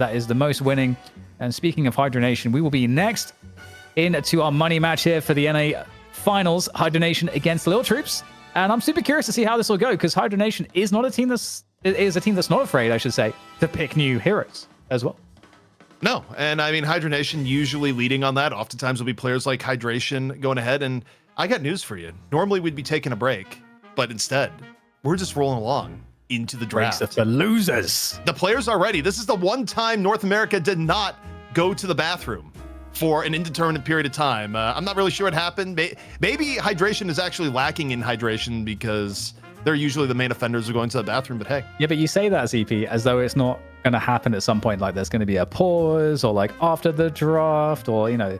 that is the most winning. And speaking of Hydronation, we will be next into our money match here for the NA Finals, Hydronation against Lil Troops. And I'm super curious to see how this will go, because Hydronation is not a team that's not afraid, I should say, to pick new heroes as well. No, and I mean, Hydronation usually leading on that. Oftentimes will be players like Hydration going ahead, and I got news for you. Normally we'd be taking a break, but instead, we're just rolling along into the draft. Breaks of the losers. The players are ready. This is the one time North America did not go to the bathroom for an indeterminate period of time. I'm not really sure what happened. Maybe Hydration is actually lacking in hydration because they're usually the main offenders of going to the bathroom, but hey. Yeah, but you say that, ZP, as though it's not going to happen at some point. Like there's going to be a pause, or like after the draft, or, you know,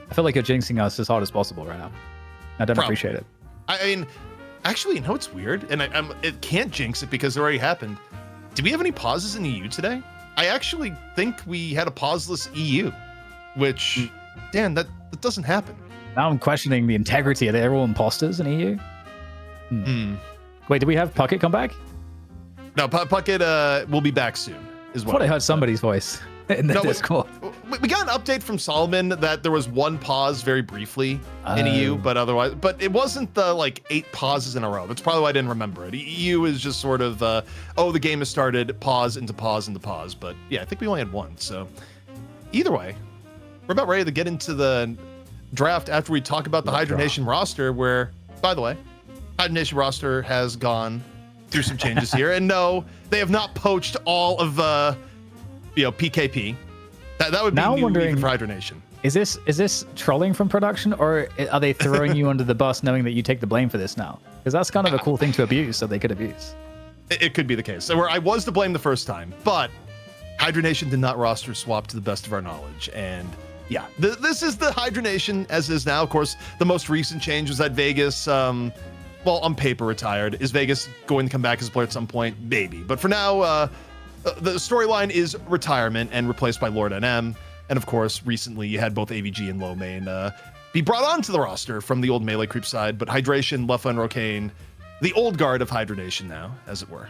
I feel like you're jinxing us as hard as possible right now. I don't appreciate it. I mean, actually, you know, it's weird, and it can't jinx it because it already happened. Did we have any pauses in EU today? I actually think we had a pauseless EU, which, Dan, that doesn't happen. Now I'm questioning the integrity. Are they all imposters in EU? Wait, did we have Puckett come back? No, Puckett will be back soon. I thought I heard somebody's voice in the Discord. We got an update from Solomon that there was one pause very briefly in EU, but otherwise, but it wasn't the like 8 pauses in a row. That's probably why I didn't remember it. EU is just sort of, oh, the game has started, pause into pause into pause. But yeah, I think we only had one. So either way, we're about ready to get into the draft after we talk about the Hydra Nation roster, where, by the way, Hydra Nation roster has gone through some changes here. And no, they have not poached all of, PKP. That would be new even for Hydra Nation. Is this trolling from production, or are they throwing you under the bus knowing that you take the blame for this now? Because that's kind of a cool thing to abuse, so they could abuse. It could be the case. So I was to blame the first time, but Hydra Nation did not roster swap to the best of our knowledge. And yeah, this is the Hydra Nation as is now. Of course, the most recent change was that Vegas, well, on paper retired. Is Vegas going to come back as a player at some point? Maybe. But for now, the storyline is retirement and replaced by Lord NM. And of course, recently you had both AVG and Low Main be brought onto the roster from the old melee creep side. But Hydration, Luffa, and Rocane, the old guard of Hydra Nation now, as it were.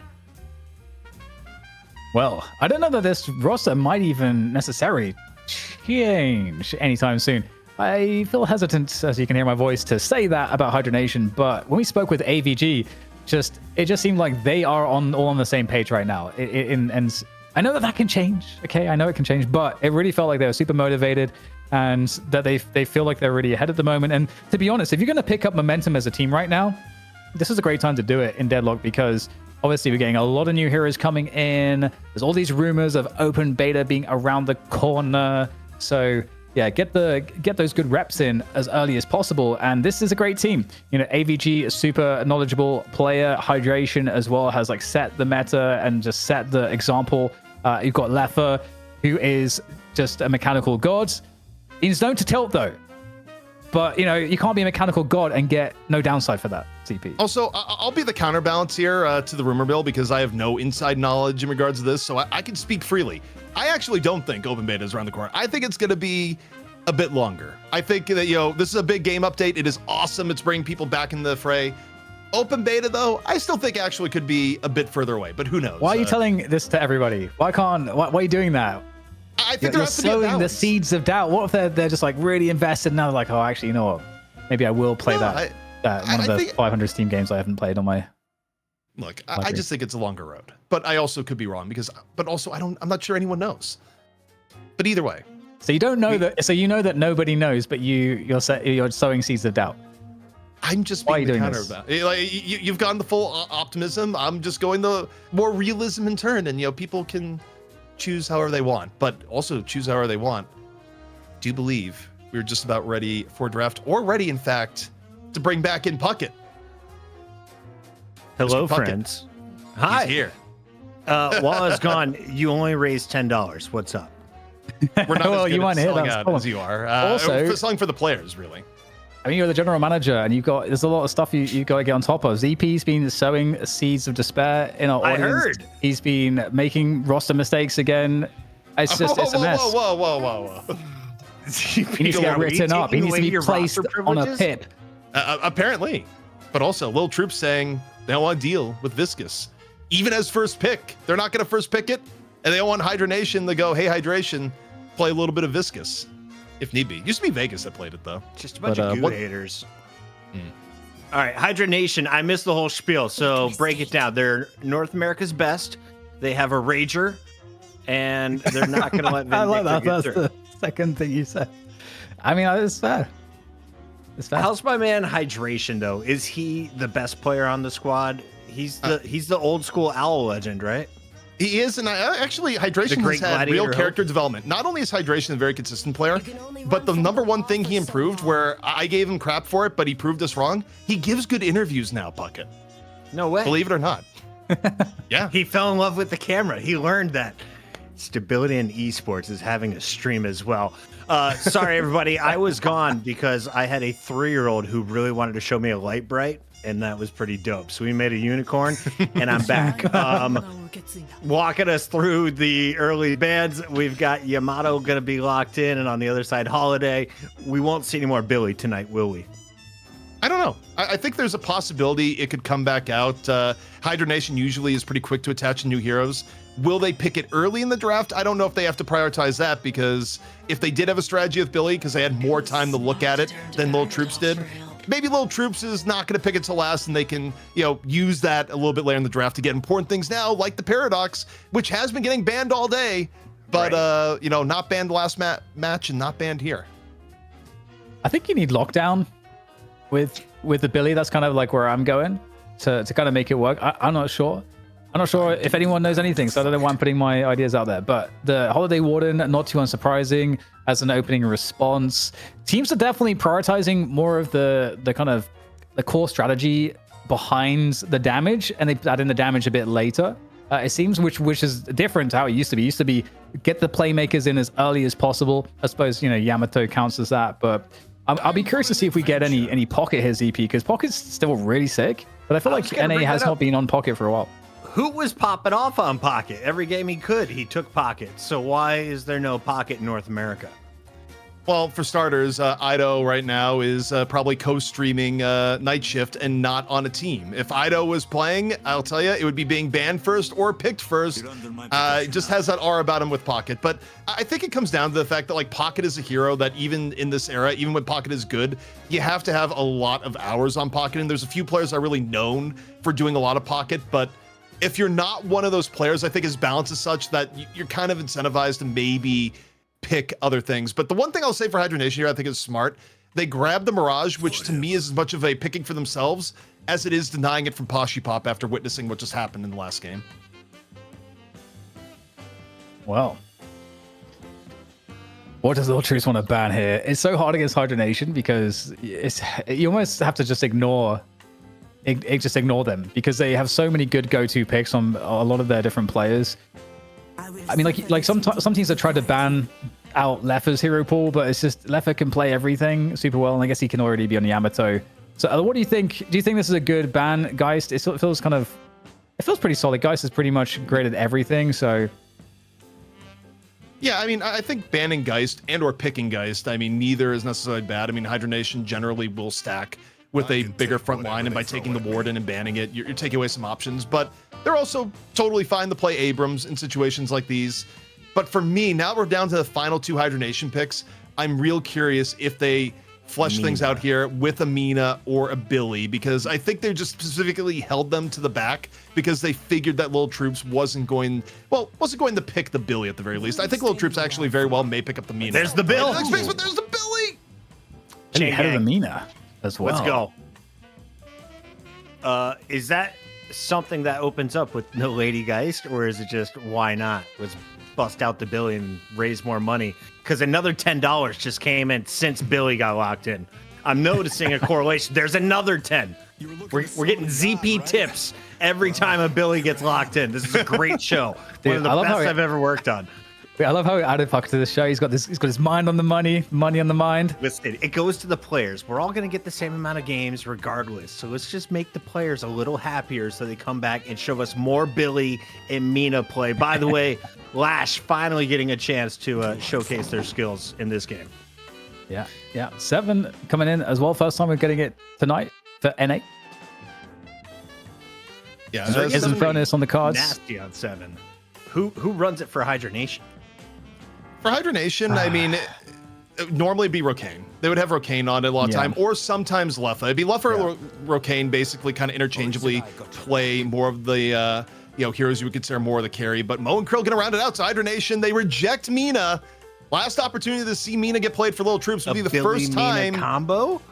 Well, I don't know that this roster might even necessarily change anytime soon. I feel hesitant, as you can hear my voice, to say that about Hydra Nation, but when we spoke with AVG, it just seemed like they are all on the same page right now. And I know that can change, okay? I know it can change, but it really felt like they were super motivated and that they feel like they're really ahead at the moment. And to be honest, if you're going to pick up momentum as a team right now, this is a great time to do it in Deadlock, because obviously we're getting a lot of new heroes coming in. There's all these rumors of open beta being around the corner. So yeah, get those good reps in as early as possible. And this is a great team. You know, AVG, a super knowledgeable player. Hydration as well has like set the meta and just set the example. You've got Leffa, who is just a mechanical god. He's known to tilt though. But, you know, you can't be a mechanical god and get no downside for that, CP. Also, I'll be the counterbalance here to the rumor mill, because I have no inside knowledge in regards to this, so I can speak freely. I actually don't think open beta is around the corner. I think it's going to be a bit longer. I think that, this is a big game update. It is awesome. It's bringing people back in the fray. Open beta, though, I still think actually could be a bit further away, but who knows? Why are you telling this to everybody? Why are you doing that? I think they're sowing the seeds of doubt. What if they're just like really invested now? They're like, oh, actually, you know what? Maybe I will play that one of the 500 Steam games I haven't played on my. Look, I just think it's a longer road, but I also could be wrong but also I'm not sure anyone knows. But either way. So you don't know that. So you know that nobody knows, but you're sowing seeds of doubt. I'm just being the counter about it. Like, you've gone the full optimism. I'm just going the more realism in turn, and people can choose however they want, but also choose however they want. Do you believe we're just about ready for draft, or ready, in fact, to bring back in Puckett? Hello, friends. Hi. He's here. While I was gone, you only raised $10. What's up? We're not as good at selling out cool. as you are. Also, selling for the players, really. I mean, you're the general manager, and there's a lot of stuff you got to get on top of. ZP's been sowing seeds of despair in our audience. I heard. He's been making roster mistakes again. It's a mess. Whoa. He needs to get written up. He needs to be placed on a pip. Apparently. But also, Lil Troops saying they don't want to deal with Viscous. Even as first pick. They're not going to first pick it. And they want Hydra Nation to go, hey, Hydration, play a little bit of Viscous, if need be. Used to be Vegas that played it, though. Just a bunch of goo haters. All right, Hydra Nation, I missed the whole spiel, so break it down. They're North America's best. They have a Rager, and they're not going to let Vindictor I like that. get That's through. the second thing you said. I mean, it's fair. It's fair. How's my man Hydration, though? Is he the best player on the squad? He's the old school Owl legend, right? He is, and actually, Hydration has had real character development. Not only is Hydration a very consistent player, but the number one thing he improved, where I gave him crap for it, but he proved us wrong, he gives good interviews now, Bucket. No way. Believe it or not. Yeah. He fell in love with the camera. He learned that stability in esports is having a stream as well. Sorry, everybody. I was gone because I had a 3-year-old who really wanted to show me a light bright, and that was pretty dope. So we made a unicorn, and I'm back. Walking us through the early bands, we've got Yamato going to be locked in, and on the other side, Holiday. We won't see any more Billy tonight, will we? I don't know. I think there's a possibility it could come back out. Hydra Nation usually is pretty quick to attach new heroes. Will they pick it early in the draft? I don't know if they have to prioritize that, because if they did have a strategy with Billy, because they had more time to look at it than Lil Troops did, maybe Lil Troops is not going to pick it till last, and they can, use that a little bit later in the draft to get important things now, like the Paradox, which has been getting banned all day, but not banned the last match and not banned here. I think you need lockdown with the Billy. That's kind of like where I'm going to kind of make it work. I'm not sure. I'm not sure if anyone knows anything, so I don't know why I'm putting my ideas out there. But the Holiday Warden, not too unsurprising, as an opening response. Teams are definitely prioritizing more of the kind of the core strategy behind the damage, and they add in the damage a bit later. It seems, which is different to how it used to be. It used to be get the playmakers in as early as possible. I suppose Yamato counts as that, but I'll be curious to see if we get any Pocket here, ZP, because Pocket's still really sick. But I feel like NA has not been on Pocket for a while. Who was popping off on Pocket? Every game he could, he took Pocket. So why is there no Pocket in North America? Well, for starters, Ido right now is probably co-streaming Night Shift and not on a team. If Ido was playing, I'll tell you, it would be being banned first or picked first. It just has that aura about him with Pocket. But I think it comes down to the fact that Pocket is a hero that even in this era, even when Pocket is good, you have to have a lot of hours on Pocket. And there's a few players that are really known for doing a lot of Pocket, but if you're not one of those players, I think his balance is such that you're kind of incentivized to maybe pick other things. But the one thing I'll say for Hydra Nation here, I think is smart. They grabbed the Mirage, which to me is as much of a picking for themselves as it is denying it from Poshy Pop after witnessing what just happened in the last game. Well, what does Lil Troops want to ban here? It's so hard against Hydra Nation because you almost have to just ignore them, because they have so many good go-to picks on a lot of their different players. I mean, like some teams have tried to ban out Leffer's hero pool, but it's just Leffer can play everything super well, and I guess he can already be on Yamato. So what do you think? Do you think this is a good ban, Geist? It feels pretty solid. Geist has pretty much graded everything, so. Yeah, I mean, I think banning Geist and or picking Geist, I mean, neither is necessarily bad. I mean, Hydra Nation generally will stack with a bigger front line, and by taking the Warden and banning it, you're taking away some options. But they're also totally fine to play Abrams in situations like these. But for me, now we're down to the final 2 Hydra Nation picks. I'm real curious if they flesh things out here with a Mina or a Billy, because I think they just specifically held them to the back because they figured that Lil Troops wasn't going to pick the Billy at the very least. I think Lil Troops actually very well may pick up the Mina. There's the Bill. But there's the Billy. And ahead of the Mina as well. Let's go. Is that something that opens up with no Lady Geist, or is it just why not? Let's bust out the Billy and raise more money, because another $10 just came in since Billy got locked in. I'm noticing a correlation. There's another 10. We're getting ZP tips every time a Billy gets locked in. This is a great show. Dude, one of the best I've ever worked on. I love how he added Puck to the show. He's got his mind on the money on the mind. Listen, it goes to the players. We're all going to get the same amount of games regardless. So let's just make the players a little happier so they come back and show us more Billy and Mina play. By the way, Lash finally getting a chance to showcase their skills in this game. Yeah. 7 coming in as well. First time we're getting it tonight for NA. Yeah, Is Infernus on the cards? Nasty on 7. Who runs it for Hydra Nation? For Hydra Nation, I mean, normally it'd be Rocane. They would have Rocane on it a lot of time, or sometimes Leffa. It'd be Leffa or Rocane, basically kind of interchangeably play more of the heroes you would consider more of the carry. But Mo and Krill gonna round it out. So Hydra Nation, they reject Mina. Last opportunity to see Mina get played for Lil Troops would be the first time. Mina combo?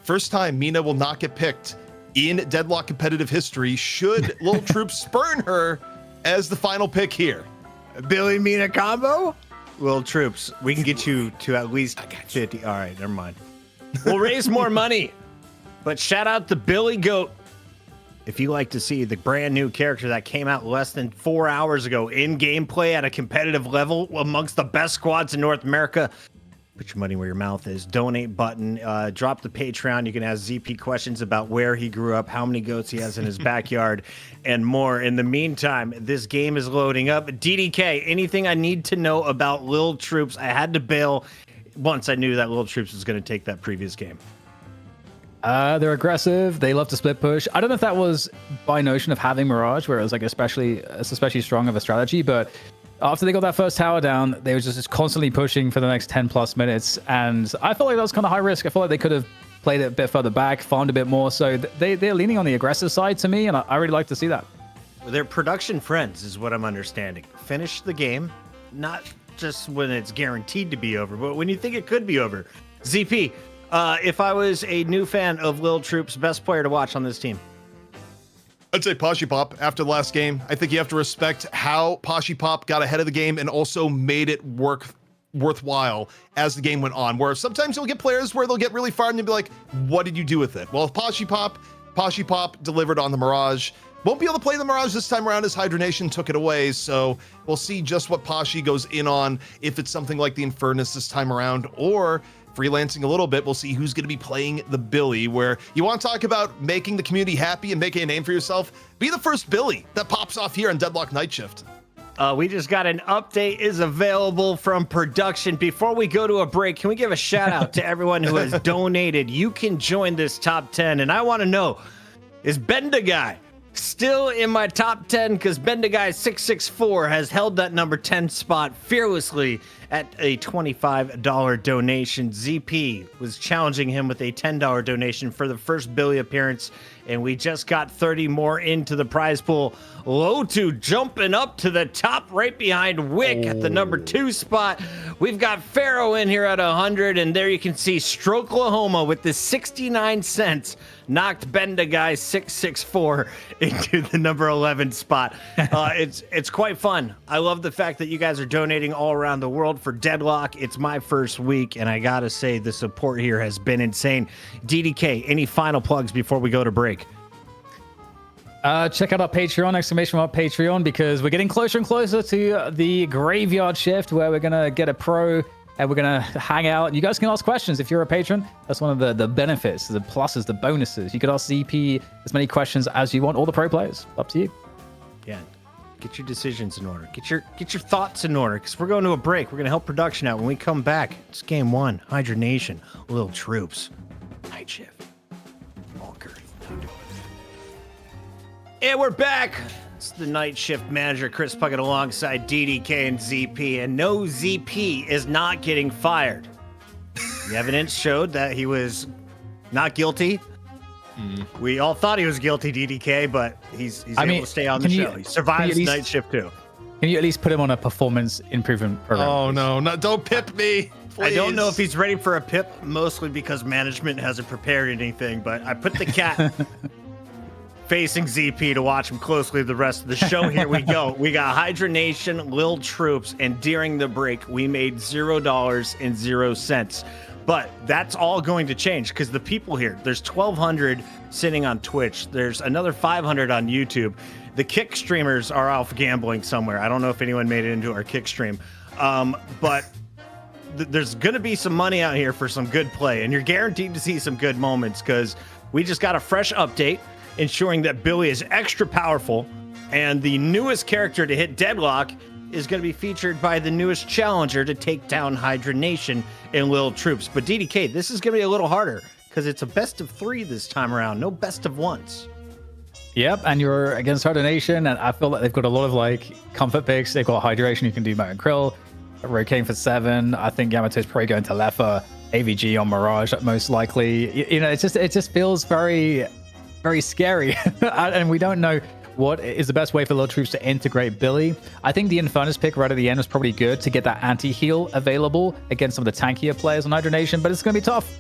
First time Mina will not get picked in Deadlock competitive history should Lil Troops spurn her as the final pick here. Billy Mina combo? Lil Troops, we can get you to at least 50. All right, never mind. We'll raise more money. But shout out to Billy Goat. If you like to see the brand new character that came out less than 4 hours ago in gameplay at a competitive level amongst the best squads in North America, put your money where your mouth is. Donate button. Drop the Patreon. You can ask ZP questions about where he grew up, how many goats he has in his backyard, and more. In the meantime, this game is loading up. DDK, anything I need to know about Lil Troops? I had to bail once I knew that Lil Troops was going to take that previous game. They're aggressive. They love to split push. I don't know if that was by notion of having Mirage, where it was like especially strong of a strategy, but after they got that first tower down, they were just constantly pushing for the next 10 plus minutes. And I felt like that was kind of high risk. I felt like they could have played it a bit further back, farmed a bit more. So they're leaning on the aggressive side to me, and I really like to see that. They're production friends, is what I'm understanding. Finish the game, not just when it's guaranteed to be over, but when you think it could be over. ZP, if I was a new fan of Lil Troops, best player to watch on this team? I'd say Poshy Pop after the last game. I think you have to respect how Poshy Pop got ahead of the game and also made it worthwhile as the game went on, where sometimes you'll get players where they'll get really far and you'll be like, what did you do with it? Well, Poshy Pop delivered on the Mirage. Won't be able to play the Mirage this time around as Hydra Nation took it away, so we'll see just what Poshy goes in on, if it's something like the Infernus this time around, or freelancing a little bit. We'll see who's going to be playing the Billy, where you want to talk about making the community happy and making a name for yourself. Be the first Billy that pops off here on Deadlock Night Shift. We just got an update is available from production. Before we go to a break, can we give a shout out to everyone who has donated? You can join this top 10, and I want to know, is Bendaguy still in my top 10? Because Bendaguy664 has held that number 10 spot fearlessly at a $25 donation. ZP was challenging him with a $10 donation for the first Billy appearance, and we just got 30 more into the prize pool. Lotu jumping up to the top right behind Wick at the number 2 spot. We've got Pharaoh in here at 100, and there you can see Stroklahoma with the 69 cents knocked Bendaguy664 into the number 11 spot. It's quite fun. I love the fact that you guys are donating all around the world for Deadlock. It's my first week, and I gotta say the support here has been insane. DDK, any final plugs before we go to break? Check out our Patreon, !Patreon, because we're getting closer and closer to the graveyard shift, where we're gonna get a pro and we're gonna hang out. And you guys can ask questions if you're a patron. That's one of the benefits, the pluses, the bonuses. You could ask ZP as many questions as you want. All the pro players, up to you. Yeah, get your decisions in order. Get your thoughts in order, because we're going to a break. We're gonna help production out. When we come back, it's game 1, Hydra Nation, Lil Troops, Night Shift, Walker. And we're back. It's the Night Shift manager, Chris Puckett, alongside DDK and ZP. And no, ZP is not getting fired. The evidence showed that he was not guilty. We all thought he was guilty, DDK, but he's able to stay on the show. He survives Night Shift too. Can you at least put him on a performance improvement program? Oh, no, don't pip me. Please. I don't know if he's ready for a pip, mostly because management hasn't prepared anything, but I put the cat facing ZP to watch him closely the rest of the show. Here we go. We got Hydra Nation, Lil Troops, and during the break, we made $0.00. But that's all going to change, because the people here, there's 1,200 sitting on Twitch. There's another 500 on YouTube. The Kick streamers are off gambling somewhere. I don't know if anyone made it into our Kick stream. But there's going to be some money out here for some good play, and you're guaranteed to see some good moments, because we just got a fresh update ensuring that Billy is extra powerful, and the newest character to hit Deadlock is going to be featured by the newest challenger to take down Hydra Nation in Lil Troops. But DDK, this is going to be a little harder, because it's a best of 3 this time around, no best of 1s. Yep, and you're against Hydronation, and I feel like they've got a lot of like comfort picks. They've got Hydration, you can do Mo and Krill, Rokane for 7. I think Yamato's probably going to Lefa, AVG on Mirage most likely. You know, it just feels very, very scary, and we don't know what is the best way for Lil Troops to integrate Billy. I think the Infernus pick right at the end was probably good to get that anti-heal available against some of the tankier players on Hydronation, but it's going to be tough.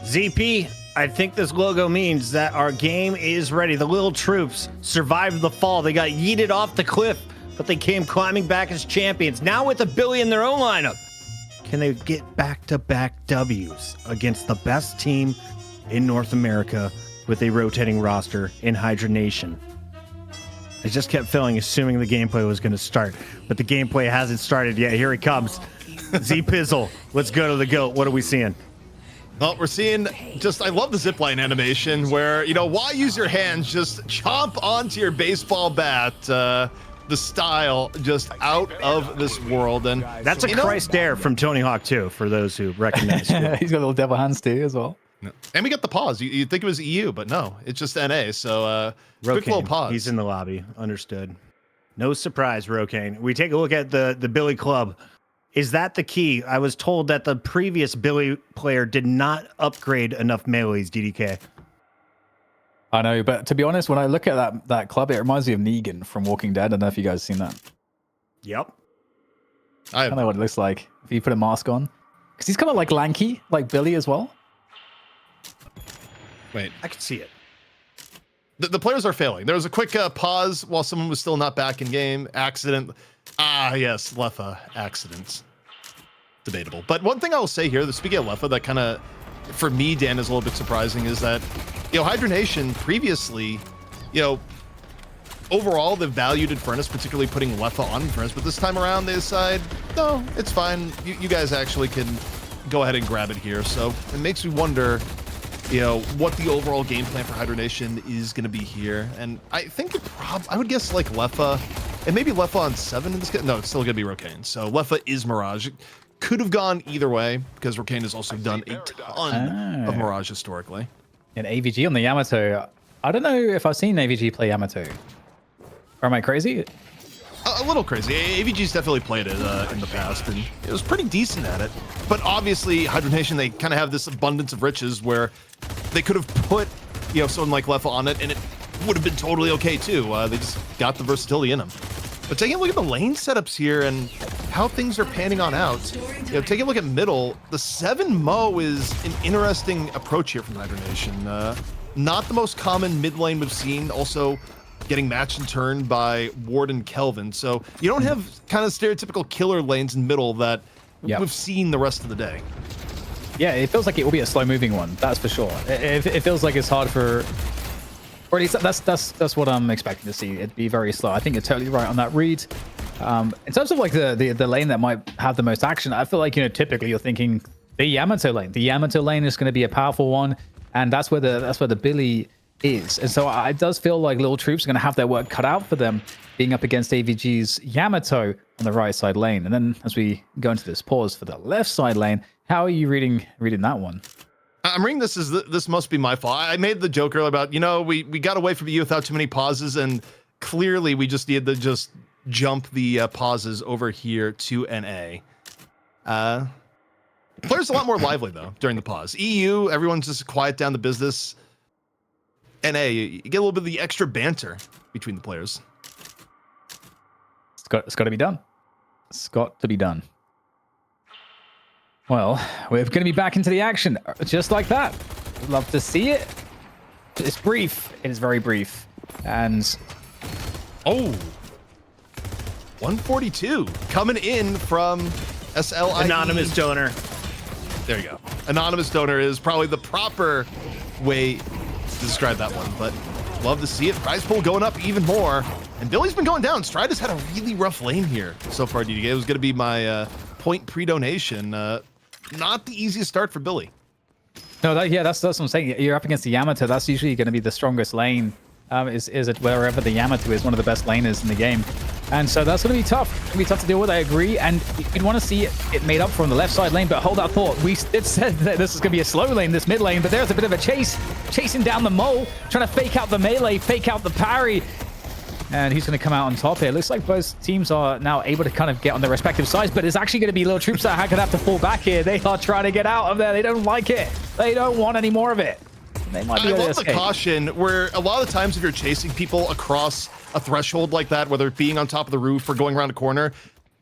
ZP, I think this logo means that our game is ready. The Lil Troops survived the fall. They got yeeted off the cliff, but they came climbing back as champions. Now with a Billy in their own lineup, can they get back-to-back W's against the best team in North America with a rotating roster in Hydra Nation? I just kept feeling, assuming the gameplay was going to start, but the gameplay hasn't started yet. Here he comes. Z-Pizzle, let's go to the GOAT. What are we seeing? Well, we're seeing I love the zipline animation where, you know, why use your hands? Just chomp onto your baseball bat. The style just out of this world. And that's a Christ Dare from Tony Hawk 2, for those who recognize it. He's got little devil hands too as well. No. And we got the pause. You'd think it was EU, but no, it's just NA. So quick little pause. He's in the lobby. Understood. No surprise, Rokane. We take a look at the Billy Club. Is that the key? I was told that the previous Billy player did not upgrade enough melees, DDK. I know, but to be honest, when I look at that club, it reminds me of Negan from Walking Dead. I don't know if you guys have seen that. Yep. I don't know what it looks like if you put a mask on. Because he's kind of like lanky, like Billy as well. Wait. I can see it. The players are failing. There was a quick pause while someone was still not back in game. Accident. Ah, yes, Lefa accidents. Debatable. But one thing I will say here, speaking of Lefa, that kind of, for me, Dan, is a little bit surprising, is that, you know, Hydra Nation previously, you know, overall, they've valued Infernus, particularly putting Lefa on Infernus, but this time around, they decide, no, it's fine. You guys actually can go ahead and grab it here. So it makes me wonder, you know, what the overall game plan for Hydra Nation is going to be here. And I think I would guess like Lefa, and maybe Lefa on 7 in this game. No, it's still going to be Rokane. So Lefa is Mirage. It could have gone either way because Rokane has also done a ton of Mirage historically. And AVG on the Yamato. I don't know if I've seen AVG play Yamato. Or am I crazy? A little crazy. AVG's definitely played it in the past, and it was pretty decent at it. But obviously, Hydra Nation, they kind of have this abundance of riches where they could have put, you know, someone like Lefa on it, and it would have been totally okay too. They just got the versatility in them. But taking a look at the lane setups here and how things are panning on out, you know, taking a look at middle, the 7 Mo is an interesting approach here from Hydra Nation. Not the most common mid lane we've seen. Also, getting matched and turned by Ward and Kelvin. So you don't have kind of stereotypical killer lanes in middle that we've seen the rest of the day. Yeah, it feels like it will be a slow moving one. That's for sure. It feels like it's hard for, or at least that's what I'm expecting to see. It'd be very slow. I think you're totally right on that read. In terms of like the lane that might have the most action, I feel like, you know, typically you're thinking the Yamato lane. The Yamato lane is going to be a powerful one, and that's where the Billy is. And so it does feel like Lil Troops are going to have their work cut out for them being up against AVG's Yamato on the right side lane. And then as we go into this pause for the left side lane, how are you reading that one? I'm reading this as this must be my fault. I made the joke earlier about, you know, we got away from you without too many pauses, and clearly we just needed to just jump the pauses over here to NA. Players a lot more lively though during the pause. EU, everyone's just quiet down the business. NA, you get a little bit of the extra banter between the players. It's got to be done. It's got to be done. Well, we're going to be back into the action just like that. Love to see it. It's brief. It is very brief. And 142 coming in from SLI. Anonymous donor. There you go. Anonymous donor is probably the proper way to describe that one, but love to see it. Prize pool going up even more, and Billy's been going down. Stride has had a really rough lane here so far. DDK, it was going to be my point pre-donation. Not the easiest start for Billy. No, that's what I'm saying. You're up against the Yamato. That's usually going to be the strongest lane. Is it wherever the Yamato is one of the best laners in the game. And so that's going to be tough. It's going to be tough to deal with, I agree. And you'd want to see it made up from the left side lane, but hold that thought. It said that this is going to be a slow lane, this mid lane, but there's a bit of a chase, chasing down the mole, trying to fake out the melee, fake out the parry. And he's going to come out on top here. Looks like both teams are now able to kind of get on their respective sides, but it's actually going to be Lil Troops that are going to have to fall back here. They are trying to get out of there. They don't like it. They don't want any more of it. They might be able to escape. I love the caution where a lot of the times if you're chasing people across a threshold like that, whether it being on top of the roof or going around a corner,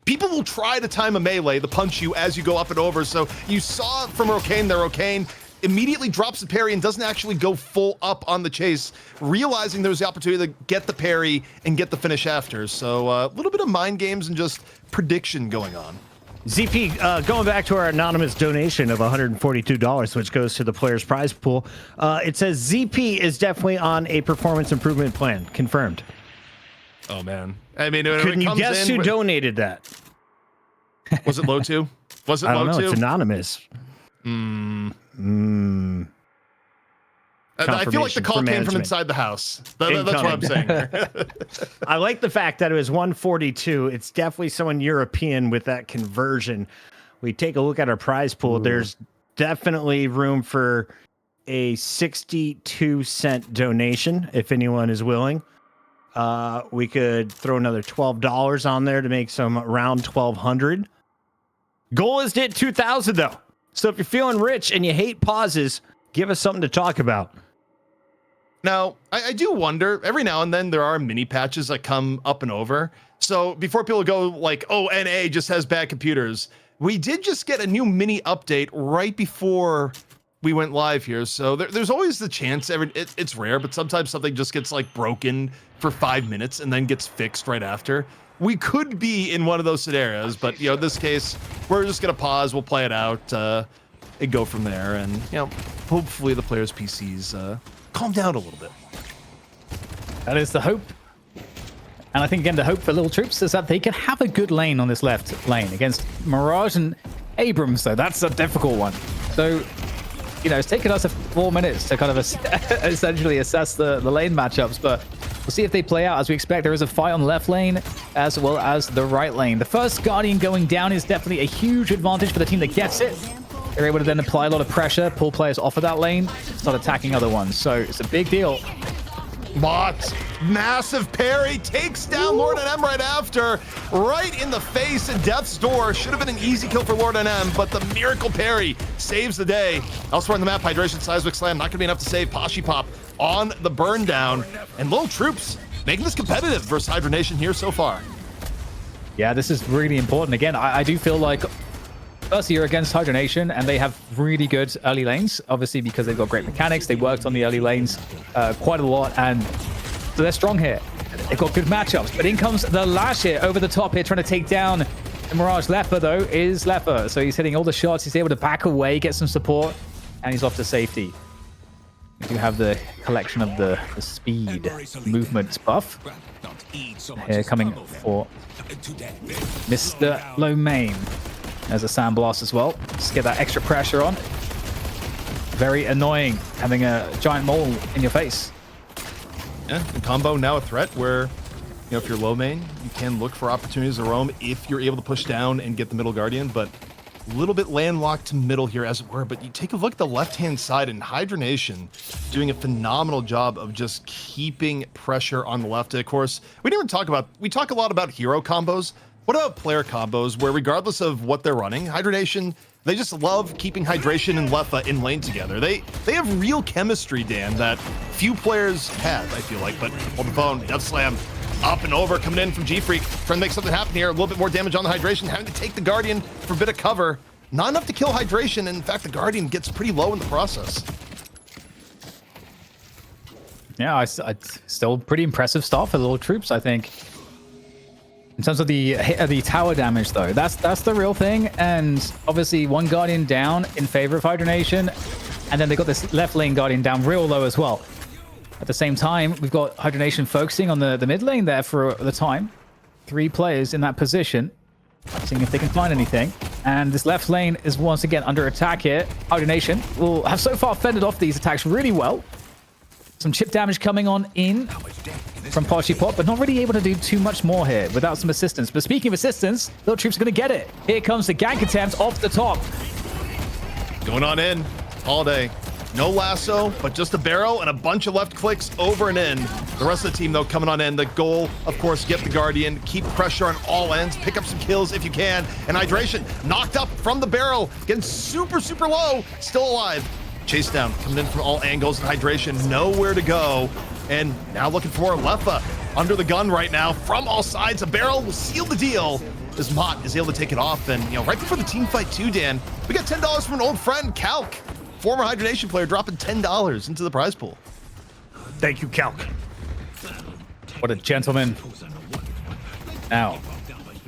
people will try to time a melee to punch you as you go up and over. So you saw from Rokane there, Rokane immediately drops the parry and doesn't actually go full up on the chase, realizing there was the opportunity to get the parry and get the finish after. So a little bit of mind games and just prediction going on. ZP, going back to our anonymous donation of $142, which goes to the player's prize pool, it says ZP is definitely on a performance improvement plan. Confirmed. Oh, man. I mean, couldn't you guess who donated that? Was it Low2? Was it Low2? I don't know. It's anonymous. I feel like the call came from inside the house. That's what I'm saying. I like the fact that it was 142. It's definitely someone European with that conversion. We take a look at our prize pool. Ooh. There's definitely room for a 62-cent donation if anyone is willing. We could throw another $12 on there to make some around 1,200. Goal is to hit 2,000 though. So if you're feeling rich and you hate pauses, give us something to talk about. Now, I do wonder, every now and then there are mini patches that come up and over. So before people go like, oh, NA just has bad computers, we did just get a new mini update right before we went live here. So there's always the chance, it's rare, but sometimes something just gets like broken for 5 minutes and then gets fixed right after. We could be in one of those scenarios, but in this case, we're just gonna pause, we'll play it out, and go from there. And hopefully the players' PCs calm down a little bit. That is the hope. And I think, again, the hope for Lil Troops is that they can have a good lane on this left lane against Mirage and Abrams, though. That's a difficult one. So, it's taken us 4 minutes to kind of essentially assess the lane matchups, but we'll see if they play out as we expect. There is a fight on the left lane as well as the right lane. The first Guardian going down is definitely a huge advantage for the team that gets it. They're able to then apply a lot of pressure, pull players off of that lane, start attacking other ones. So it's a big deal. Mott, massive parry, takes down Lord NM right after, right in the face in Death's Door. Should have been an easy kill for Lord NM, but the miracle parry saves the day. Elsewhere on the map, Hydration, Seismic Slam, not gonna be enough to save Pashi Pop on the burn down. And Lil Troops making this competitive versus Hydra Nation here so far. Yeah, this is really important. Again, I do feel like first year against Hydra Nation, and they have really good early lanes, obviously because they've got great mechanics. They worked on the early lanes quite a lot, and so they're strong here. They've got good matchups, but in comes the Lash here over the top here, trying to take down the Mirage. Leper, though, is Leper, so he's hitting all the shots. He's able to back away, get some support, and he's off to safety. We do have the collection of the speed movement buff here coming for Mr. Lomain. There's a sandblast as well. Just get that extra pressure on. Very annoying having a giant mole in your face. Yeah, the combo now a threat where, if you're low main, you can look for opportunities to roam if you're able to push down and get the middle guardian, but a little bit landlocked to middle here as it were. But you take a look at the left-hand side and Hydronation doing a phenomenal job of just keeping pressure on the left. And of course, we talk a lot about hero combos. What about player combos where regardless of what they're running, Hydronation, they just love keeping Hydration and Lefa in lane together. They have real chemistry, Dan, that few players have, I feel like. But hold the phone, Death Slam, up and over, coming in from G-Freak, trying to make something happen here. A little bit more damage on the Hydration, having to take the Guardian for a bit of cover. Not enough to kill Hydration, and in fact, the Guardian gets pretty low in the process. Yeah, I still pretty impressive start for the Lil Troops, I think. In terms of the tower damage, though, that's the real thing. And obviously, one Guardian down in favor of Hydronation, and then they got this left lane Guardian down real low as well. At the same time, we've got Hydronation focusing on the mid lane there for the time. 3 players in that position, seeing if they can find anything. And this left lane is once again under attack here. Hydronation will have so far fended off these attacks really well. Some chip damage coming on in. from Pop, but not really able to do too much more here without some assistance. But speaking of assistance, Lil Troops are going to get it. Here comes the gank attempt off the top. Going on in all day. No lasso, but just a barrel and a bunch of left clicks over and in. The rest of the team, though, coming on in. The goal, of course, get the Guardian, keep pressure on all ends, pick up some kills if you can. And Hydration knocked up from the barrel, getting super, super low, still alive. Chase down, coming in from all angles, and Hydration nowhere to go. And now looking for Lefa under the gun right now from all sides. A barrel will seal the deal as Mott is able to take it off. And, right before the team fight too, Dan, we got $10 from an old friend, Calc. Former Hydra Nation player dropping $10 into the prize pool. Thank you, Calc. What a gentleman. Now,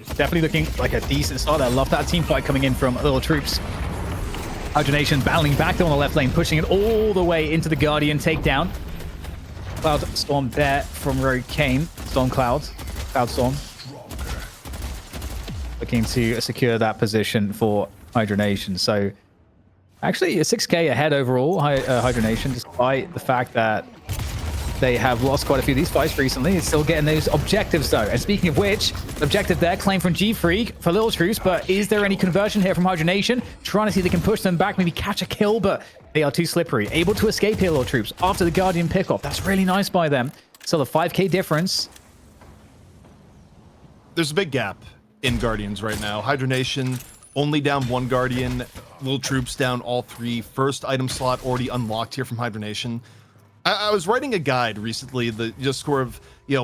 definitely looking like a decent start. I love that team fight coming in from Lil Troops. Hydra Nation battling back there on the left lane, pushing it all the way into the Guardian takedown. Cloud Storm there from Rogue Kane. Storm Cloud. Cloud Storm. Looking to secure that position for Hydra Nation. So, actually, a 6k ahead overall, Hydra Nation, despite the fact that they have lost quite a few of these fights recently. It's still getting those objectives, though. And speaking of which, the objective there, claim from G-Freak for Lil Troops, but is there any conversion here from Hydra Nation? Trying to see if they can push them back, maybe catch a kill, but they are too slippery. Able to escape here, Lil Troops, after the Guardian pickoff. That's really nice by them. Still a 5k difference. There's a big gap in Guardians right now. Hydra Nation only down one Guardian. Lil Troops down all three. First item slot already unlocked here from Hydra Nation. I was writing a guide recently that just sort of,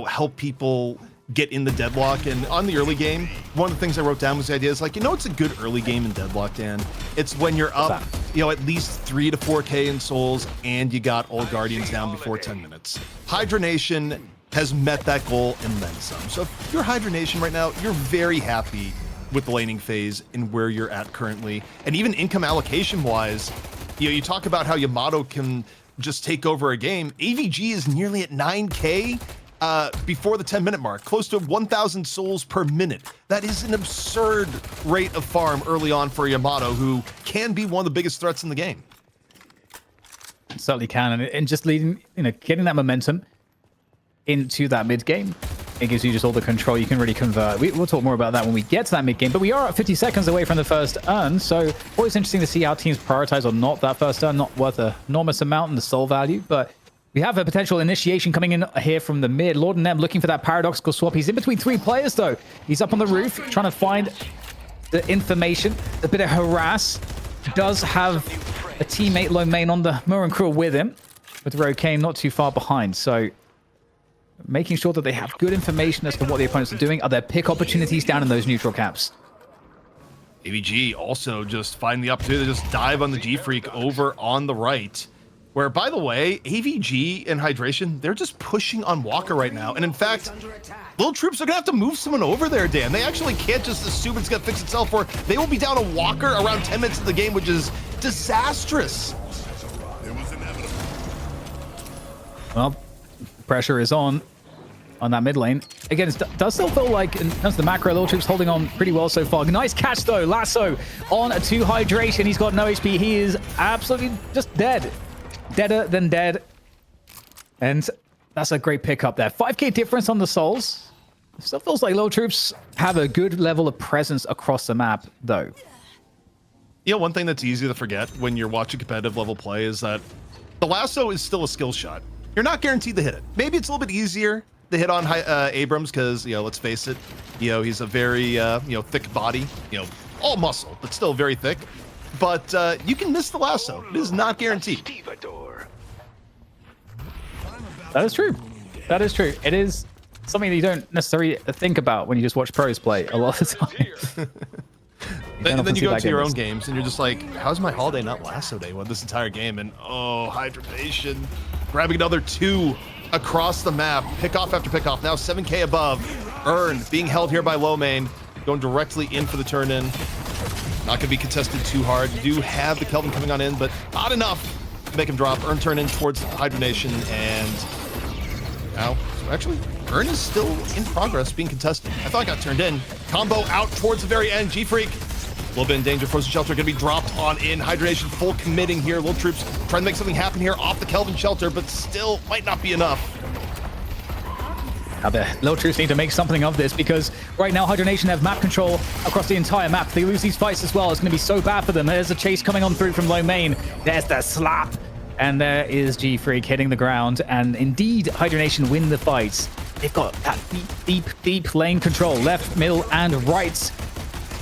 help people get in the Deadlock. And on the early game, one of the things I wrote down was the idea is it's a good early game in Deadlock, Dan. It's when you're up, at least 3 to 4k in souls and you got all Guardians down before 10 minutes. Hydra Nation has met that goal and then some. So if you're Hydra Nation right now, you're very happy with the laning phase and where you're at currently. And even income allocation wise, you talk about how Yamato can just take over a game. AVG is nearly at 9k before the 10-minute mark, close to 1,000 souls per minute. That is an absurd rate of farm early on for Yamato, who can be one of the biggest threats in the game. Certainly can, and just leading, getting that momentum into that mid game. It gives you just all the control you can really convert. We'll talk more about that when we get to that mid game, but we are at 50 seconds away from the first earn, so always interesting to see how teams prioritize or not that first earn. Not worth an enormous amount in the soul value, but we have a potential initiation coming in here from the mid. Lord and them looking for that paradoxical swap. He's in between 3 players though. He's up on the roof trying to find the information, a bit of harass. Does have a teammate low main on the Murin crew with him, with Rogue Kane not too far behind, so making sure that they have good information as to what the opponents are doing. Are there pick opportunities down in those neutral caps? AVG also just finding the opportunity to just dive on the G-Freak over on the right. Where, by the way, AVG and Hydration, they're just pushing on Walker right now. And in fact, Lil Troops are going to have to move someone over there, Dan. They actually can't just assume it's going to fix itself, or they will be down a Walker around 10 minutes of the game, which is disastrous. Well, pressure is on that mid lane. Again, it does still feel like, in terms of the macro, Lil Troops holding on pretty well so far. Nice catch, though. Lasso on to Hydration. He's got no HP. He is absolutely just dead. Deader than dead. And that's a great pickup there. 5k difference on the souls. Still feels like Lil Troops have a good level of presence across the map, though. One thing that's easy to forget when you're watching competitive level play is that the lasso is still a skill shot. You're not guaranteed to hit it. Maybe it's a little bit easier to hit on Abrams because, let's face it, he's a very, thick body, all muscle, but still very thick. But you can miss the lasso. It is not guaranteed. That is true. That is true. It is something that you don't necessarily think about when you just watch pros play a lot of the time. And then you go to your own games and you're just like, how's my holiday not lasso day this entire game? And Hydronation grabbing another 2 across the map. Pick off after pick off. Now 7k above. Earn being held here by low main. Going directly in for the turn in. Not going to be contested too hard. You do have the Kelvin coming on in, but not enough to make him drop. Earn turn in towards Hydronation, and now, actually, Earn is still in progress, being contested. I thought I got turned in. Combo out towards the very end. G-Freak, a little bit in danger. Frozen Shelter going to be dropped on in. Hydronation full committing here. Lil Troops trying to make something happen here off the Kelvin Shelter, but still might not be enough. Now the Lil Troops need to make something of this because right now Hydronation have map control across the entire map. If they lose these fights as well, it's going to be so bad for them. There's a chase coming on through from low main. There's the slap. And there is G-Freak hitting the ground. And indeed, Hydronation win the fights. They've got that deep lane control, left, middle, and right.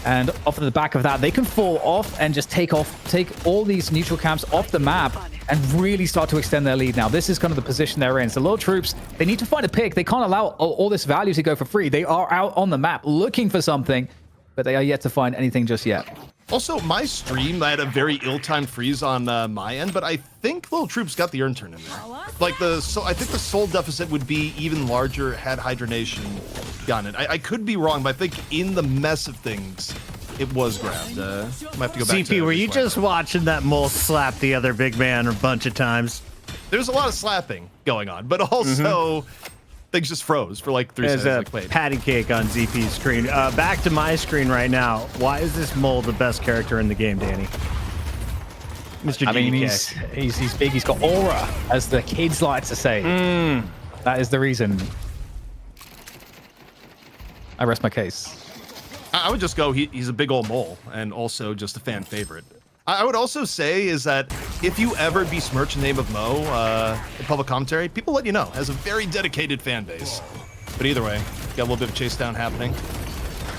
And off of the back of that, they can fall off and just take all these neutral camps off the map and really start to extend their lead now. This is kind of the position they're in. So Lil Troops, they need to find a pick. They can't allow all this value to go for free. They are out on the map looking for something, but they are yet to find anything just yet. Also, my stream, I had a very ill-timed freeze on my end, but I think Lil Troops got the urn turn in there. Like I think the soul deficit would be even larger had Hydronation gotten it. I could be wrong, but I think in the mess of things, it was grabbed. Might have to go back CP, were you just watching that mole slap the other big man a bunch of times? There's a lot of slapping going on, but also things just froze for like 3 seconds. There's a patty cake on ZP's screen. Back to my screen right now. Why is this mole the best character in the game, Danny? Mr. I mean, he's big. He's got aura, as the kids like to say. That is the reason. I rest my case. I would just go, he's a big old mole and also just a fan favorite. I would also say is that if you ever besmirch the name of Mo in public commentary, people let you know. Has a very dedicated fan base. But either way, got a little bit of chase down happening.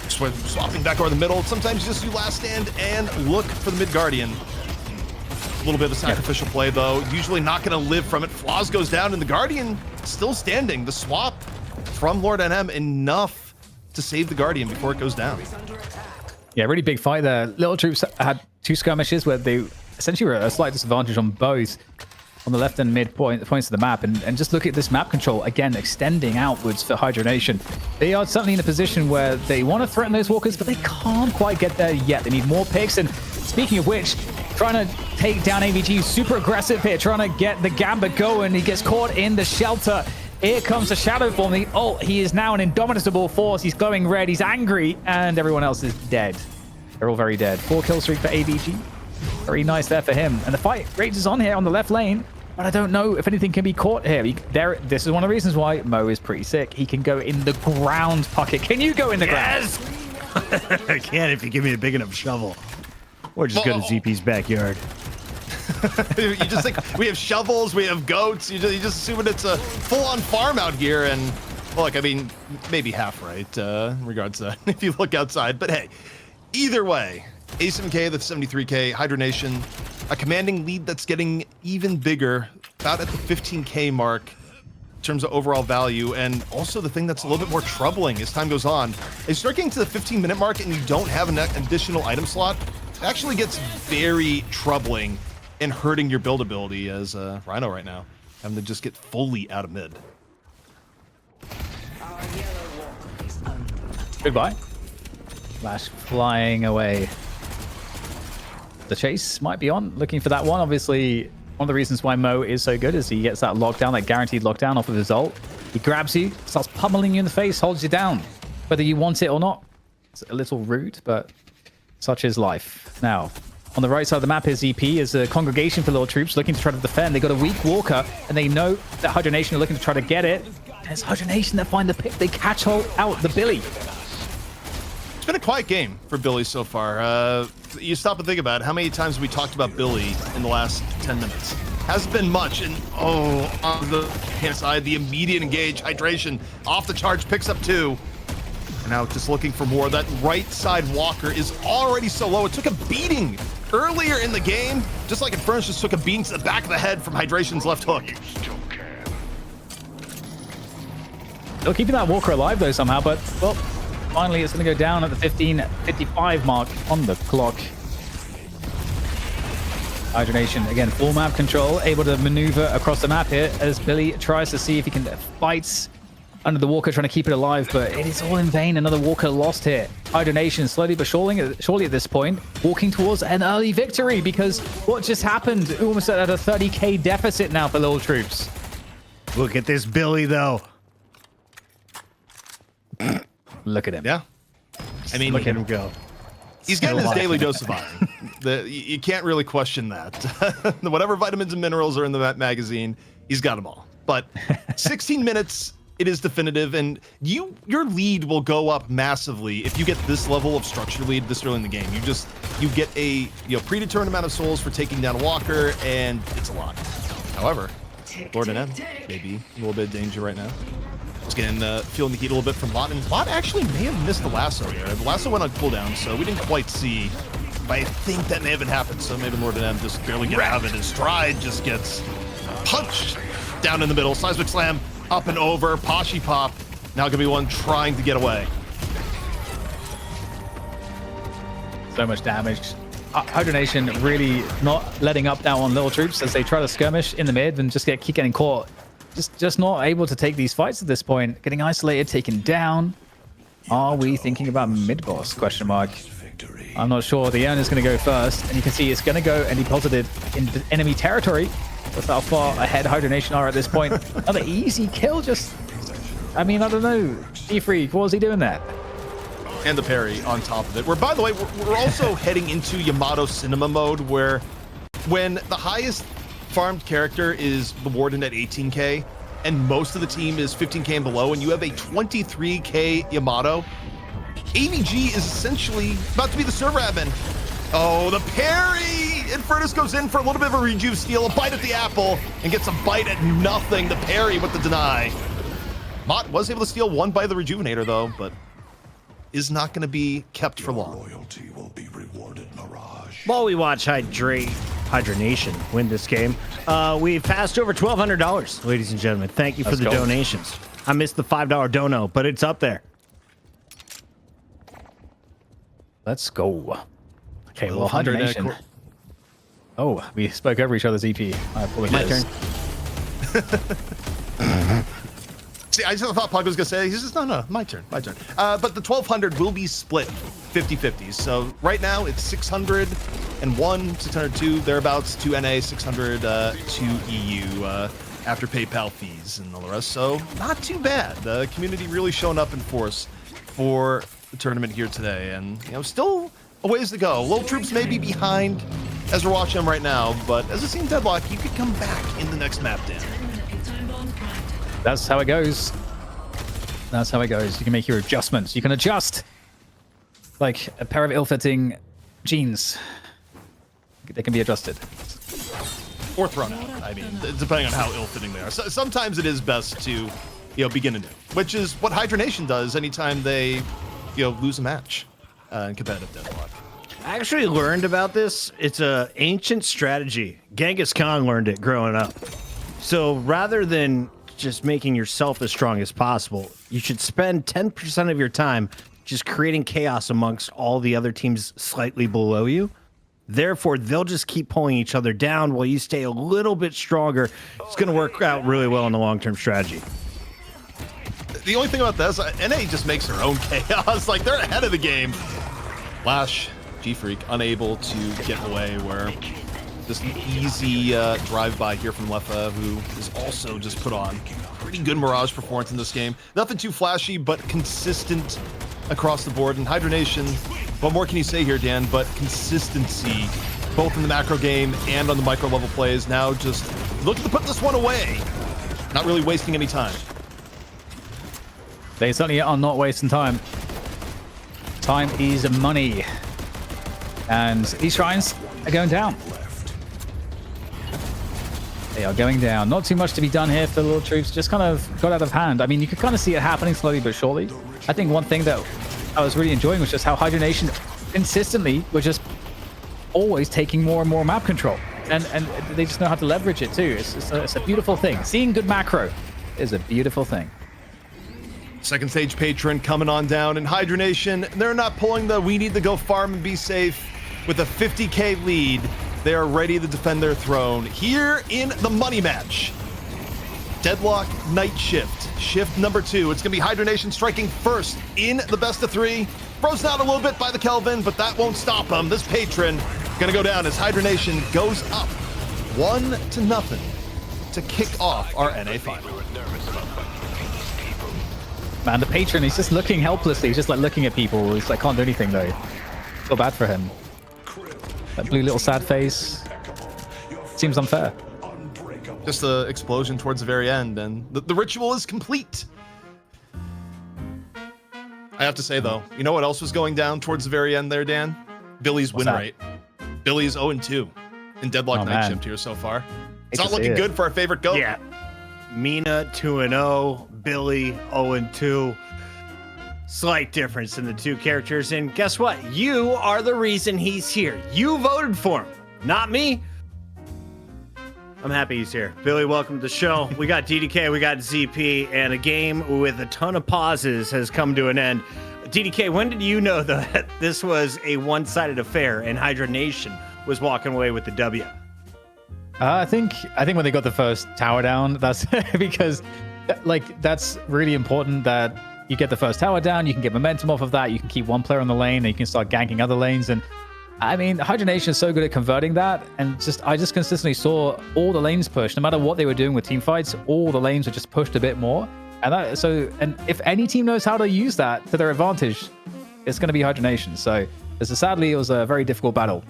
Swapping back over the middle. Sometimes you just do last stand and look for the mid guardian. A little bit of a sacrificial play though. Usually not going to live from it. Flaws goes down and the guardian still standing. The swap from Lord NM enough to save the guardian before it goes down. Yeah, really big fight there. Lil Troops had 2 skirmishes where they essentially were at a slight disadvantage on both on the left and mid points of the map. And just look at this map control, again, extending outwards for Hydronation. They are certainly in a position where they want to threaten those walkers, but they can't quite get there yet. They need more picks. And speaking of which, trying to take down AVG, super aggressive here, trying to get the Gambit going. He gets caught in the shelter. Here comes the Shadow Form. The ult, he is now an indomitable force. He's glowing red. He's angry, and everyone else is dead. They're all very dead. 4 kill streak for AVG. Very nice there for him. And the fight rages on here on the left lane, but I don't know if anything can be caught here. This is one of the reasons why Mo is pretty sick. He can go in the ground pocket. Can you go in the ground? I can if you give me a big enough shovel. Or just go to ZP's backyard. You just think we have shovels, we have goats. You just assume it's a full-on farm out here, and well, look, I mean, maybe half right in regards to that if you look outside. But hey, either way, A7K, that's 73K, Hydronation, a commanding lead that's getting even bigger, about at the 15K mark in terms of overall value. And also the thing that's a little bit more troubling as time goes on is you start getting to the 15-minute mark and you don't have an additional item slot. It actually gets very troubling and hurting your build ability as Rhino right now, having to just get fully out of mid. Goodbye. Flash flying away. The chase might be on, looking for that one. Obviously, one of the reasons why Mo is so good is he gets that lockdown, that guaranteed lockdown off of his ult. He grabs you, starts pummeling you in the face, holds you down, whether you want it or not. It's a little rude, but such is life. Now, on the right side of the map is EP, is a congregation for Lil Troops looking to try to defend. They got a weak walker, and they know that Hydronation are looking to try to get it. And it's Hydronation that find the pick. They catch out the Billy. It's been a quiet game for Billy so far. You stop and think about it. How many times have we talked about Billy in the last 10 minutes? Hasn't been much. And on the hand side, the immediate engage, Hydration, off the charge, picks up 2. And now just looking for more. That right side walker is already so low. It took a beating earlier in the game, just like Infernus just took a beating to the back of the head from Hydration's left hook. They're keeping that walker alive though somehow, but well, finally it's going to go down at the 15:55 mark on the clock. Hydronation again, full map control, able to maneuver across the map here as Billy tries to see if he can fight under the walker, trying to keep it alive, but it is all in vain. Another walker lost here. Hydronation slowly but surely at this point walking towards an early victory, because what just happened, almost at a 30k deficit now for Lil Troops. Look at this Billy though. Look at him. Yeah, I mean, look at him go. He's getting his daily dose of iron. You can't really question that. Whatever vitamins and minerals are in the magazine, he's got them all. But 16 minutes it is definitive, and your lead will go up massively if you get this level of structure lead this early in the game. You get a predetermined amount of souls for taking down a walker, and it's a lot. However, Lord and M maybe a little bit of danger right now. Just getting feeling the heat a little bit from Lot, and Lot actually may have missed the lasso there. The lasso went on cooldown, so we didn't quite see. But I think that may have happened. So maybe Lord and M just barely get out of it. His stride just gets punched down in the middle. Seismic slam up and over. Pashi pop. Now gonna be one trying to get away. So much damage. Hydronation really not letting up now on Lil Troops as they try to skirmish in the mid and just keep getting caught. Just not able to take these fights at this point. Getting isolated, taken down. Are we thinking about mid boss? Question mark. I'm not sure. The Earn is going to go first, and you can see it's going to go and deposited in enemy territory. That's how far ahead Hydronation are at this point. Another easy kill. I mean, I don't know. D-Freak, what was he doing there? And the parry on top of it. Where, by the way, we're also heading into Yamato Cinema mode, where when the highest farmed character is the Warden at 18k, and most of the team is 15k and below, and you have a 23k Yamato, AVG is essentially about to be the server admin. Oh, the parry! Infernus goes in for a little bit of a rejuve steal, a bite at the apple, and gets a bite at nothing. The parry with the deny. Mott was able to steal one bite of the rejuvenator, though, but is not going to be kept for long. Loyalty will be rewarded, Mirage. While we watch Hydra Nation win this game, we've passed over $1,200, ladies and gentlemen. Thank you for the donations. I missed the $5 dono, but it's up there. Let's go. Okay, well, Hydra Nation. Oh, we spoke over each other's EP. I apologize. My turn. See, I just thought Pog was going to say, he says, no, my turn. But the 1,200 will be split 50-50. So right now it's 601, 602, thereabouts, to NA, 600 to EU after PayPal fees and all the rest. So not too bad. The community really showing up in force for the tournament here today. And, still a ways to go. Lil Troops may be behind as we're watching them right now, but as a team Deadlock, you could come back in the next map, Dan. That's how it goes. That's how it goes. You can make your adjustments. You can adjust like a pair of ill-fitting jeans. They can be adjusted. Or thrown out. I mean, depending on how ill-fitting they are. So, sometimes it is best to, begin anew, which is what Hydra Nation does anytime they, lose a match in competitive Deadlock. I actually learned about this. It's an ancient strategy. Genghis Khan learned it growing up. So rather than just making yourself as strong as possible, you should spend 10% of your time just creating chaos amongst all the other teams slightly below you. Therefore, they'll just keep pulling each other down while you stay a little bit stronger. It's going to work out really well in the long-term strategy. The only thing about this, NA just makes their own chaos. Like, they're ahead of the game. Lash, G-Freak, unable to get away, where just an easy drive-by here from Leffa, who is also just put on pretty good Mirage performance in this game. Nothing too flashy, but consistent across the board. And Hydra Nation, what more can you say here, Dan, but consistency, both in the macro game and on the micro-level plays. Now just looking to put this one away. Not really wasting any time. They certainly are not wasting time. Time is money. And these shrines are going down. They are going down. Not too much to be done here for the Lil Troops. Just kind of got out of hand. I mean, you could kind of see it happening slowly but surely. I think one thing that I was really enjoying was just how Hydra Nation consistently were just always taking more and more map control. And they just know how to leverage it too. It's a beautiful thing. Seeing good macro is a beautiful thing. Second stage patron coming on down, and Hydra Nation, they're not pulling the we need to go farm and be safe. With a 50k lead, they are ready to defend their throne here in the money match. Deadlock Night Shift, shift number 2. It's gonna be Hydra Nation striking first in the best of 3. Frozen out a little bit by the Kelvin, but that won't stop him. This patron gonna go down as Hydra Nation goes up 1-0 to kick off our NA final. Man, the patron, he's just looking helplessly. He's just like looking at people. He's like, can't do anything though. Feel bad for him. That blue little sad face. Seems unfair. Just the explosion towards the very end, and the ritual is complete. I have to say, though, you know what else was going down towards the very end there, Dan? Billy's What's win that? rate. Billy's 0-2 in Deadlock Oh, Night man. Shift here so far. It's Hate not to see looking it. good for our favorite GOAT. Yeah. Mina 2-0, Billy 0-2. Slight difference in the two characters. And guess what? You are the reason he's here. You voted for him, not me. I'm happy he's here. Billy, welcome to the show. We got DDK, we got ZP, and a game with a ton of pauses has come to an end. DDK, when did you know that this was a one-sided affair and Hydra Nation was walking away with the W? I think when they got the first tower down, that's because that's really important that you get the first tower down, you can get momentum off of that, you can keep one player on the lane, and you can start ganking other lanes. And I mean, Hydra Nation is so good at converting that, and I just consistently saw all the lanes pushed, no matter what they were doing with team fights, all the lanes were just pushed a bit more. And if any team knows how to use that to their advantage, it's going to be Hydra Nation. So sadly, it was a very difficult battle.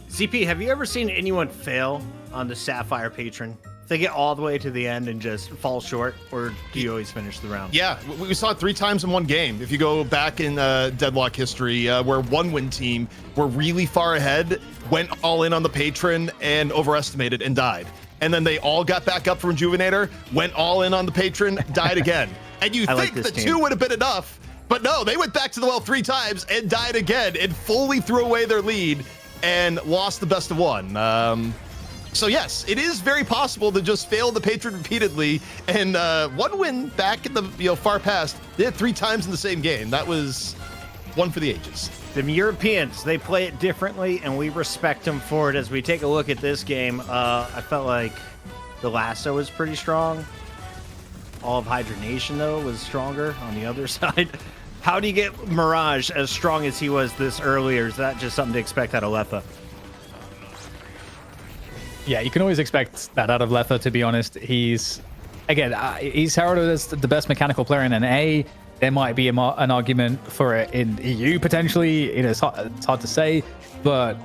ZP, have you ever seen anyone fail on the Sapphire Patron? They get all the way to the end and just fall short, or do you always finish the round? Yeah, we saw it 3 times in one game. If you go back in Deadlock history, where one win team were really far ahead, went all in on the patron and overestimated and died. And then they all got back up from Rejuvenator, went all in on the patron, died again. And you think the 2 would have been enough, but no, they went back to the well 3 times and died again and fully threw away their lead and lost the best of 1. So yes, it is very possible to just fail the patron repeatedly. And one win back in the far past, they had 3 times in the same game. That was one for the ages. The Europeans, they play it differently, and we respect them for it. As we take a look at this game, I felt like the Lasso was pretty strong. All of Hydra Nation, though, was stronger on the other side. How do you get Mirage as strong as he was this early, or is that just something to expect out of Letha? Yeah, you can always expect that out of Letha, to be honest. He's heralded as the best mechanical player in NA. There might be an argument for it in EU, potentially. It's hard to say, but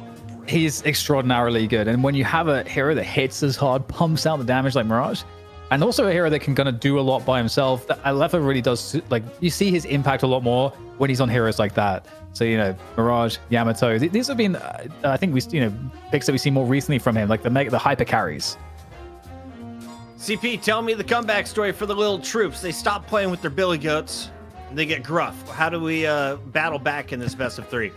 he's extraordinarily good. And when you have a hero that hits as hard, pumps out the damage like Mirage, and also a hero that can do a lot by himself, Letha really does, you see his impact a lot more when he's on heroes like that. So, Mirage, Yamato, these have been, I think, picks that we see more recently from him, like the hyper carries. CP, tell me the comeback story for the Lil Troops. They stop playing with their billy goats, and they get gruff. How do we battle back in this best of 3?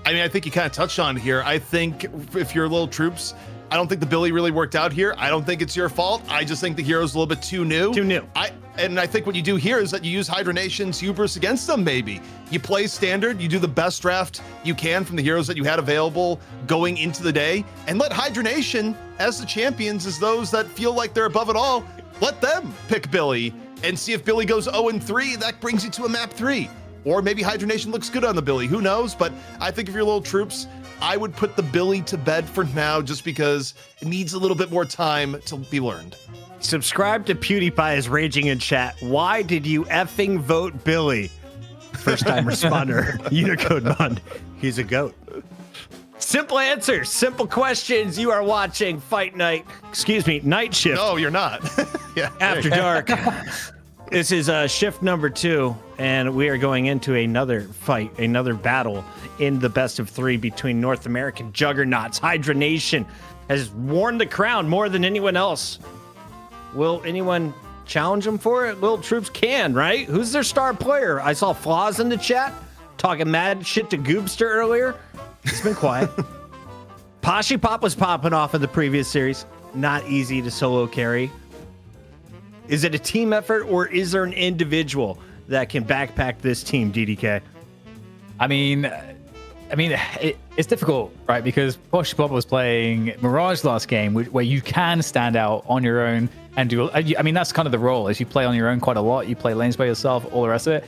I mean, I think you kind of touched on it here. I think if you're Lil Troops, I don't think the Billy really worked out here. I don't think it's your fault. I just think the hero's a little bit too new. And I think what you do here is that you use Hydra Nation's hubris against them, maybe. You play standard, you do the best draft you can from the heroes that you had available going into the day, and let Hydra Nation, as the champions, as those that feel like they're above it all, let them pick Billy and see if Billy goes 0-3, that brings you to a map 3. Or maybe Hydra Nation looks good on the Billy, who knows? But I think if you're Lil Troops, I would put the Billy to bed for now, just because it needs a little bit more time to be learned. Subscribe to PewDiePie is raging in chat. Why did you effing vote Billy? First time responder, Unicode Bond. He's a goat. Simple answers, simple questions. You are watching Night Shift. No, you're not. Yeah, After Dark. This is shift number 2, and we are going into another fight, another battle in the best of 3 between North American juggernauts. Hydra Nation has worn the crown more than anyone else. Will anyone challenge them for it? Lil Troops can, right? Who's their star player? I saw Flaws in the chat talking mad shit to Goobster earlier. It's been quiet. Poshi Pop was popping off in the previous series. Not easy to solo carry. Is it a team effort, or is there an individual that can backpack this team, DDK? I mean, it's difficult, right? Because Poshi Pop was playing Mirage last game, where you can stand out on your own and do. I mean, that's kind of the role, is you play on your own quite a lot. You play lanes by yourself, all the rest of it.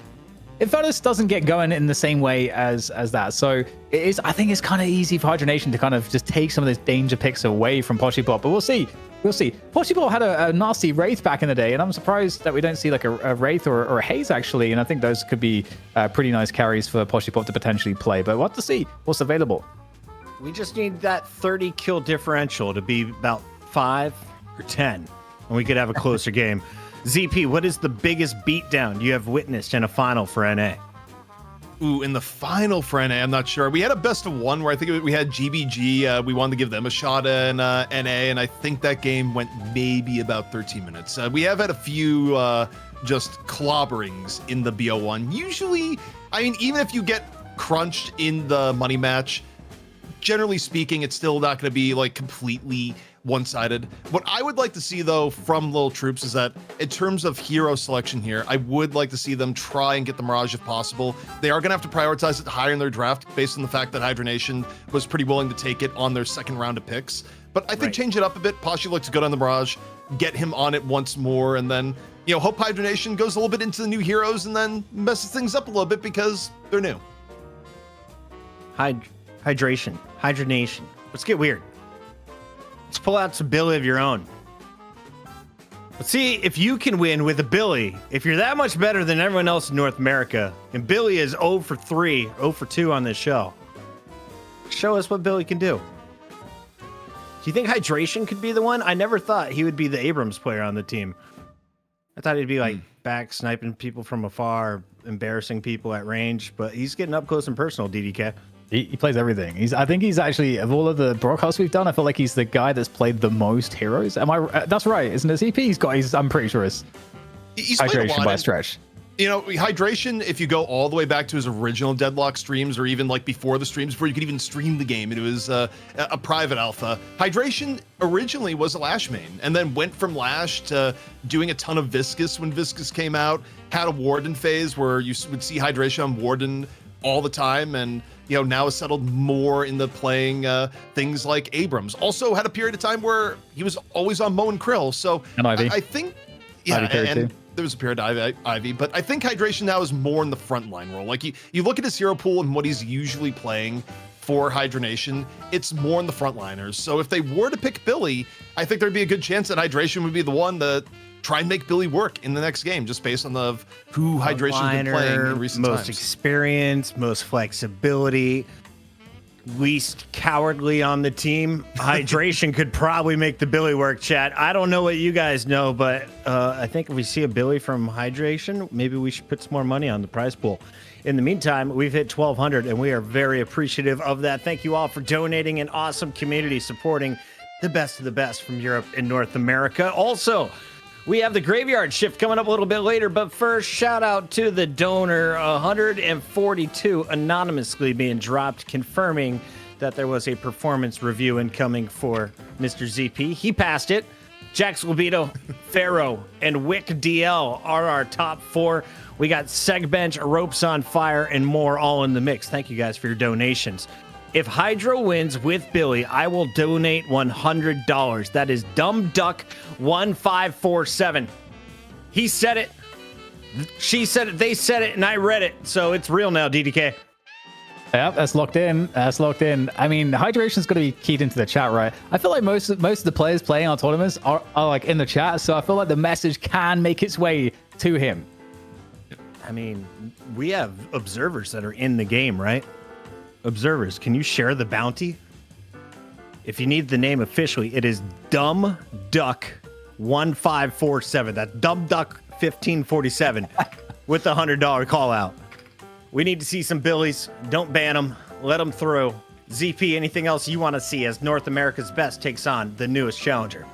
Infernus doesn't get going in the same way as that. So I think it's kind of easy for Hydra Nation to kind of just take some of those danger picks away from Poshi Pop. But we'll see. Poshi Pop had a nasty Wraith back in the day, and I'm surprised that we don't see like a Wraith or a Haze, actually. And I think those could be pretty nice carries for Poshi Pop to potentially play. But we'll have to see what's available. We just need that 30 kill differential to be about 5 or 10, and we could have a closer game. ZP, what is the biggest beatdown you have witnessed in a final for NA? Ooh, in the final for NA, I'm not sure. We had a best of one where I think we had GBG. We wanted to give them a shot in NA, and I think that game went maybe about 13 minutes. We have had a few just clobberings in the BO1. Usually, I mean, even if you get crunched in the money match, generally speaking, it's still not going to be like completely one-sided. What I would like to see, though, from Lil Troops is that in terms of hero selection here, I would like to see them try and get the Mirage if possible. They are going to have to prioritize it higher in their draft based on the fact that Hydra Nation was pretty willing to take it on their second round of picks. But I think change it up a bit. Pashi looks good on the Mirage. Get him on it once more, and then, you know, hope Hydra Nation goes a little bit into the new heroes and then messes things up a little bit because they're new. Hydration. Hydronation. Let's get weird. Let's pull out some Billy of your own. Let's see if you can win with a Billy. If you're that much better than everyone else in North America, and Billy is 0 for 3, 0 for 2 on this show, show us what Billy can do. Do you think Hydration could be the one? I never thought he would be the Abrams player on the team. I thought he'd be like back sniping people from afar, embarrassing people at range, but he's getting up close and personal, DDK. He plays everything. I think he's actually, of all of the broadcasts we've done, I feel like he's the guy that's played the most heroes. That's right, isn't it? CP, I'm pretty sure he's played a lot by a stretch. You know, Hydration, if you go all the way back to his original Deadlock streams, or even like before the streams, before you could even stream the game, it was a private alpha. Hydration originally was a Lash main, and then went from Lash to doing a ton of Viscus when Viscus came out, had a Warden phase where you would see Hydration on Warden all the time, and you know, now has settled more into playing things like Abrams. Also had a period of time where he was always on Mo and Krill. So and Ivy. I think, yeah, and there was a period of Ivy, but I think Hydration now is more in the frontline role. Like you look at his hero pool and what he's usually playing for Hydronation, it's more in the frontliners. So if they were to pick Billy, I think there'd be a good chance that Hydration would be the one to try and make Billy work in the next game, just based on who Hydration's been playing in recent times. Most experience, most flexibility, least cowardly on the team. Hydration could probably make the Billy work, chat. I don't know what you guys know, but I think if we see a Billy from Hydration, maybe we should put some more money on the prize pool. In the meantime, we've hit 1,200, and we are very appreciative of that. Thank you all for donating, an awesome community supporting the best of the best from Europe and North America. Also, we have the graveyard shift coming up a little bit later, but first, shout out to the donor, 142 anonymously being dropped, confirming that there was a performance review incoming for Mr. ZP. He passed it. Jax Libido, Pharaoh, and Wick DL are our top 4. We got Segbench, Ropes on Fire, and more all in the mix. Thank you guys for your donations. If Hydro wins with Billy, I will donate $100. That is Dumb Duck 1547. He said it. She said it. They said it, and I read it. So it's real now, DDK. Yeah, that's locked in. That's locked in. I mean, Hydration's going to be keyed into the chat, right? I feel like most of the players playing our tournaments are like in the chat, so I feel like the message can make its way to him. I mean, we have observers that are in the game, right? Observers, can you share the bounty? If you need the name officially, it is Dumb Duck 1547. That's Dumb Duck 1547 with the $100 call out. We need to see some Billies. Don't ban them. Let them through. ZP, anything else you want to see as North America's best takes on the newest challenger?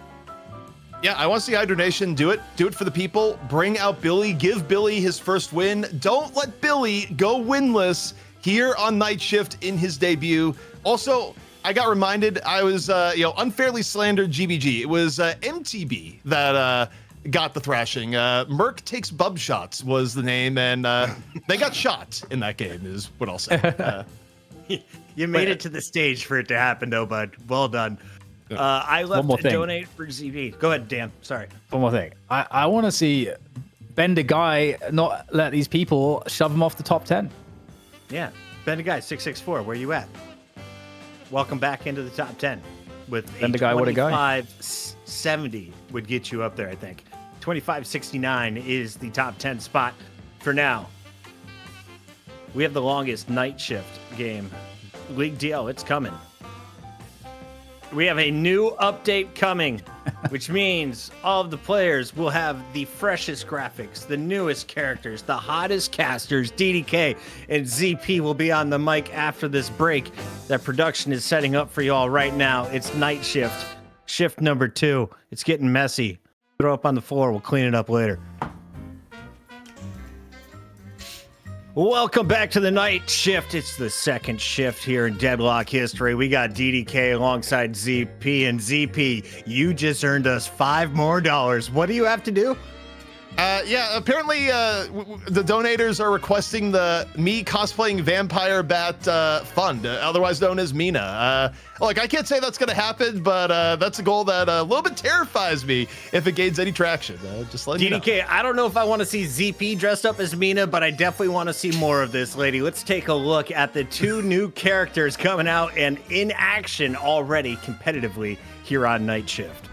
Yeah, I want to see Hydra Nation do it. Do it for the people. Bring out Billy. Give Billy his first win. Don't let Billy go winless here on Night Shift in his debut. Also, I got reminded I was, unfairly slandered GBG. It was MTB that got the thrashing. Merc Takes Bub Shots was the name, and they got shot in that game, is what I'll say. You made it to the stage for it to happen, though, bud. Well done. I left to donate for ZB. Go ahead, Dan. Sorry. One more thing. I want to see Bender Guy not let these people shove him off the top 10. Yeah. Bender Guy 664. Where you at? Welcome back into the top 10 with Bender Guy, what a guy. 2570 would get you up there, I think. 2569 is the top 10 spot for now. We have the longest Night Shift game. League DL, it's coming. We have a new update coming, which means all of the players will have the freshest graphics, the newest characters, the hottest casters. DDK and ZP will be on the mic after this break. That production is setting up for y'all right now. It's night shift, shift number 2. It's getting messy. Throw up on the floor. We'll clean it up later. Welcome back to the night shift. It's the second shift here in Deadlock history. We got DDK alongside ZP, and ZP, you just earned us $5 more. What do you have to do? Yeah, apparently the donators are requesting the me cosplaying Vampire Bat fund, otherwise known as Mina. Look, I can't say that's going to happen, but that's a goal that a little bit terrifies me if it gains any traction. Just let DDK, you know. I don't know if I want to see ZP dressed up as Mina, but I definitely want to see more of this lady. Let's take a look at the 2 new characters coming out and in action already competitively here on Night Shift.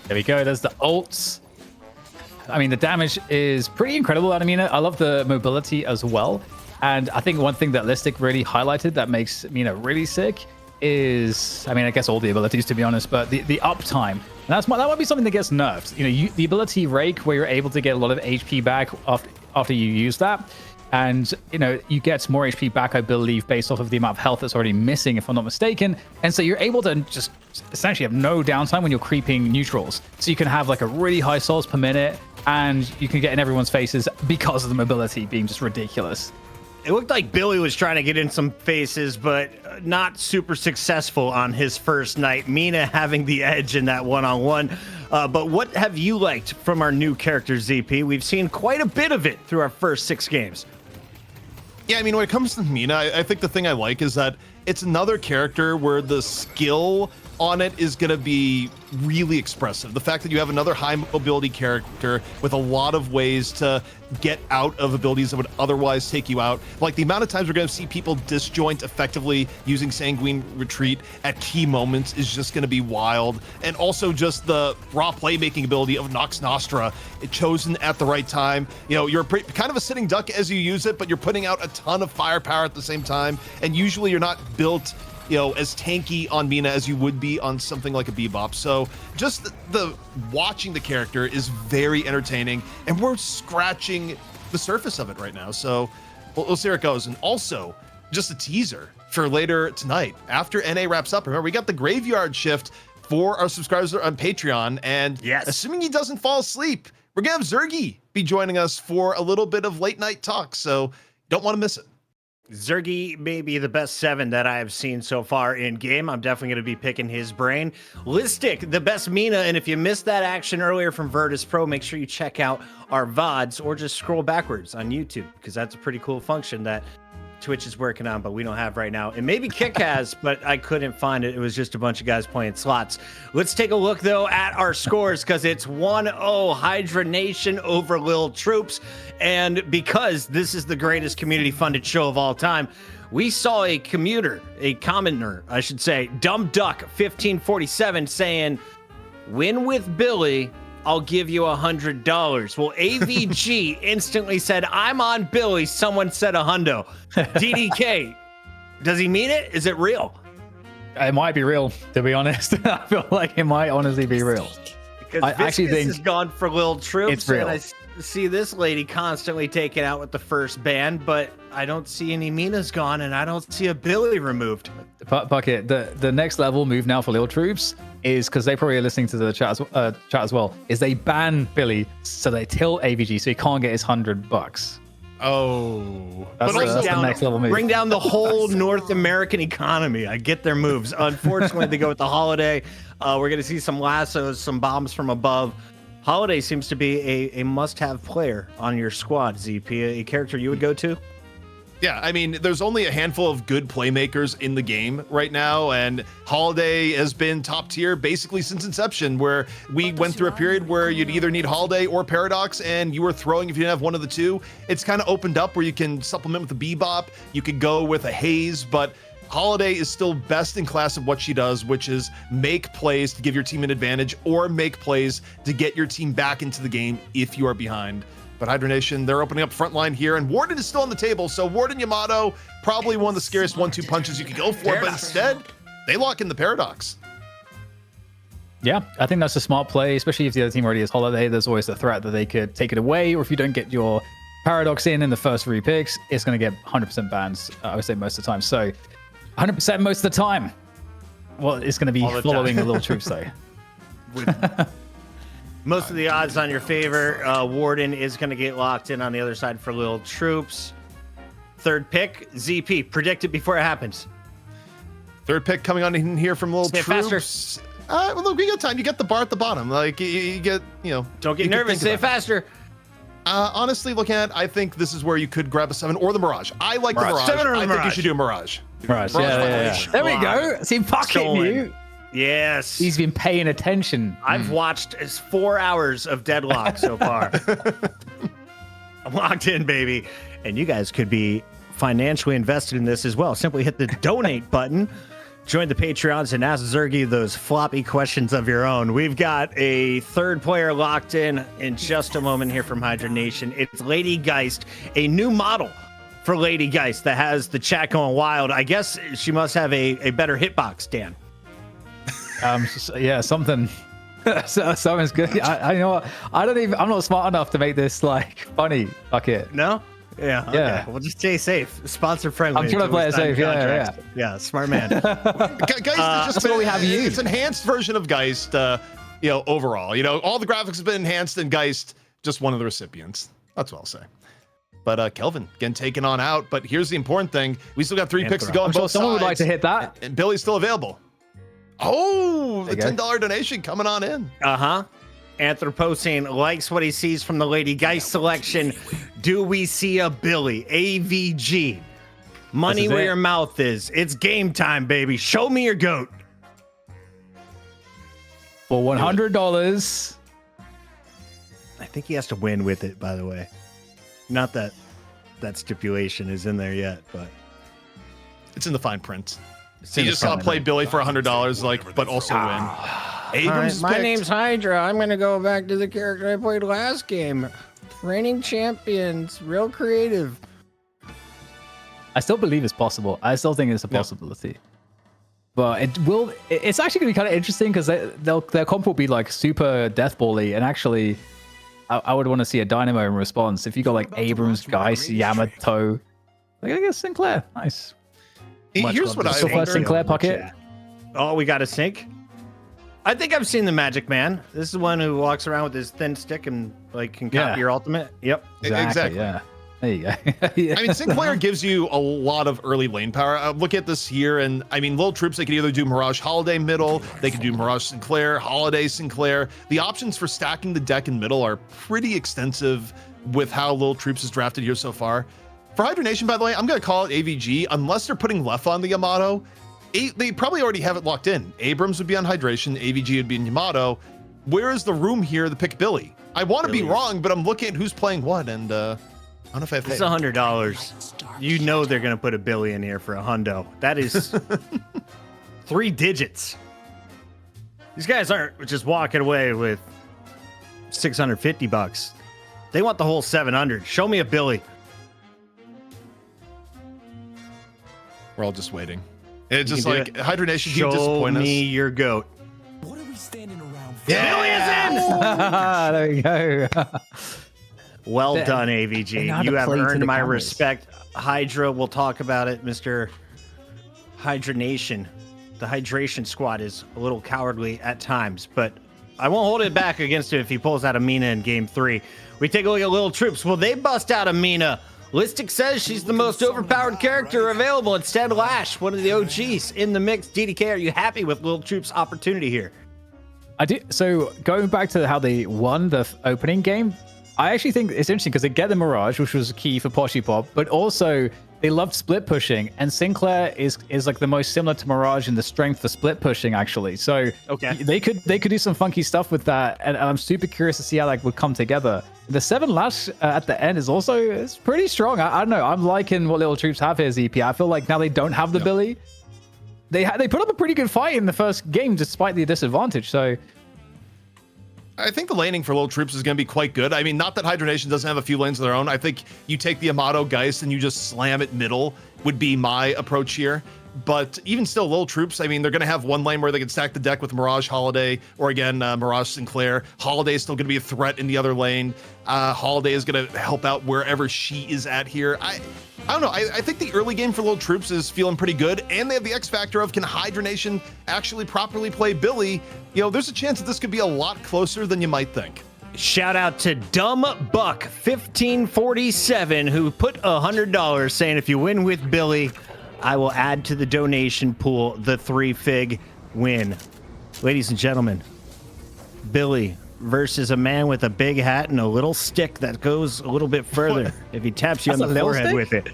There we go. There's the ults. I mean, the damage is pretty incredible out of Mina. I love the mobility as well. And I think one thing that Listic really highlighted that makes Mina really sick is, I mean, I guess all the abilities, to be honest, but the uptime. And that might be something that gets nerfed. You know, the ability Rake, where you're able to get a lot of HP back after you use that. And, you know, you get more HP back, I believe, based off of the amount of health that's already missing, if I'm not mistaken. And so you're able to just essentially have no downtime when you're creeping neutrals. So you can have like a really high souls per minute, and you can get in everyone's faces because of the mobility being just ridiculous. It looked like Billy was trying to get in some faces, but not super successful on his first night. Mina having the edge in that one-on-one. But what have you liked from our new character, ZP? We've seen quite a bit of it through our first 6 games. Yeah, I mean, when it comes to Mina, I think the thing I like is that it's another character where the skill on it is going to be really expressive. The fact that you have another high mobility character with a lot of ways to get out of abilities that would otherwise take you out. Like the amount of times we're going to see people disjoint effectively using Sanguine Retreat at key moments is just going to be wild. And also just the raw playmaking ability of Nox Nostra, chosen at the right time. You know, you're kind of a sitting duck as you use it, but you're putting out a ton of firepower at the same time. And usually you're not built, you know, as tanky on Mina as you would be on something like a Bebop. So just the watching the character is very entertaining, and we're scratching the surface of it right now. So we'll see where it goes. And also, just a teaser for later tonight after NA wraps up. Remember, we got the graveyard shift for our subscribers on Patreon, and yes, assuming he doesn't fall asleep, we're gonna have Zergy be joining us for a little bit of late night talk. So don't want to miss it. Zergy may be the best 7 that I have seen so far in game. I'm definitely going to be picking his brain. Listic, the best Mina, and if you missed that action earlier from Virtus Pro, make sure you check out our VODs or just scroll backwards on YouTube, because that's a pretty cool function that Twitch is working on, but we don't have right now. And maybe Kick has, but I couldn't find it. It was just a bunch of guys playing slots. Let's take a look, though, at our scores, because it's 1-0 Hydra Nation over Lil Troops. And because this is the greatest community-funded show of all time, we saw a commenter, I should say, Dumb Duck 1547 saying, "Win with Billy, I'll give you $100. Well, AVG instantly said, "I'm on Billy." Someone said a hundo. DDK, does he mean it? Is it real? It might be real, to be honest. I feel like it might honestly be real. Because I actually think has gone for Lil Troops. it's real. And I see this lady constantly taken out with the first ban, but I don't see any Minas gone, and I don't see a Billy removed. Bucket, the next level move now for Lil Troops is, because they probably are listening to the chat as well, is they ban Billy, so they tilt AVG so he can't get his $100. Oh, that's the next level move. Bring down the whole North American economy. I get their moves. Unfortunately, they go with the Holiday. We're going to see some lassos, some bombs from above. Holiday seems to be a must-have player on your squad, ZP. A character you would go to? Yeah, I mean, there's only a handful of good playmakers in the game right now, and Holiday has been top tier basically since inception, where we went through a period where you'd either need Holiday or Paradox, and you were throwing if you didn't have one of the two. It's kind of opened up where you can supplement with a Bebop, you could go with a Haze, but Holiday is still best in class of what she does, which is make plays to give your team an advantage or make plays to get your team back into the game if you are behind. But Hydra Nation, they're opening up front line here, and Warden is still on the table. So Warden Yamato, probably one of the scariest 1-2 punches you could go for, but instead, they lock in the Paradox. Yeah, I think that's a smart play, especially if the other team already has Holiday. There's always the threat that they could take it away, or if you don't get your Paradox in the first 3 picks, it's going to get 100% bans, I would say, most of the time. So 100% most of the time. Well, it's going to be following the Lil Troops, though. Most of the odds on your favor. Warden is going to get locked in on the other side for Lil Troops. Third pick, ZP. Predict it before it happens. Third pick coming on in here from Lil Say Troops. faster. Well, look, we got time. You get the bar at the bottom. Like, you get, Don't get nervous. Say faster. Honestly, looking at it, I think this is where you could grab a 7 or the Mirage. I like the Mirage. I think you should do a Mirage. Mirage, yeah. There we go. See him pocket you. Yes. He's been paying attention. I've watched 4 hours of Deadlock so far. I'm locked in, baby. And you guys could be financially invested in this as well. Simply hit the donate button. Join the Patreons and ask Zergy those floppy questions of your own. We've got a third player locked in just a moment here from Hydra Nation. It's Lady Geist, a new model for Lady Geist that has the chat going wild. I guess she must have a better hitbox, Dan. Yeah, something. Something's good. I know what, I'm not smart enough to make this like funny. Fuck it. No? Yeah. Okay. Yeah. Well, just stay safe. Sponsor friendly. I'm trying to play it safe. Yeah. Yeah. Smart man. Geist is just what we have used. It's enhanced version of Geist. Overall, all the graphics have been enhanced, and Geist just one of the recipients. That's what I'll say. But Kelvin getting taken on out. But here's the important thing: we still got 3 picks to go on both sides. Someone would like to hit that. And Billy's still available. Oh, the $10 donation coming on in. Anthropocene likes what he sees from the Lady Geist selection. Do we see a Billy? AVG. Money where your mouth is. It's game time, baby. Show me your goat. For $100. I think he has to win with it, by the way. Not that that stipulation is in there yet, but it's in the fine print. You just gotta play Billy for $100, but also win. Abrams my name's Hydra. I'm gonna go back to the character I played last game. Reigning champions, real creative. I still believe it's possible. I still think it's a possibility. But it's actually gonna be kind of interesting because their comp will be like super deathball-y, and actually I would want to see a Dynamo in response. If you got like Abrams, Geist, Yamato, like I guess Sinclair, nice. Here's what I wonder. Sinclair pocket. Oh, we got a sync. I think I've seen the Magic Man. This is the one who walks around with his thin stick and like can copy your ultimate. Yep, exactly. Yeah, there you go. I mean, Sinclair gives you a lot of early lane power. Look at this here, and I mean, Lil Troops, they could either do Mirage Holiday middle, they could do Mirage Sinclair, Holiday Sinclair. The options for stacking the deck in middle are pretty extensive with how Lil Troops is drafted here so far. For Hydra Nation, by the way, I'm going to call it AVG, unless they're putting Left on the Yamato. They probably already have it locked in. Abrams would be on Hydration, AVG would be in Yamato. Where is the room here to pick Billy? I want to be wrong, but I'm looking at who's playing what, and I don't know if I have faith. It's $100. You know they're going to put a Billy in here for a hundo. That is 3 digits. These guys aren't just walking away with $650. They want the whole 700. Show me a Billy. We're all just waiting. It's just like Hydra Nation keep disappointing us. Show me your goat. What are we standing around for? Yeah. Billy is in! There we go. Well done, AVG. You have earned my respect. Hydra, we'll talk about it, Mr. Hydra Nation. The Hydration squad is a little cowardly at times, but I won't hold it back against him if he pulls out a Mina in game 3. We take a look at Lil Troops. Will they bust out a Mina? Listic says she's the most overpowered character available. Instead, Lash, one of the OGs in the mix. DDK, are you happy with Lil Troops' opportunity here? I do. So going back to how they won the opening game, I actually think it's interesting because they get the Mirage, which was key for Poshy Pop, but also they loved split pushing, and Sinclair is like the most similar to Mirage in the strength for split pushing, actually. So they could do some funky stuff with that, and I'm super curious to see how that would come together. The 7 Lash at the end is pretty strong. I don't know. I'm liking what Lil Troops have here, ZP. I feel like now they don't have the Billy. They put up a pretty good fight in the first game despite the disadvantage. So I think the laning for Lil Troops is going to be quite good. I mean, not that Hydra Nation doesn't have a few lanes of their own. I think you take the Amato Geist and you just slam it middle would be my approach here. But even still, Lil Troops, I mean, they're going to have one lane where they can stack the deck with Mirage Holiday, or again, Mirage Sinclair. Holiday is still going to be a threat in the other lane. Holiday is going to help out wherever she is at here. I don't know. I think the early game for Lil Troops is feeling pretty good, and they have the X factor of, can Hydra Nation actually properly play Billy? You know, there's a chance that this could be a lot closer than you might think. Shout out to Dumb Buck 1547 who put $100 saying, if you win with Billy, I will add to the donation pool the 3-fig win. Ladies and gentlemen, Billy versus a man with a big hat and a little stick that goes a little bit further if he taps you on the forehead with it.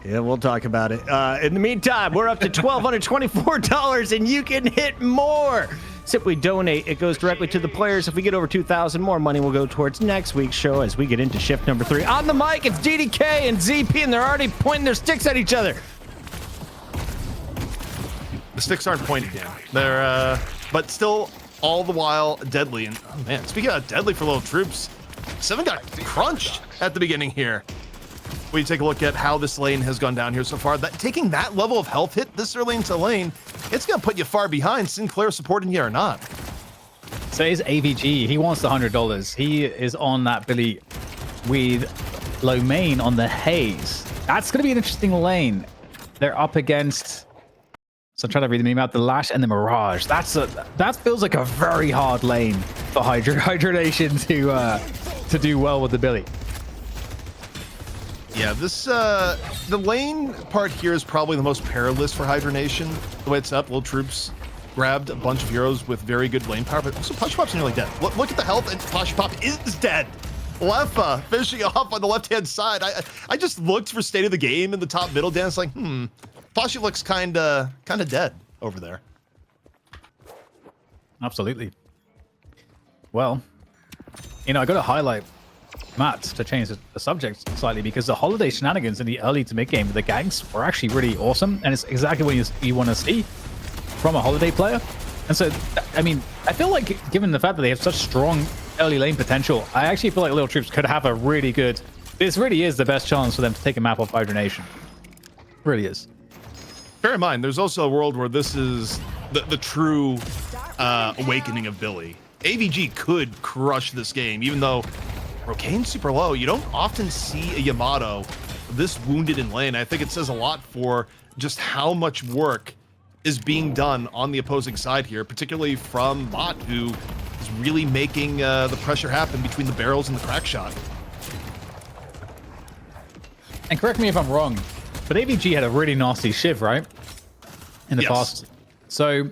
Yeah, we'll talk about it. In the meantime, we're up to $1,224 and you can hit more. Simply donate. It goes directly to the players. If we get over 2,000, more money will go towards next week's show as we get into shift number 3. On the mic, it's DDK and ZP, and they're already pointing their sticks at each other. The sticks aren't pointing down. They're, but still, all the while, deadly. And, oh man, speaking of deadly for Lil Troops, 7 got crunched at the beginning here. When you take a look at how this lane has gone down here so far, taking that level of health hit this early into lane, it's going to put you far behind, Sinclair supporting you or not. So is AVG. He wants the $100. He is on that Billy with low main on the Haze. That's going to be an interesting lane. They're up against... So I'm trying to read the meme out, the Lash and the Mirage. That feels like a very hard lane for Hydra Nation to do well with the Billy. Yeah, this the lane part here is probably the most perilous for Hydra Nation. The way it's up, Lil Troops grabbed a bunch of heroes with very good lane power, but also Pasha Pop's nearly dead. Look at the health, and Pasha Pop is dead. Leffa finishing off on the left-hand side. I just looked for state of the game in the top middle dance, like, Pasha looks kind of dead over there. Absolutely. Well, you know, I got to highlight Matt to change the subject slightly, because the holiday shenanigans in the early to mid game with the ganks were actually really awesome, and it's exactly what you want to see from a holiday player. And so, I mean, I feel like given the fact that they have such strong early lane potential, I actually feel like Lil Troops could have a really good... This really is the best chance for them to take a map off Hydra Nation. Really is. Bear in mind, there's also a world where this is the true awakening of Billy. AVG could crush this game, even though Rokane's super low. You don't often see a Yamato this wounded in lane. I think it says a lot for just how much work is being done on the opposing side here, particularly from Bot, who is really making the pressure happen between the barrels and the crack shot. And correct me if I'm wrong, but AVG had a really nasty Shiv, right? In the past. So,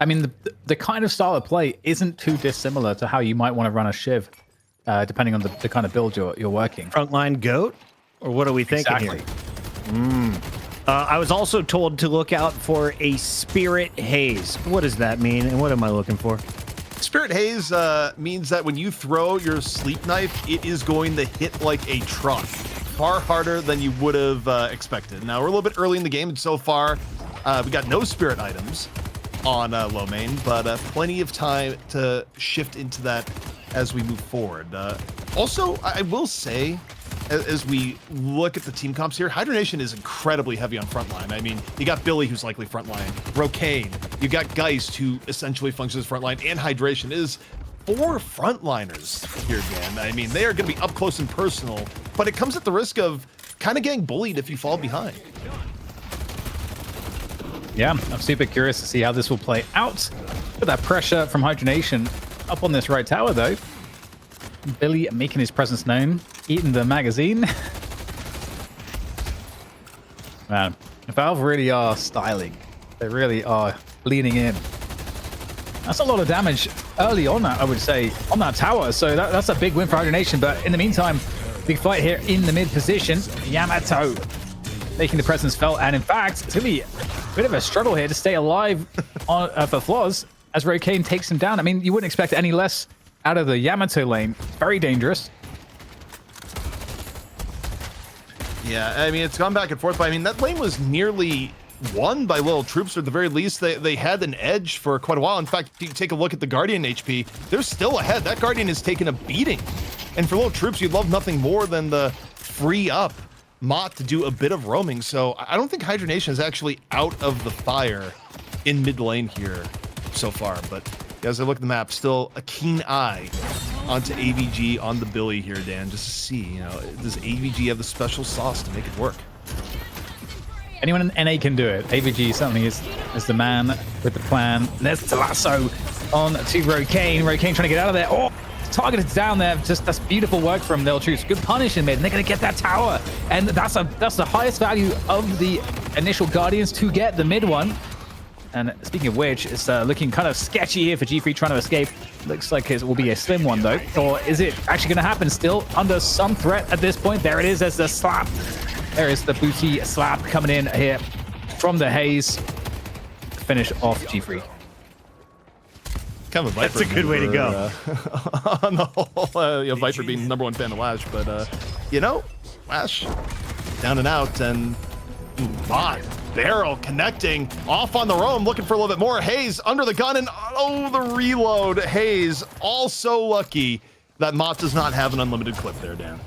I mean, the kind of style of play isn't too dissimilar to how you might want to run a Shiv, depending on the kind of build you're working. Frontline goat? Or what are we thinking here? I was also told to look out for a Spirit Haze. What does that mean, and what am I looking for? Spirit Haze means that when you throw your sleep knife, it is going to hit like a truck. Far harder than you would have expected. Now, we're a little bit early in the game, and so far, we got no spirit items on low main, but plenty of time to shift into that as we move forward. Also, I will say, as we look at the team comps here, Hydra Nation is incredibly heavy on frontline. I mean, you got Billy, who's likely frontline, Rokane, you got Geist, who essentially functions as frontline, and Hydration is 4 frontliners here, Dan. I mean, they are going to be up close and personal, but it comes at the risk of kind of getting bullied if you fall behind. Yeah, I'm super curious to see how this will play out. With that pressure from Hydra Nation up on this right tower, though. Billy making his presence known, eating the magazine. Man, Valve really are styling. They really are leaning in. That's a lot of damage early on, I would say, on that tower. So that's a big win for Hydra Nation. But in the meantime, big fight here in the mid position. Yamato making the presence felt. And in fact, it's going to be a bit of a struggle here to stay alive for Flaws as Rokane takes him down. I mean, you wouldn't expect any less out of the Yamato lane. Very dangerous. Yeah, I mean, it's gone back and forth, but I mean, that lane was nearly won by Lil Troops, or at the very least, they had an edge for quite a while. In fact, if you take a look at the Guardian HP, they're still ahead. That Guardian has taken a beating. And for Lil Troops, you'd love nothing more than the free up Mott to do a bit of roaming. So I don't think Hydra Nation is actually out of the fire in mid lane here so far. But as I look at the map, still a keen eye onto AVG on the Billy here, Dan, just to see, you know, does AVG have the special sauce to make it work? Anyone in NA can do it. AVG certainly is the man with the plan. There's the lasso on to Rokane. Rokane trying to get out of there. Oh, targeted down there. Just that's beautiful work from Lil Troops. Good punish in mid. And they're going to get that tower. And that's the highest value of the initial Guardians to get the mid one. And speaking of which, it's looking kind of sketchy here for G3 trying to escape. Looks like it will be a slim one, though. Or is it actually going to happen? Still under some threat at this point. There it is. There's the slap. There is the booty slap coming in here from the Haze. Finish off G3. Kind of a Viper. That's a good way to go. On the whole, you know, Viper being the #1 fan of Lash, but you know, Lash down and out, and Mott barrel connecting off on the roam, looking for a little bit more. Haze under the gun, and oh, the reload. Haze also lucky that Mott does not have an unlimited clip there, Dan.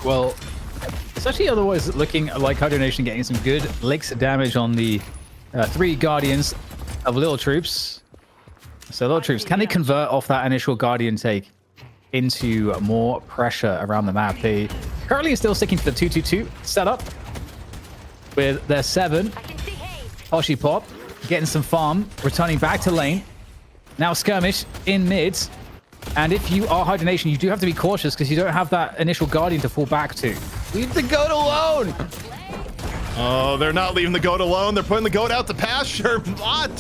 Well, it's actually otherwise looking like Hydronation getting some good licks of damage on the 3 Guardians of Lil Troops. So Lil Troops, can they convert off that initial Guardian take into more pressure around the map? They currently are still sticking to the 2-2-2 setup with their 7. Poshi Pop getting some farm, returning back to lane. Now skirmish in mid. And if you are Hydra Nation, you do have to be cautious because you don't have that initial Guardian to fall back to. Leave the goat alone! Oh, they're not leaving the goat alone. They're putting the goat out to pasture. Mott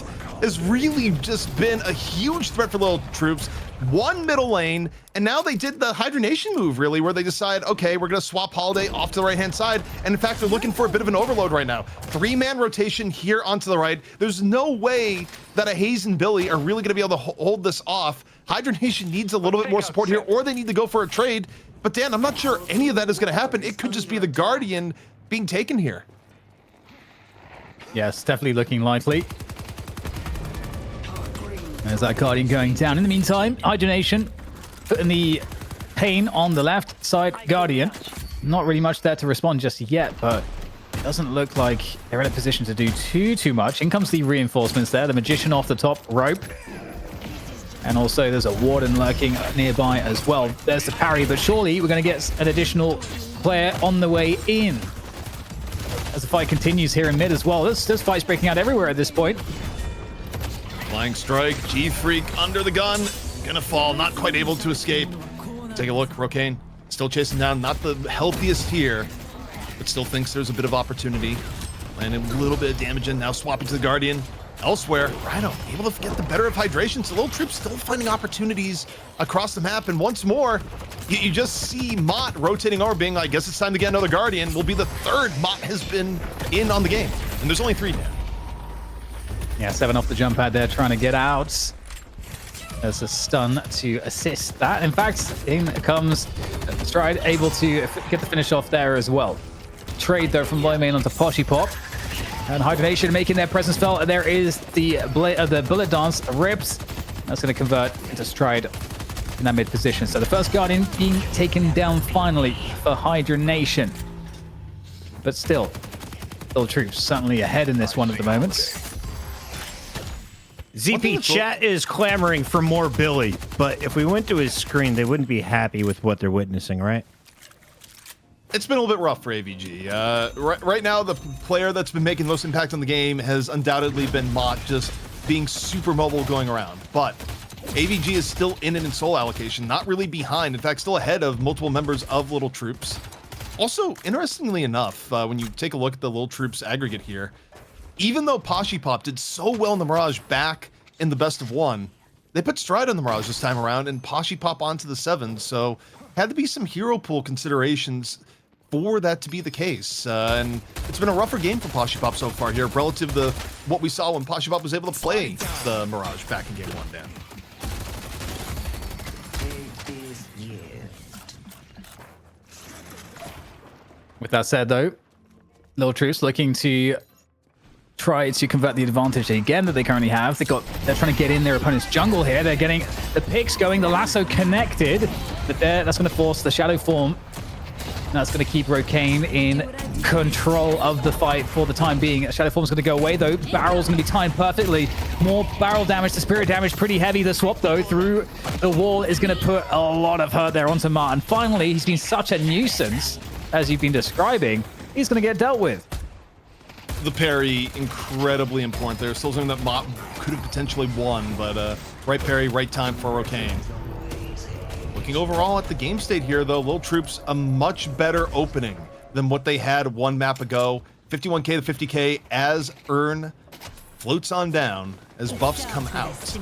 has really just been a huge threat for Lil Troops. 1 middle lane, and now they did the Hydra Nation move, really, where they decide, okay, we're going to swap Holiday off to the right-hand side. And in fact, they're looking for a bit of an overload right now. 3-man rotation here onto the right. There's no way that a Haze and Billy are really going to be able to hold this off. Hydra Nation needs a little bit more support here, or they need to go for a trade. But Dan, I'm not sure any of that is going to happen. It could just be the Guardian being taken here. Yes, definitely looking likely. There's that Guardian going down. In the meantime, Hydra Nation putting the pain on the left side Guardian. Not really much there to respond just yet, but it doesn't look like they're in a position to do too much. In comes the reinforcements there. The Magician off the top rope. And also there's a Warden lurking nearby as well. There's the parry, but surely we're going to get an additional player on the way in. As the fight continues here in mid as well. There's fights breaking out everywhere at this point. Flying strike, G-Freak under the gun, gonna fall, not quite able to escape. Take a look, Rokane still chasing down, not the healthiest here, but still thinks there's a bit of opportunity. Landing a little bit of damage in, now swapping to the Guardian. Elsewhere, Rhino able to get the better of Hydration, so Lil Troops still finding opportunities across the map, and once more, you just see Mott rotating over, being like, I guess it's time to get another Guardian. Will be the 3rd Mott has been in on the game, and there's only 3 now. Yeah, 7 off the jump pad there, trying to get out. There's a stun to assist that. In fact, in comes Stride, able to get the finish off there as well. Trade, though, from low main onto Poshi Pop. And Hydra Nation making their presence felt. There is the bullet dance rips. That's going to convert into Stride in that mid position. So the first Guardian being taken down finally for Hydra Nation. But still, Lil Troops certainly ahead in this one at the moment. ZP chat is clamoring for more Billy, but if we went to his screen, they wouldn't be happy with what they're witnessing, right? It's been a little bit rough for AVG. Right now, the player that's been making the most impact on the game has undoubtedly been Mott, just being super mobile going around. But AVG is still in it in soul allocation, not really behind. In fact, still ahead of multiple members of Lil Troops. Also, interestingly enough, when you take a look at the Lil Troops aggregate here, even though Poshi Pop did so well in the Mirage back in the best of 1, they put Stride on the Mirage this time around and Poshi Pop onto the 7, so had to be some hero pool considerations for that to be the case. And it's been a rougher game for Poshi Pop so far here relative to what we saw when Poshi Pop was able to play the Mirage back in game 1, Dan. With that said, though, Lil Troops looking to try to convert the advantage again that they currently have. They're trying to get in their opponent's jungle here. They're getting the picks going, the lasso connected, but that's going to force the shadow form. That's going to keep Rokane in control of the fight for the time being. Shadow form's going to go away, though. Barrel's going to be timed perfectly. More barrel damage to spirit damage. Pretty heavy. The swap, though, through the wall is going to put a lot of hurt there onto Martin. Finally, he's been such a nuisance, as you've been describing. He's going to get dealt with. The parry, incredibly important there. Still something that Mott could have potentially won, but right parry, right time for Rokane. Looking overall at the game state here, though, Lil Troops a much better opening than what they had one map ago. 51k to 50k as Earn floats on down as buffs come out.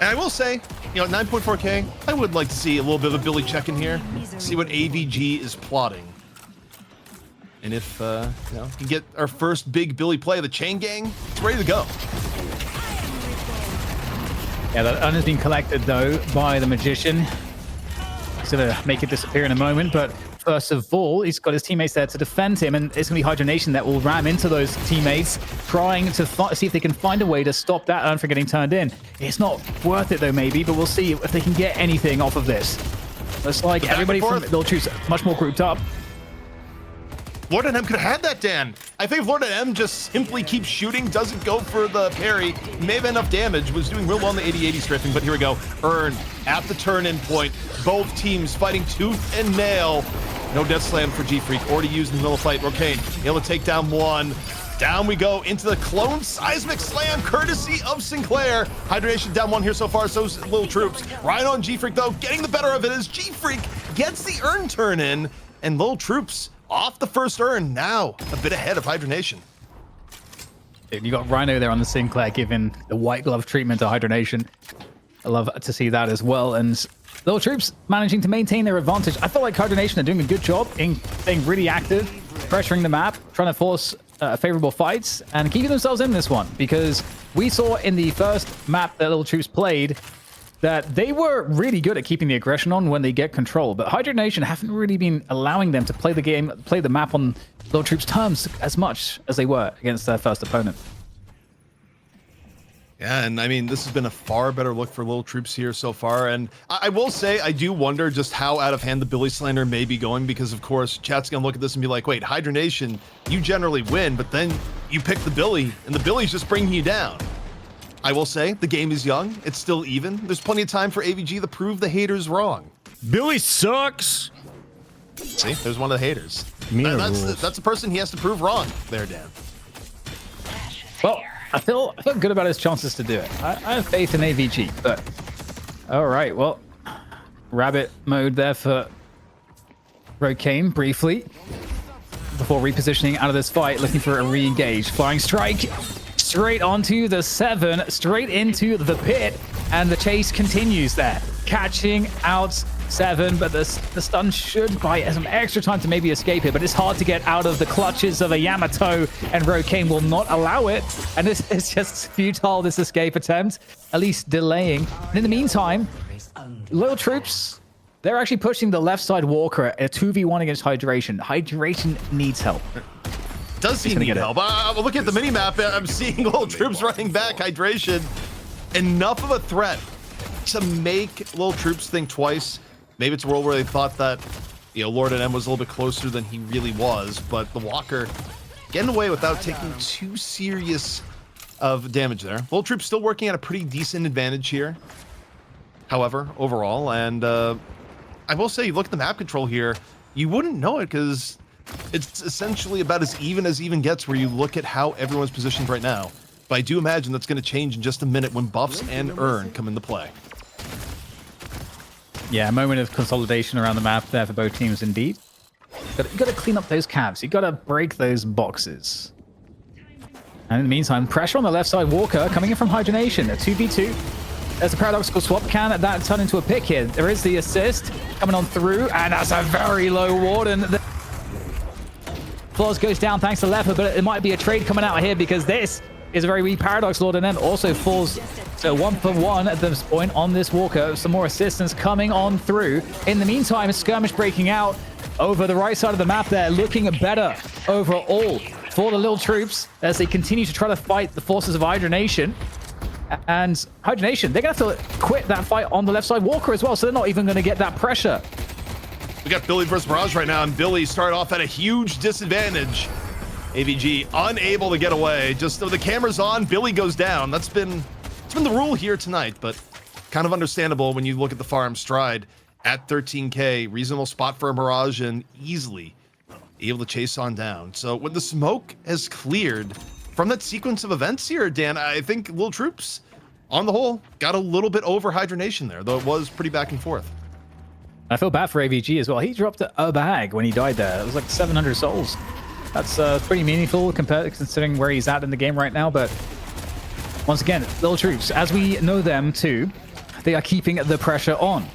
And I will say, you know, 9.4k, I would like to see a little bit of a Billy check in here, see what AVG is plotting. And if, you know, we can get our first big Billy play, the Chain Gang, it's ready to go. Yeah, that urn has been collected, though, by the Magician. He's going to make it disappear in a moment, but first of all, he's got his teammates there to defend him, and it's going to be Hydronation that will ram into those teammates, trying to see if they can find a way to stop that urn from getting turned in. It's not worth it, though, maybe, but we'll see if they can get anything off of this. Looks like everybody from Lil Troops much more grouped up. Lord and M could have had that, Dan. I think if Lord and M just simply keeps shooting, doesn't go for the parry, may have enough damage, was doing real well in the 80-80 strafing, but here we go. Earn at the turn-in point. Both teams fighting tooth and nail. No death slam for G-Freak, already used in the middle of the fight. Rokane able to take down one. Down we go into the clone seismic slam, courtesy of Sinclair. Hydronation down one here so far, so's Lil Troops. Rhino and G-Freak, though, getting the better of it as G-Freak gets the Earn turn in, and Lil Troops off the first Earn, now a bit ahead of Hydronation. You got Rhino there on the Sinclair giving the white glove treatment to Hydronation. I love to see that as well. And Lil Troops managing to maintain their advantage. I feel like Hydronation are doing a good job in staying really active, pressuring the map, trying to force favorable fights, and keeping themselves in this one. Because we saw in the first map that Lil Troops played that they were really good at keeping the aggression on when they get control, but Hydra Nation haven't really been allowing them to play the game, play the map on Lil Troops' terms as much as they were against their first opponent. Yeah, and I mean, this has been a far better look for Lil Troops here so far, and I will say, I do wonder just how out of hand the Billy slander may be going, because of course, chat's gonna look at this and be like, wait, Hydra Nation, you generally win, but then you pick the Billy, and the Billy's just bringing you down. I will say, the game is young. It's still even. There's plenty of time for AVG to prove the haters wrong. Billy sucks. See, there's one of the haters. That's the person he has to prove wrong there, Dan. Well, I feel good about his chances to do it. I have faith in AVG, but all right, well, rabbit mode there for Rokane briefly before repositioning out of this fight, looking for a re-engage. Flying strike. Straight onto the 7, straight into the pit, and the chase continues there. Catching out 7, but the stun should buy some extra time to maybe escape it, but it's hard to get out of the clutches of a Yamato, and Rokane will not allow it, and this is just futile, this escape attempt, at least delaying. And in the meantime, Lil Troops, they're actually pushing the left side Walker at a 2v1 against Hydration. Hydration needs help. Does he need help? Look at the mini-map. I'm seeing Lil Troops running back. Hydration. Enough of a threat to make Lil Troops think twice. Maybe it's a world where they thought that, you know, Lord and M was a little bit closer than he really was, but the Walker getting away without taking too serious of damage there. Lil Troops still working at a pretty decent advantage here, however, overall. And I will say, you look at the map control here, you wouldn't know it because it's essentially about as even gets where you look at how everyone's positioned right now. But I do imagine that's going to change in just a minute when buffs and Earn come into play. Yeah, a moment of consolidation around the map there for both teams indeed. You got to clean up those cabs. You got to break those boxes. And in the meantime, pressure on the left side. Walker coming in from Hydronation. A 2v2. There's a paradoxical swap. Can that turn into a pick here? There is the assist coming on through, and that's a very low Warden. Flaws goes down thanks to Leopard, but it might be a trade coming out here because this is a very weak Paradox Lord, and then also falls to 1-for-1 at this point on this Walker. Some more assistance coming on through. In the meantime, a skirmish breaking out. over the right side of the map there, looking better overall for the Lil Troops as they continue to try to fight the forces of Hydra Nation. And Hydra Nation, they're going to have to quit that fight on the left side Walker as well, so they're not even going to get that pressure. We got Billy versus Mirage right now, and Billy started off at a huge disadvantage. AVG unable to get away. Just though the camera's on, Billy goes down. It's been the rule here tonight, but kind of understandable when you look at the farm stride at 13K. Reasonable spot for a Mirage and easily able to chase on down. So when the smoke has cleared from that sequence of events here, Dan, I think Lil Troops, on the whole, got a little bit over Hydra Nation there, though it was pretty back and forth. I feel bad for AVG as well. He dropped a bag when he died there. It was like 700 souls. That's pretty meaningful considering where he's at in the game right now. But once again, Lil Troops, as we know them too, they are keeping the pressure on.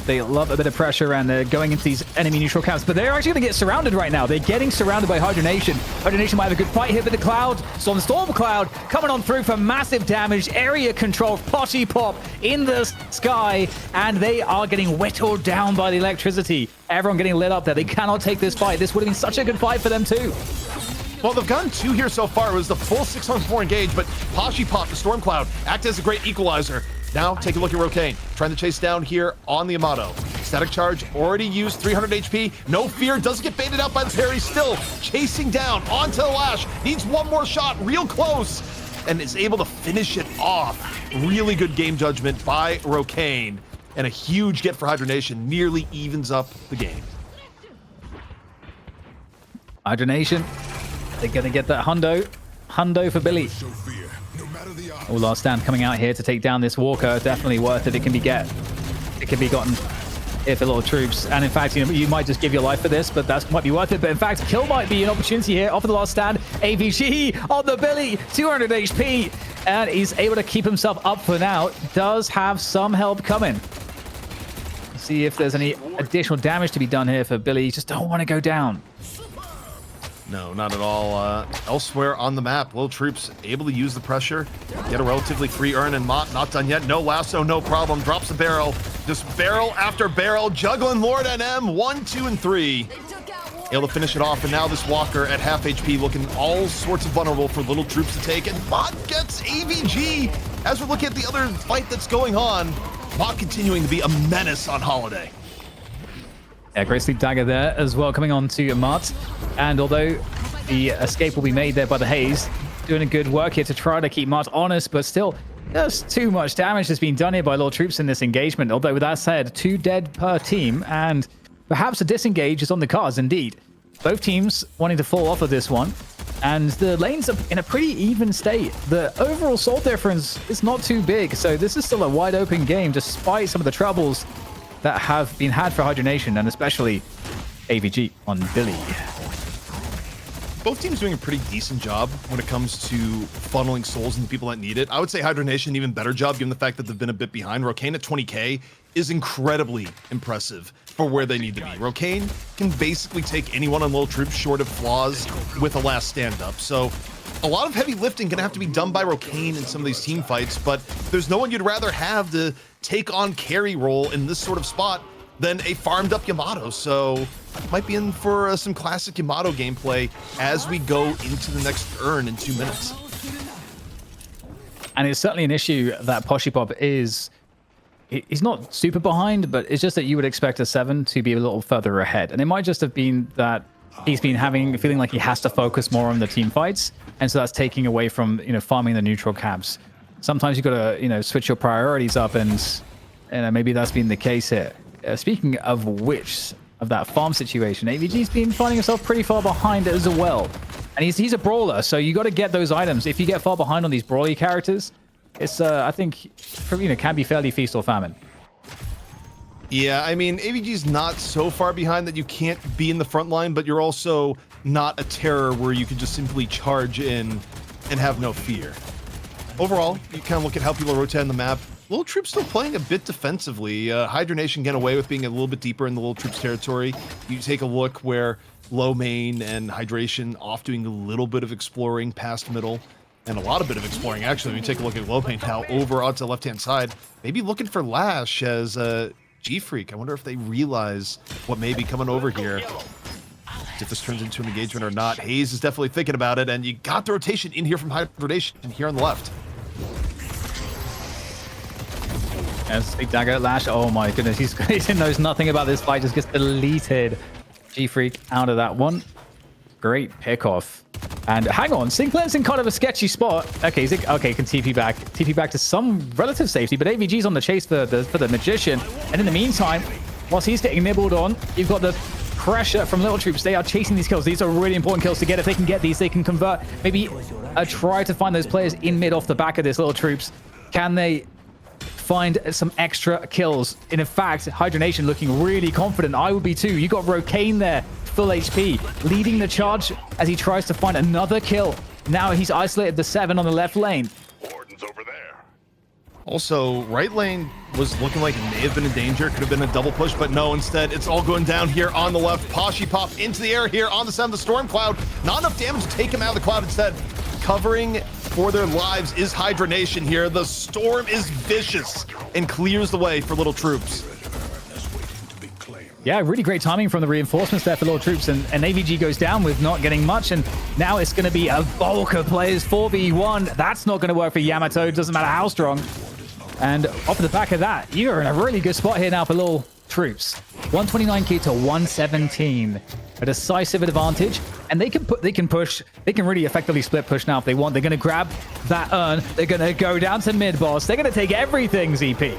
They love a bit of pressure and they're going into these enemy neutral camps, but they're actually going to get surrounded right now. They're getting surrounded by Hydra Nation. Hydra Nation might have a good fight here, but the Cloud, Storm Cloud coming on through for massive damage, area control, potty pop in the sky, and they are getting whittled down by the electricity. Everyone getting lit up there. They cannot take this fight. This would have been such a good fight for them too. Well, they've gotten 2 here so far. It was the full 604 engage, but Poshy Pop, the Storm Cloud, act as a great equalizer. Now, take a look at Rokane, trying to chase down here on the Yamato. Static Charge already used 300 HP. No fear, doesn't get baited out by the parry. Still chasing down onto the Lash. Needs one more shot, real close, and is able to finish it off. Really good game judgment by Rokane, and a huge get for Hydra Nation. Nearly evens up the game. Hydra Nation, they're going to get that hundo for Billy. Oh, last stand coming out here to take down this Walker. Definitely worth it. It can be gotten if a lot of troops. And in fact, you might just give your life for this, but that might be worth it. But in fact, kill might be an opportunity here. Off of the last stand, AVG on the Billy, 200 HP, and he's able to keep himself up for now. Does have some help coming. See if there's any additional damage to be done here for Billy. You just don't want to go down. No, not at all. Elsewhere on the map, Lil Troops able to use the pressure, get a relatively free earn, and Mott not done yet. No lasso, no problem. Drops the barrel, just barrel after barrel, juggling Lord NM 1, 2, and 3. Able to finish it off, and now this Walker at half HP looking all sorts of vulnerable for Lil Troops to take, and Mott gets AVG. As we're looking at the other fight that's going on, Mott continuing to be a menace on Holiday. Yeah, great sleep dagger there as well coming on to Mott. And although the escape will be made there by the haze, doing a good work here to try to keep Mott honest, but still just too much damage has been done here by Lil Troops in this engagement. Although with that said, 2 dead per team, and perhaps a disengage is on the cards indeed. Both teams wanting to fall off of this one, and the lanes are in a pretty even state. The overall salt difference is not too big, so this is still a wide open game despite some of the troubles that have been had for Hydra Nation, and especially AVG on Billy. Both teams doing a pretty decent job when it comes to funneling souls into people that need it. I would say Hydra Nation even better job given the fact that they've been a bit behind. Rokane at 20K is incredibly impressive for where they need to be. Rokane can basically take anyone on Lil Troops short of flaws with a last stand-up. So a lot of heavy lifting gonna have to be done by Rokane in some of these team fights, but there's no one you'd rather have to take on carry role in this sort of spot than a farmed up Yamato. So might be in for some classic Yamato gameplay as we go into the next urn in 2 minutes. And it's certainly an issue that Poshipop is, he's not super behind, but it's just that you would expect a 7 to be a little further ahead. And it might just have been that he's been feeling like he has to focus more on the team fights. And so that's taking away from, farming the neutral caps. Sometimes you've got to, switch your priorities up, and maybe that's been the case here. Speaking of which, of that farm situation, AVG's been finding himself pretty far behind as well. And he's a brawler, so you got to get those items. If you get far behind on these brawly characters, it's, I think, can be fairly feast or famine. Yeah, I mean, AVG's not so far behind that you can't be in the front line, but you're also not a terror where you can just simply charge in and have no fear. Overall, you kind of look at how people rotate on the map. Lil Troops still playing a bit defensively. Hydra Nation get away with being a little bit deeper in the Lil Troops territory. You take a look where Low Main and Hydration off doing a little bit of exploring past middle, and a lot of bit of exploring actually. When you take a look at Low Main now over onto the left-hand side, maybe looking for Lash as G-Freak. I wonder if they realize what may be coming over here. If this turns into an engagement or not. Hayes is definitely thinking about it, and you got the rotation in here from Hydronation here on the left. As big dagger lash. Oh my goodness, he knows nothing about this fight. Just gets deleted. G-Freak out of that one. Great pick off. And hang on, Sinclair's in kind of a sketchy spot. Okay, okay, can TP back to some relative safety, but AVG's on the chase for the Magician. And in the meantime, whilst he's getting nibbled on, you've got the pressure from Lil Troops. They are chasing these kills. These are really important kills to get. If they can get these, they can convert. Maybe try to find those players in mid off the back of this. Lil Troops, can they find some extra kills? And in fact, Hydronation looking really confident. I would be too. You got Rokane there, full HP, leading the charge as he tries to find another kill. Now he's isolated the 7 on the left lane. Warden's over there. Also, right lane was looking like it may have been in danger. Could have been a double push, but no, instead it's all going down here on the left. Poshy pop into the air here on the 7, the Storm Cloud. Not enough damage to take him out of the cloud. Instead, covering for their lives is Hydra Nation here. The Storm is vicious and clears the way for Lil Troops. Yeah, really great timing from the reinforcements there for Lil Troops, and AVG goes down with not getting much, and now it's going to be a bulk of players 4v1. That's not going to work for Yamato. Doesn't matter how strong. And off the back of that, you're in a really good spot here now for Lil Troops. 129 key to 117. A decisive advantage, and they can push. They can really effectively split push now if they want. They're going to grab that urn. They're going to go down to mid boss. They're going to take everything, ZP.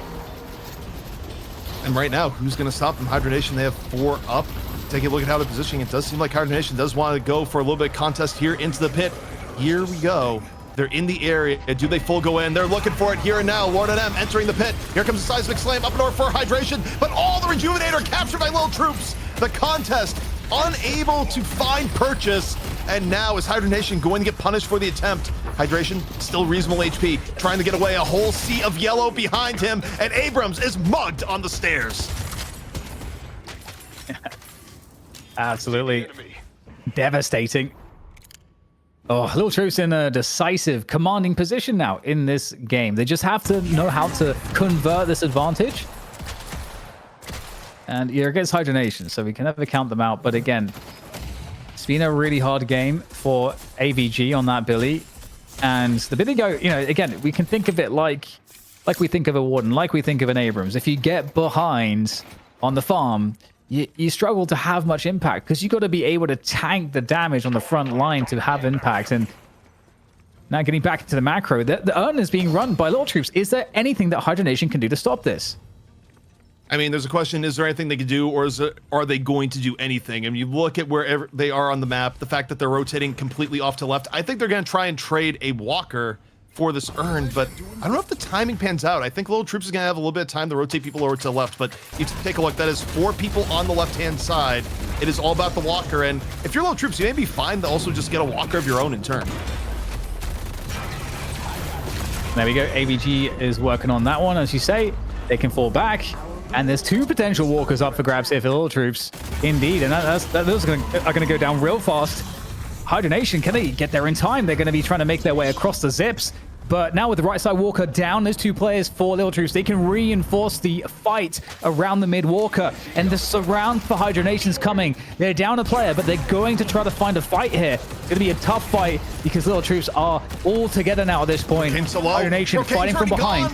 And right now, who's going to stop them? Hydronation, they have 4 up. Take a look at how they're positioning. It does seem like Hydronation does want to go for a little bit of contest here into the pit. Here we go. They're in the area. Do they full go in? They're looking for it here and now. Lord and M entering the pit. Here comes the Seismic Slam up north for Hydration, but all the Rejuvenator captured by Lil Troops. The contest unable to find purchase, and now is Hydronation going to get punished for the attempt? Hydration, still reasonable HP, trying to get away. A whole sea of yellow behind him, and Abrams is mugged on the stairs. Absolutely devastating. Oh, Lil Troops in a decisive, commanding position now in this game. They just have to know how to convert this advantage. And you're against Hydronation, so we can never count them out. But again, it's been a really hard game for AVG on that Billy. And the Billy go, you know, again, we can think of it like we think of a Warden, like we think of an Abrams. If you get behind on the farm, you struggle to have much impact because you got to be able to tank the damage on the front line to have impact. And now getting back into the macro, the urn is being run by Lil Troops. Is there anything that Hydronation can do to stop this? I mean, there's a question, is there anything they can do, or are they going to do anything? And you look at wherever they are on the map, the fact that they're rotating completely off to left, I think they're going to try and trade a walker for this urn, but I don't know if the timing pans out. I think Lil Troops is going to have a little bit of time to rotate people over to the left, but you take a look, that is 4 people on the left-hand side. It is all about the walker, and if you're Lil Troops, you may be fine to also just get a walker of your own in turn. There we go. AVG is working on that one. As you say, they can fall back. And there's 2 potential walkers up for grabs here for Lil Troops. Indeed. And those are going to go down real fast. Hydronation, can they get there in time? They're going to be trying to make their way across the zips. But now with the right side walker down, those 2 players for Lil Troops, they can reinforce the fight around the mid walker. And the surround for Hydronation's coming. They're down a player, but they're going to try to find a fight here. It's going to be a tough fight because Lil Troops are all together now at this point. Hydronation fighting from behind.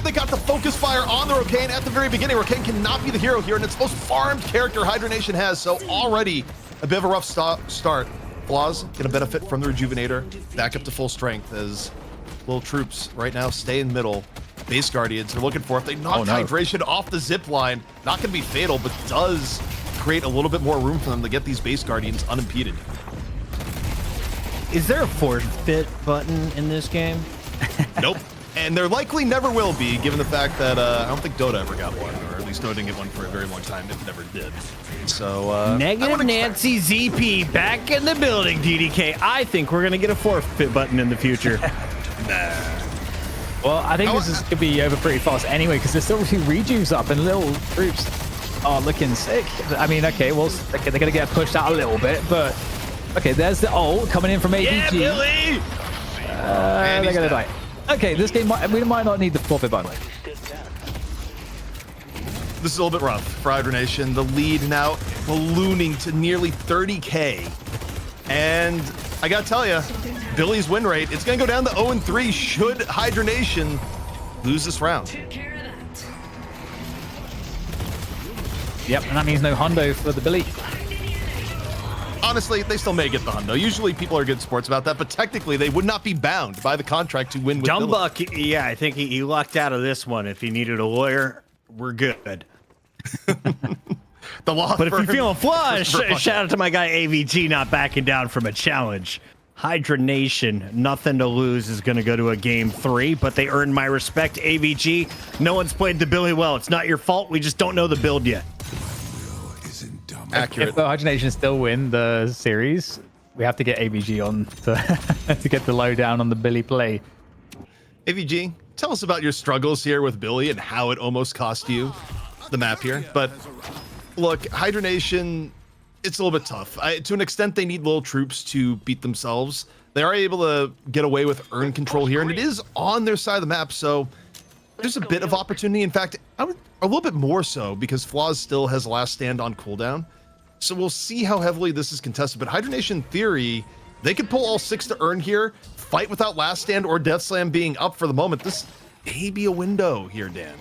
They got the focus fire on the Rokane at the very beginning. Rokane cannot be the hero here, and it's the most farmed character Hydronation has, so already a bit of a rough start. Flaws gonna benefit from the Rejuvenator, back up to full strength as Lil Troops right now stay in middle. Base Guardians are looking for, if they knock Hydration off the zip line, not gonna be fatal, but does create a little bit more room for them to get these Base Guardians unimpeded. Is there a forfeit button in this game? Nope. And there likely never will be, given the fact that I don't think Dota ever got one, or at least Dota didn't get one for a very long time, if it ever did. So, Negative Nancy ZP back in the building, DDK. I think we're going to get a forfeit button in the future. Well, I think this is going to be over pretty fast anyway, because there's still 2 rejuves up, and Lil Troops are looking sick. I mean, okay, well, they're going to get pushed out a little bit, but okay, there's the ult coming in from AVG. Yeah, Billy! They're going to die. Okay, this game we might not need the forfeit button. This is a little bit rough for Hydra Nation. The lead now ballooning to nearly 30K. And I gotta tell you, Billy's win rate, it's gonna go down to 0-3 should Hydra Nation lose this round. Yep, and that means no hundo for the Billy. Honestly, they still may get the hundo. Usually people are good sports about that, but technically they would not be bound by the contract to win with Billy. Dumbuck, yeah, I think he lucked out of this one. If he needed a lawyer, we're good. The law But if firm you're feeling flush, for Bucket. shout out to my guy AVG not backing down from a challenge. Hydra Nation, nothing to lose, is going to go to a game 3, but they earned my respect. AVG, no one's played the Billy well. It's not your fault. We just don't know the build yet. Accurate. If the Hydra Nation still win the series, we have to get ABG on to get the lowdown on the Billy play. AVG, tell us about your struggles here with Billy and how it almost cost you the map here. But look, Hydra Nation, it's a little bit tough. To an extent, they need Lil Troops to beat themselves. They are able to get away with earn control here, and it is on their side of the map, so there's a bit of opportunity. In fact, a little bit more so because Flaws still has last stand on cooldown. So we'll see how heavily this is contested. But Hydra Nation, in theory, they could pull all 6 to earn here, fight without last stand or death slam being up for the moment. This may be a window here, Dan.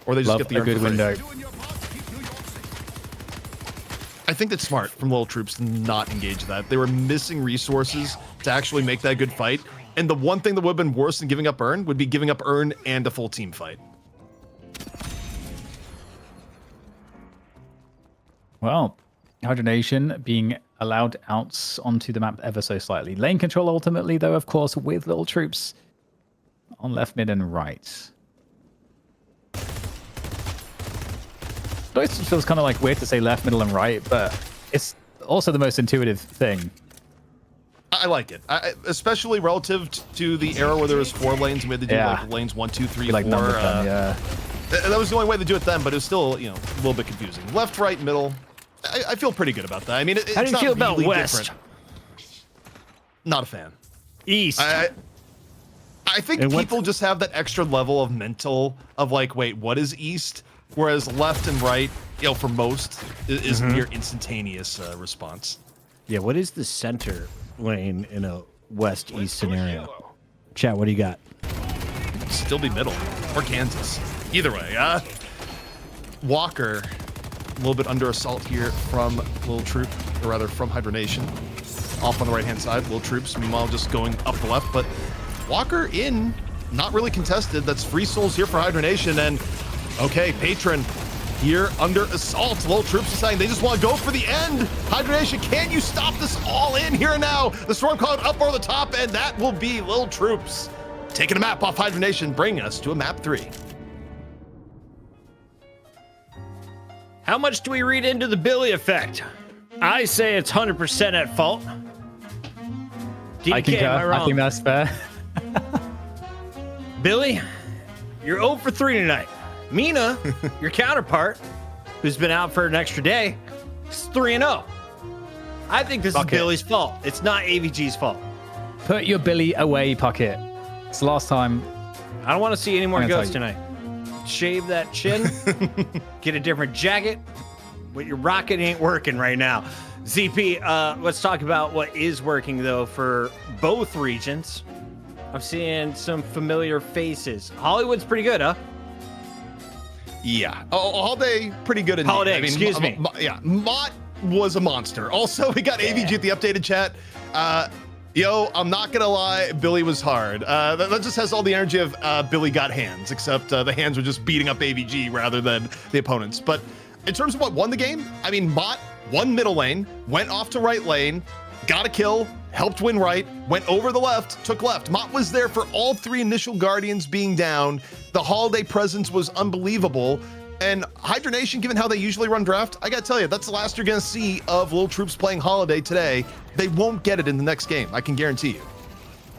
Or they just Love get the a earn good for free. window. I think that's smart from Lil Troops to not engage that. They were missing resources to actually make that good fight. And the one thing that would have been worse than giving up earn would be giving up earn and a full team fight. Well, Hydra Nation being allowed outs onto the map ever so slightly. Lane control ultimately, though, of course, with Lil Troops on left, mid, and right. It always feels kind of like weird to say left, middle, and right, but it's also the most intuitive thing. I like it, especially relative to the era where there was 4 lanes. We had to do like lanes 1, 2, 3, Like 4. number them, yeah. That was the only way to do it then, but it was still, you know, a little bit confusing. Left, right, middle. I feel pretty good about that. I mean, How do you feel about really West? Different. Not a fan. East. I think And people just have that extra level of mental of like, wait, what is East? Whereas left and right, you know, for most is near instantaneous response. Yeah, what is the center lane in a west-east scenario? Chat, what do you got? Still be middle or Kansas. Either way, Walker, a little bit under assault here from Lil Troop, or rather from Hydra Nation. Off on the right-hand side, Lil Troops, meanwhile just going up the left, but Walker in, not really contested. That's free souls here for Hydra Nation, and okay, Patron here under assault. Lil Troops is saying they just want to go for the end. Hydra Nation, can you stop this all in here and now? The Storm Cloud up over the top, and that will be Lil Troops taking a map off Hydra Nation, bringing us to a map 3. How much do we read into the Billy effect? I say it's 100% at fault. DK, I concur. am I wrong? I think that's fair. Billy, you're 0 for 3 tonight. Mina, your counterpart, who's been out for an extra day, is 3-0. I think this is Billy's fault. It's not AVG's fault. Put your Billy away, Puckett. It's the last time. I don't want to see any more I'm gonna ghosts tell tonight. Shave that chin, get a different jacket. What you're rocking ain't working right now. ZP, let's talk about what is working, though, for both regions. I'm seeing some familiar faces. Hollywood's pretty good, huh? Yeah, all day pretty good. Indeed. Holiday, excuse me. Yeah, Mott was a monster. Also, we got AVG at the updated chat. Yo, I'm not gonna lie, Billy was hard. That just has all the energy of Billy got hands, except the hands were just beating up AVG rather than the opponents. But in terms of what won the game, I mean, Mott won middle lane, went off to right lane, got a kill, helped win right, went over the left, took left. Mott was there for all 3 initial Guardians being down. The holiday presence was unbelievable. And Hydra Nation, given how they usually run draft, I gotta tell you, that's the last you're gonna see of Lil Troops playing Holiday today. They won't get it in the next game, I can guarantee you.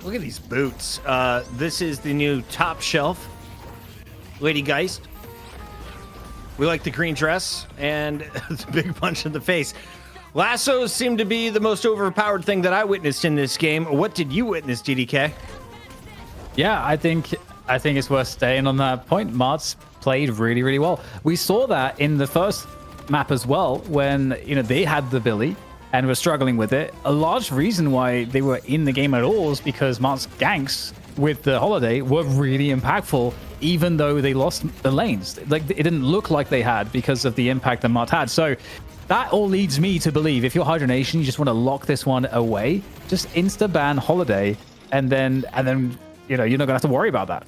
Look at these boots. This is the new top shelf Lady Geist. We like the green dress and the big punch in the face. Lassos seem to be the most overpowered thing that I witnessed in this game. What did you witness, DDK? Yeah, I think it's worth staying on that point. Mott's played really, really well. We saw that in the first map as well when, they had the Billy and were struggling with it. A large reason why they were in the game at all is because Mart's ganks with the Holiday were really impactful, even though they lost the lanes. Like, it didn't look like they had because of the impact that Mart had. So that all leads me to believe if you're Hydra Nation, you just want to lock this one away, just insta-ban Holiday, and then you're not going to have to worry about that.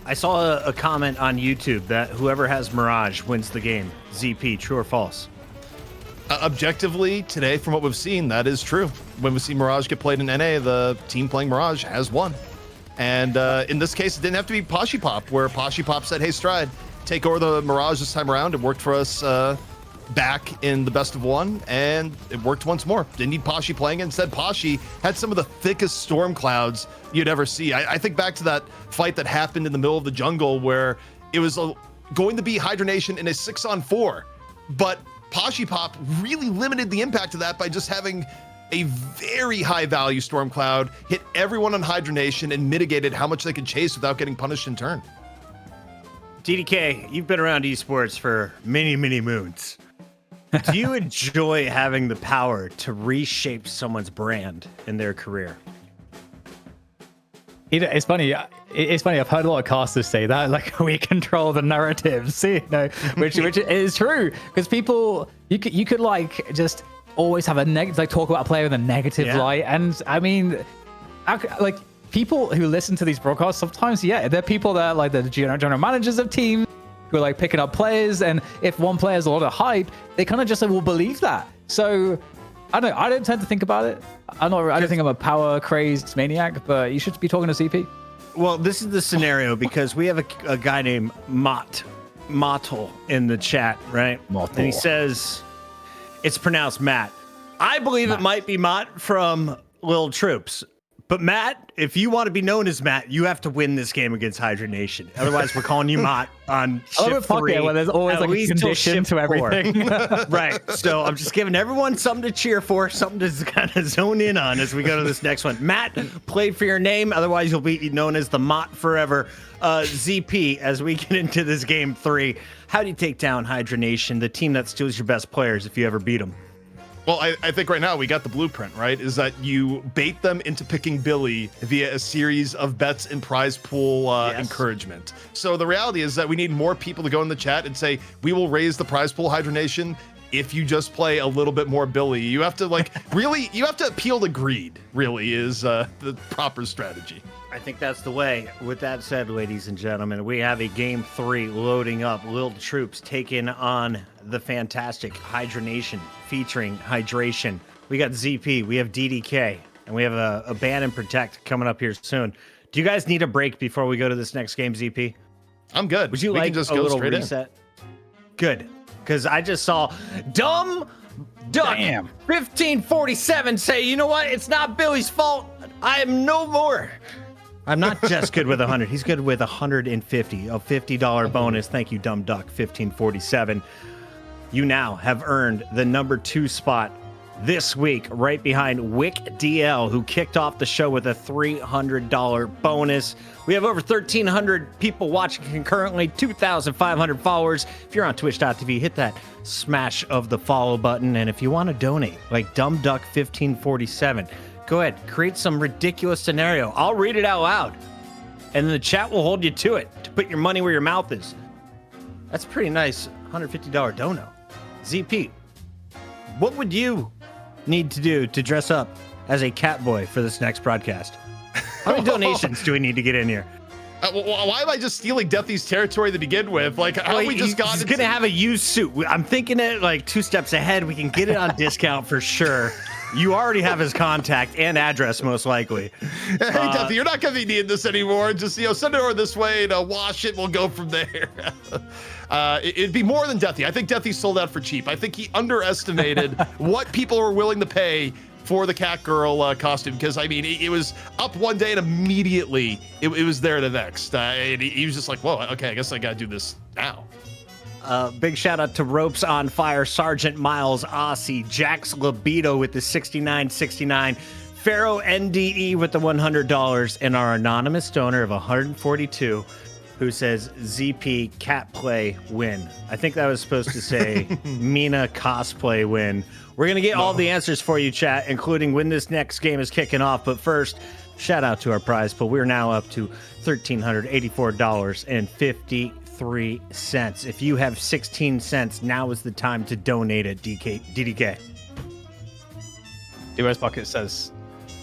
I saw a comment on YouTube that whoever has Mirage wins the game. ZP, true or false? Objectively, today, from what we've seen, that is true. When we see Mirage get played in NA, the team playing Mirage has won. And in this case, it didn't have to be Poshy Pop, where Poshy Pop said, hey, Stride, take over the Mirage this time around. It worked for us back in the best of one, and it worked once more. Didn't need Poshy playing it. Instead, Poshy had some of the thickest storm clouds you'd ever see. I think back to that fight that happened in the middle of the jungle where it was going to be Hydra Nation in a 6-on-4, but Poshy Pop really limited the impact of that by just having a very high value storm cloud hit everyone on Hydra Nation and mitigated how much they could chase without getting punished in turn. DDK, you've been around esports for many, many moons. Do you enjoy having the power to reshape someone's brand in their career? It's funny. It's funny. I've heard a lot of casters say that, like, we control the narratives, which is true, because people, you could like just always have a negative, like, talk about a player in a negative light, and I mean, like, people who listen to these broadcasts sometimes, they're people that are like the general managers of teams who are like picking up players, and if one player has a lot of hype, they kind of just will believe that. So I don't know. I don't tend to think about it. I don't think I'm a power crazed maniac, but you should be talking to CP. Well, this is the scenario because we have a guy named Mottle in the chat, right? Mottle. And he says it's pronounced Matt. I believe it might be Matt from Lil Troops. But Matt, if you want to be known as Matt, you have to win this game against Hydra Nation. Otherwise, we're calling you Matt on shift 3. Where there's always like a condition to everything. Right. So I'm just giving everyone something to cheer for, something to kind of zone in on as we go to this next one. Matt, play for your name. Otherwise, you'll be known as the Mott forever. ZP, as we get into this game 3, how do you take down Hydra Nation, the team that steals your best players if you ever beat them? Well, I think right now we got the blueprint, right? Is that you bait them into picking Billy via a series of bets and prize pool encouragement. So the reality is that we need more people to go in the chat and say, we will raise the prize pool, Hydra Nation, if you just play a little bit more Billy. You have to you have to appeal to greed, really, is the proper strategy. I think that's the way. With that said, ladies and gentlemen, we have a game 3 loading up. Lil Troops taking on the fantastic Hydra Nation featuring Hydration. We got ZP, we have DDK, and we have a ban and protect coming up here soon. Do you guys need a break before we go to this next game, ZP? I'm good. Would you we like can just a go little straight reset? Good, because I just saw Dumb Duck 1547 say, you know what? It's not Billy's fault. I am no more. I'm not just good with 100. He's good with 150, a $50 bonus. Thank you, Dumb Duck 1547. You now have earned the number 2 spot this week, right behind Wick DL, who kicked off the show with a $300 bonus. We have over 1,300 people watching concurrently, 2,500 followers. If you're on twitch.tv, hit that smash of the follow button. And if you want to donate, like Dumb Duck 1547, go ahead, create some ridiculous scenario. I'll read it out loud, and then the chat will hold you to it to put your money where your mouth is. That's a pretty nice $150 dono. ZP, what would you need to do to dress up as a cat boy for this next broadcast? How many donations do we need to get in here? Why am I just stealing Deathy's territory to begin with? Like, how we just got? He's gonna have a used suit. I'm thinking it like 2 steps ahead. We can get it on discount for sure. You already have his contact and address, most likely. Hey, Deathy, you're not gonna be needing this anymore. Just send it over this way and wash it. We'll go from there. It'd be more than Deathy. I think Deathy sold out for cheap. I think he underestimated what people were willing to pay for the cat girl costume, because I mean, it was up one day and immediately it was there the next. And he was just like, whoa, okay, I guess I gotta do this now. Big shout out to Ropes on Fire, Sergeant Miles Aussie, Jax Libido with the 69.69, Pharaoh NDE with the $100, and our anonymous donor of 142. who says ZP cat play win. I think that was supposed to say Mina cosplay win. We're going to get all the answers for you, chat, including when this next game is kicking off. But first, shout out to our prize pool. We're now up to $1,384.53. If you have 16 cents, now is the time to donate at DDK. US Pocket says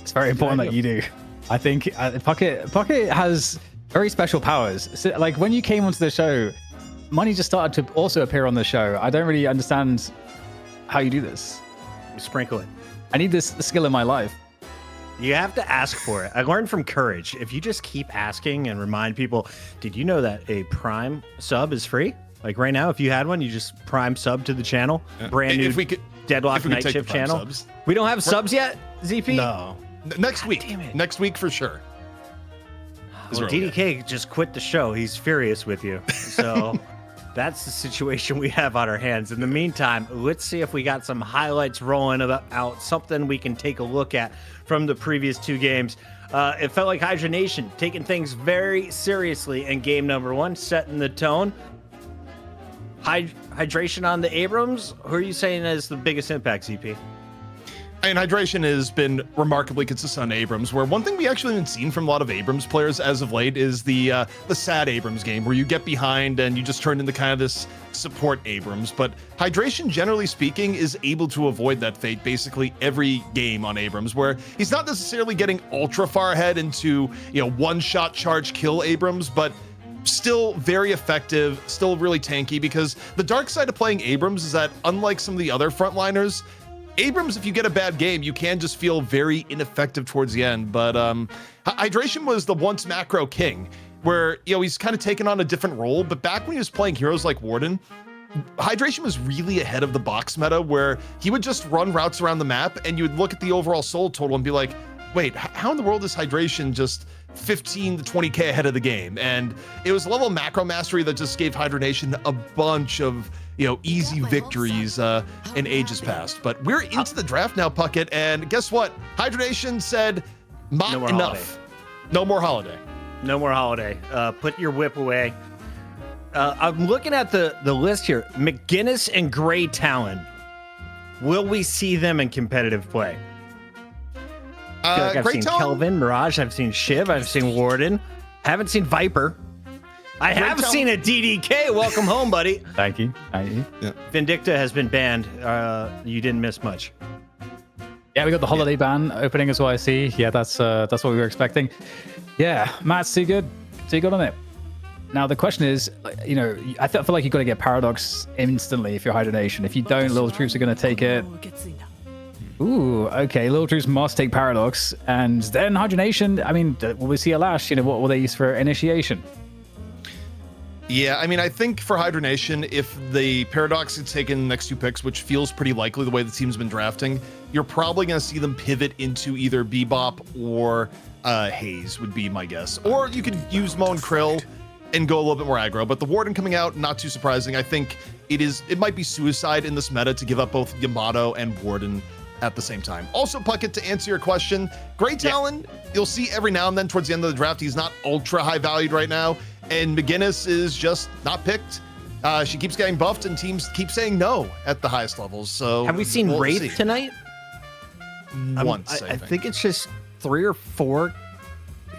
it's very important that you do. I think Pocket has very special powers. So, like when you came onto the show, money just started to also appear on the show. I don't really understand how you do this. Sprinkle it. I need this skill in my life. You have to ask for it. I learned from Courage. If you just keep asking and remind people, did you know that a Prime sub is free? Like right now, if you had one, you just Prime sub to the channel. Brand new Deadlock Night Shift channel. Subs. We don't have subs yet, ZP? No. Next week. Damn it. Next week for sure. Well, DDK just quit the show. He's furious with you. So that's the situation we have on our hands. In the meantime, let's see if we got some highlights rolling out, something we can take a look at from the previous two games. It felt like Hydra Nation taking things very seriously in game number one, setting the tone. Hydration on the Abrams. Who are you saying is the biggest impact, ZP? And Hydration has been remarkably consistent on Abrams, where one thing we actually haven't seen from a lot of Abrams players as of late is the sad Abrams game, where you get behind and you just turn into kind of this support Abrams. But Hydration, generally speaking, is able to avoid that fate basically every game on Abrams, where he's not necessarily getting ultra far ahead into, one-shot charge kill Abrams, but still very effective, still really tanky, because the dark side of playing Abrams is that unlike some of the other frontliners, Abrams, if you get a bad game, you can just feel very ineffective towards the end. But Hydration was the once macro king, where he's kind of taken on a different role. But back when he was playing heroes like Warden, Hydration was really ahead of the box meta, where he would just run routes around the map, and you would look at the overall soul total and be like, wait, how in the world is Hydration just 15 to 20k ahead of the game? And it was a level of macro mastery that just gave Hydra Nation a bunch of easy victories in ages past. But we're into the draft now, Puckett, and guess what? Hydra Nation said not enough. No more holiday. No more holiday. Put your whip away. I'm looking at the list here. McGinnis and Gray Talon. Will we see them in competitive play? I feel like I've seen Kelvin, Mirage, I've seen Shiv, I've seen Warden. Haven't seen Viper. I have seen a DDK. Welcome home, buddy. Thank you. Yeah. Vindicta has been banned. You didn't miss much. Yeah, we got the holiday ban opening as well, I see. Yeah, that's what we were expecting. Yeah, Matt's too good. Too good on it. Now, the question is, I feel like you've got to get Paradox instantly if you're Hydra Nation. If you don't, Lil Troops are going to take it. Ooh, okay. Lil Troops must take Paradox. And then Hydra Nation, I mean, will we see a Lash? What will they use for initiation? Yeah, I mean, I think for Hydra Nation, if the Paradox gets taken the next two picks, which feels pretty likely the way the team's been drafting, you're probably going to see them pivot into either Bebop or Haze would be my guess. Or you could use Mo and Krill and go a little bit more aggro. But the Warden coming out, not too surprising. I think it might be suicide in this meta to give up both Yamato and Warden at the same time. Also, Puckett, to answer your question, Gray Talon, you'll see every now and then towards the end of the draft, he's not ultra high valued right now. And McGinnis is just not picked. She keeps getting buffed and teams keep saying no at the highest levels. So have we seen Wraith tonight? Once, I think it's just 3 or 4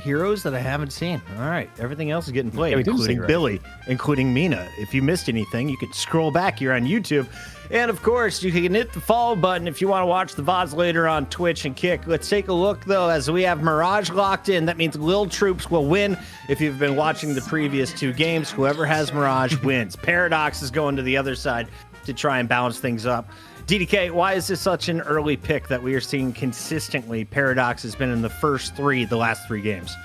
heroes that I haven't seen. All right, everything else is getting played, including Billy, including Mina. If you missed anything, you can scroll back here on YouTube. And of course, you can hit the follow button if you want to watch the VODs later on Twitch and Kick. Let's take a look, though, as we have Mirage locked in. That means Lil Troops will win. If you've been watching the previous 2 games, whoever has Mirage wins. Paradox is going to the other side to try and balance things up. DDK, why is this such an early pick that we are seeing consistently? Paradox has been in the the last 3 games.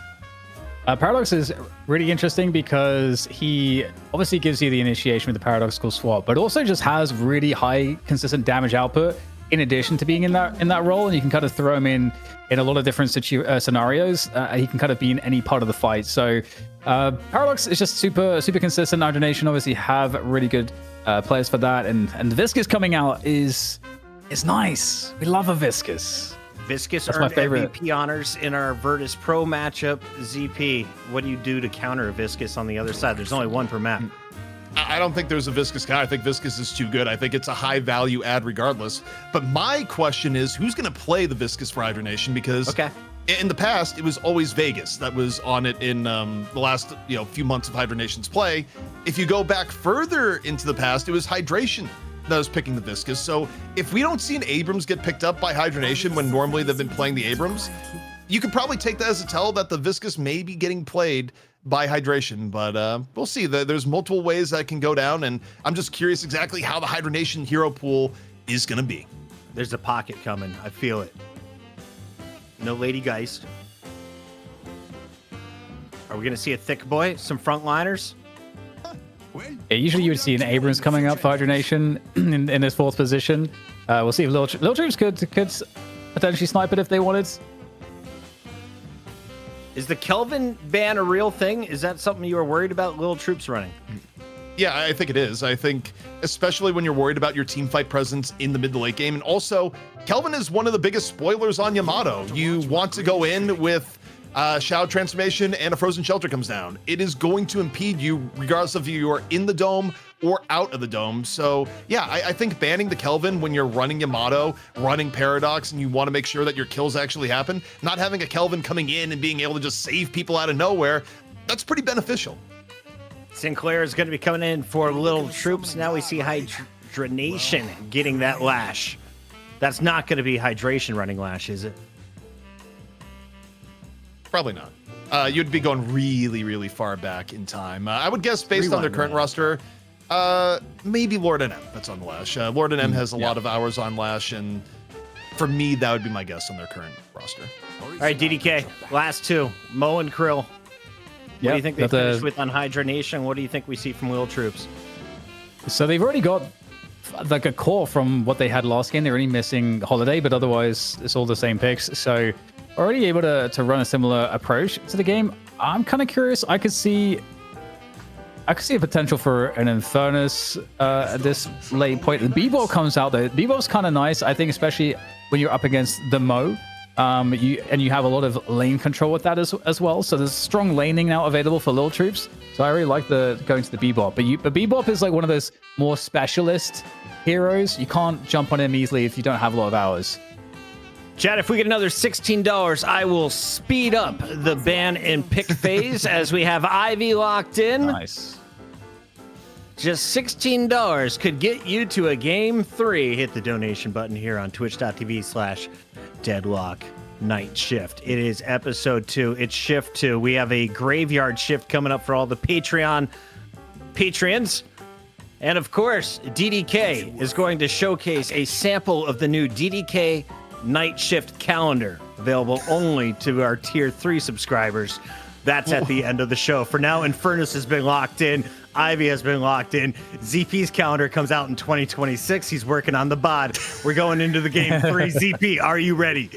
Paradox is really interesting because he obviously gives you the initiation with the paradoxical swap, but also just has really high consistent damage output in addition to being in that role, and you can kind of throw him in a lot of different scenarios. He can kind of be in any part of the fight. So Paradox is just super consistent. Hydra Nation obviously have really good players for that, and the Viscus coming out is nice. We love a Viscus. Viscous That's my earned favorite. MVP honors in our Virtus Pro matchup. ZP, what do you do to counter a Viscous on the other side? There's only one per map. I don't think there's a Viscous guy. I think Viscous is too good. I think it's a high value ad regardless. But my question is, who's going to play the Viscous for Hydra Nation? Because in the past, it was always Vegas that was on it in the last few months of Hydra Nation's play. If you go back further into the past, it was Hydration that was picking the Viscous. So if we don't see an Abrams get picked up by Hydra Nation when normally they've been playing the Abrams, you could probably take that as a tell that the Viscous may be getting played by Hydration, but we'll see. There's multiple ways that can go down, and I'm just curious exactly how the Hydra Nation hero pool is going to be. There's a pocket coming. I feel it. No Lady Geist. Are we going to see a thick boy? Some frontliners? Yeah, usually you would see an Abrams coming up for Hydra Nation in this fourth position. We'll see if Lil Troops could potentially snipe it if they wanted. Is the Kelvin ban a real thing? Is that something you are worried about Lil Troops running? Yeah, I think it is. I think especially when you're worried about your team fight presence in the mid to late game. And also, Kelvin is one of the biggest spoilers on Yamato. You want to go in with Shroud Transformation and a Frozen Shelter comes down. It is going to impede you regardless of if you are in the dome or out of the dome. So yeah, I think banning the Kelvin when you're running Yamato, running Paradox, and you want to make sure that your kills actually happen, not having a Kelvin coming in and being able to just save people out of nowhere, that's pretty beneficial. Sinclair is going to be coming in for Lil Troops. Now we see Hydra Nation getting that lash. That's not going to be Hydration running lash, is it? Probably not. You'd be going really, really far back in time. I would guess based on their current roster, maybe Lord NM that's on Lash. Lord NM has a lot of hours on Lash, and for me, that would be my guess on their current roster. All right, DDK, last two, Mo and Krill. What do you think they finished with on Hydra Nation? What do you think we see from Lil Troops? So they've already got like a core from what they had last game. They're only missing Holiday, but otherwise it's all the same picks. So already able to run a similar approach to the game. I'm kind of curious. I could see a potential for an Infernus at this late point. The Bebop comes out though. Bebop's kind of nice, I think, especially when you're up against the Mo. You have a lot of lane control with that as well. So there's strong laning now available for Lil Troops. So I really like going to the Bebop. But Bebop is like one of those more specialist heroes. You can't jump on him easily if you don't have a lot of hours. Chad, if we get another $16, I will speed up the ban and pick phase as we have Ivy locked in. Nice. Just $16 could get you to a game 3. Hit the donation button here on twitch.tv/Deadlock Night Shift. It is episode 2. It's shift 2. We have a graveyard shift coming up for all the Patreons. And of course, DDK is going to showcase a sample of the new DDK Night Shift calendar, available only to our tier 3 subscribers. That's at the end of the show. For now, Infernus has been locked in. Ivy has been locked in. ZP's calendar comes out in 2026. He's working on the bod. We're going into the game 3. ZP, are you ready?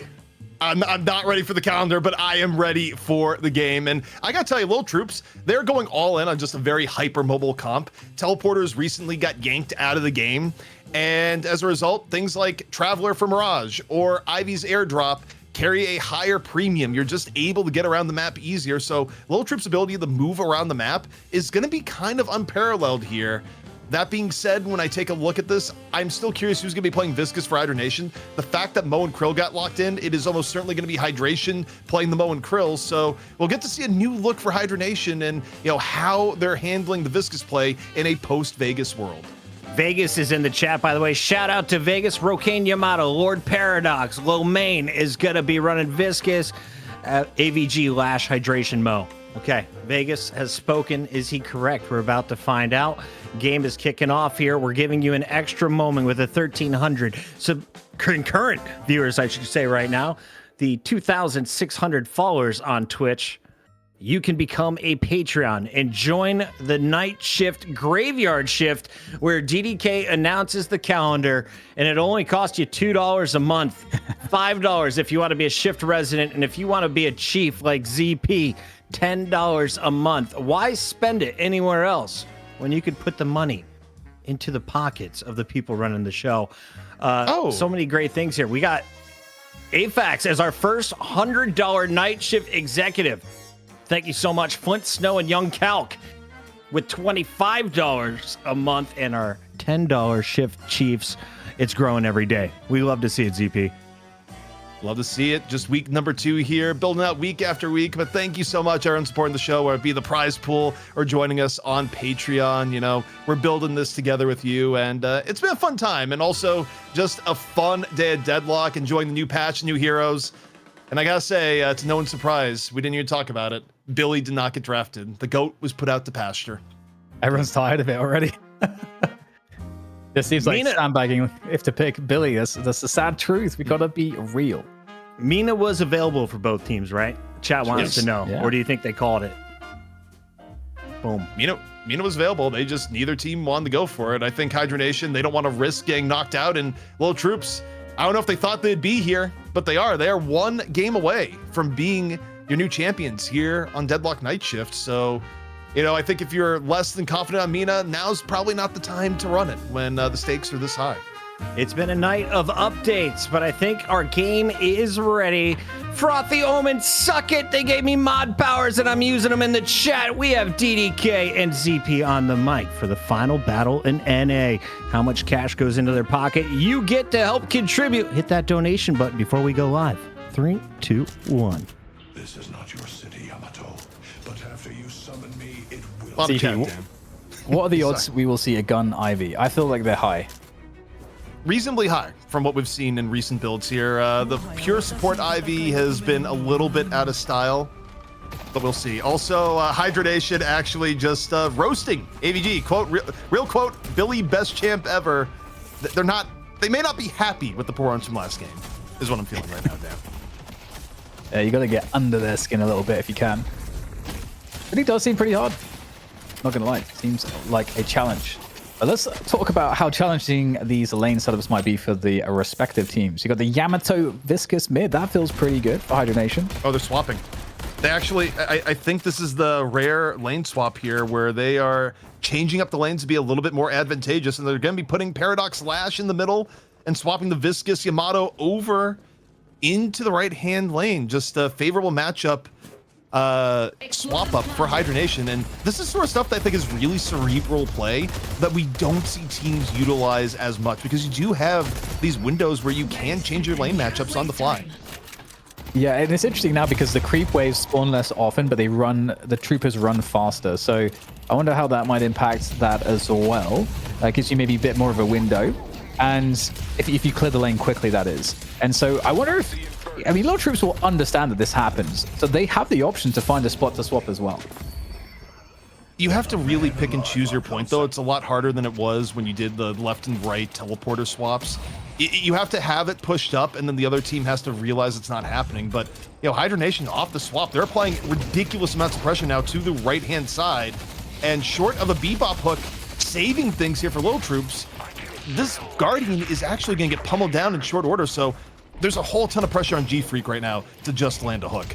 I'm not ready for the calendar, but I am ready for the game. And I gotta tell you, Lil Troops, they're going all in on just a very hyper mobile comp. Teleporters recently got yanked out of the game. And as a result, things like Traveler for Mirage or Ivy's Airdrop carry a higher premium. You're just able to get around the map easier. So Lil Troops' ability to move around the map is going to be kind of unparalleled here. That being said, when I take a look at this, I'm still curious who's going to be playing Viscous for Hydra Nation. The fact that Mo and Krill got locked in, it is almost certainly going to be Hydration playing the Mo and Krill. So we'll get to see a new look for Hydra Nation and how they're handling the Viscous play in a post-Vegas world. Vegas is in the chat, by the way. Shout out to Vegas. Rokane Yamato, Lord Paradox, Lomain is going to be running Viscous. AVG Lash Hydration Mo. Okay, Vegas has spoken. Is he correct? We're about to find out. Game is kicking off here. We're giving you an extra moment with the 1,300 concurrent viewers, I should say right now. The 2,600 followers on Twitch. You can become a Patreon and join the Night Shift Graveyard Shift, where DDK announces the calendar, and it only costs you $2 a month, $5 if you want to be a Shift resident, and if you want to be a chief like ZP, $10 a month. Why spend it anywhere else when you could put the money into the pockets of the people running the show? So many great things here. We got AFAX as our first $100 night shift executive. Thank you so much, Flint, Snow, and Young Calc, with $25 a month, and our $10 shift chiefs. It's growing every day. We love to see it, ZP. Love to see it. Just week number 2 here, building out week after week. But thank you so much, everyone, supporting the show, whether it be the prize pool or joining us on Patreon. You know, we're building this together with you, and it's been a fun time, and also just a fun day at Deadlock, enjoying the new patch, new heroes. And I gotta say, to no one's surprise, we didn't even talk about it. Billy did not get drafted. The GOAT was put out to pasture. Everyone's tired of it already. This seems like sandbagging if to pick Billy. That's the sad truth. We gotta be real. Mina was available for both teams, right? Chat wants to know. Yeah. Or do you think they called it? Boom. Mina was available. They just, neither team wanted to go for it. I think Hydra Nation, they don't want to risk getting knocked out. And Lil Troops, I don't know if they thought they'd be here, but they are. They are one game away from being your new champions here on Deadlock Night Shift. So, you know, I think if you're less than confident on Mina, now's probably not the time to run it when the stakes are this high. It's been a night of updates, but I think our game is ready. Frothy Omen, suck it. They gave me mod powers and I'm using them in the chat. We have DDK and ZP on the mic for the final battle in NA. How much cash goes into their pocket? You get to help contribute. Hit that donation button before we go live. 3, 2, 1. This is not your city, Yamato. But after you summon me, it will. Bobby Chat, CP, Dan. what are the odds we will see a gun Ivy? I feel like they're high. Reasonably high from what we've seen in recent builds here. The pure support Ivy has been a little bit out of style, but we'll see. Also, Hydra Nation actually just roasting AVG. Quote, real quote, Billy best champ ever. They may not be happy with the performance from last game, is what I'm feeling right now, Dan. Yeah, you gotta get under their skin a little bit if you can. But it does seem pretty hard. Not gonna lie, seems like a challenge. But let's talk about how challenging these lane setups might be for the respective teams. You got the Yamato Viscous mid. That feels pretty good for Hydra Nation. Oh, they're swapping. They actually, I think this is the rare lane swap here where they are changing up the lanes to be a little bit more advantageous, and they're going to be putting Paradox Lash in the middle and swapping the Viscous Yamato over into the right-hand lane. Just a favorable matchup swap up for Hydra Nation, and this is sort of stuff that I think is really cerebral play that we don't see teams utilize as much, because you do have these windows where you can change your lane matchups on the fly. Yeah, and it's interesting now because the creep waves spawn less often, but the troopers run faster. So I wonder how that might impact that as well. That gives you maybe a bit more of a window, and if you clear the lane quickly, that is. And so I wonder if, I mean, Lil Troops will understand that this happens, so they have the option to find a spot to swap as well. You have to really pick and choose your point, though. It's a lot harder than it was when you did the left and right teleporter swaps. You have to have it pushed up, and then the other team has to realize it's not happening. But, you know, Hydra Nation off the swap, they're applying ridiculous amounts of pressure now to the right-hand side. And short of a bebop hook saving things here for Lil Troops, this Guardian is actually going to get pummeled down in short order. So there's a whole ton of pressure on G-Freak right now to just land a hook.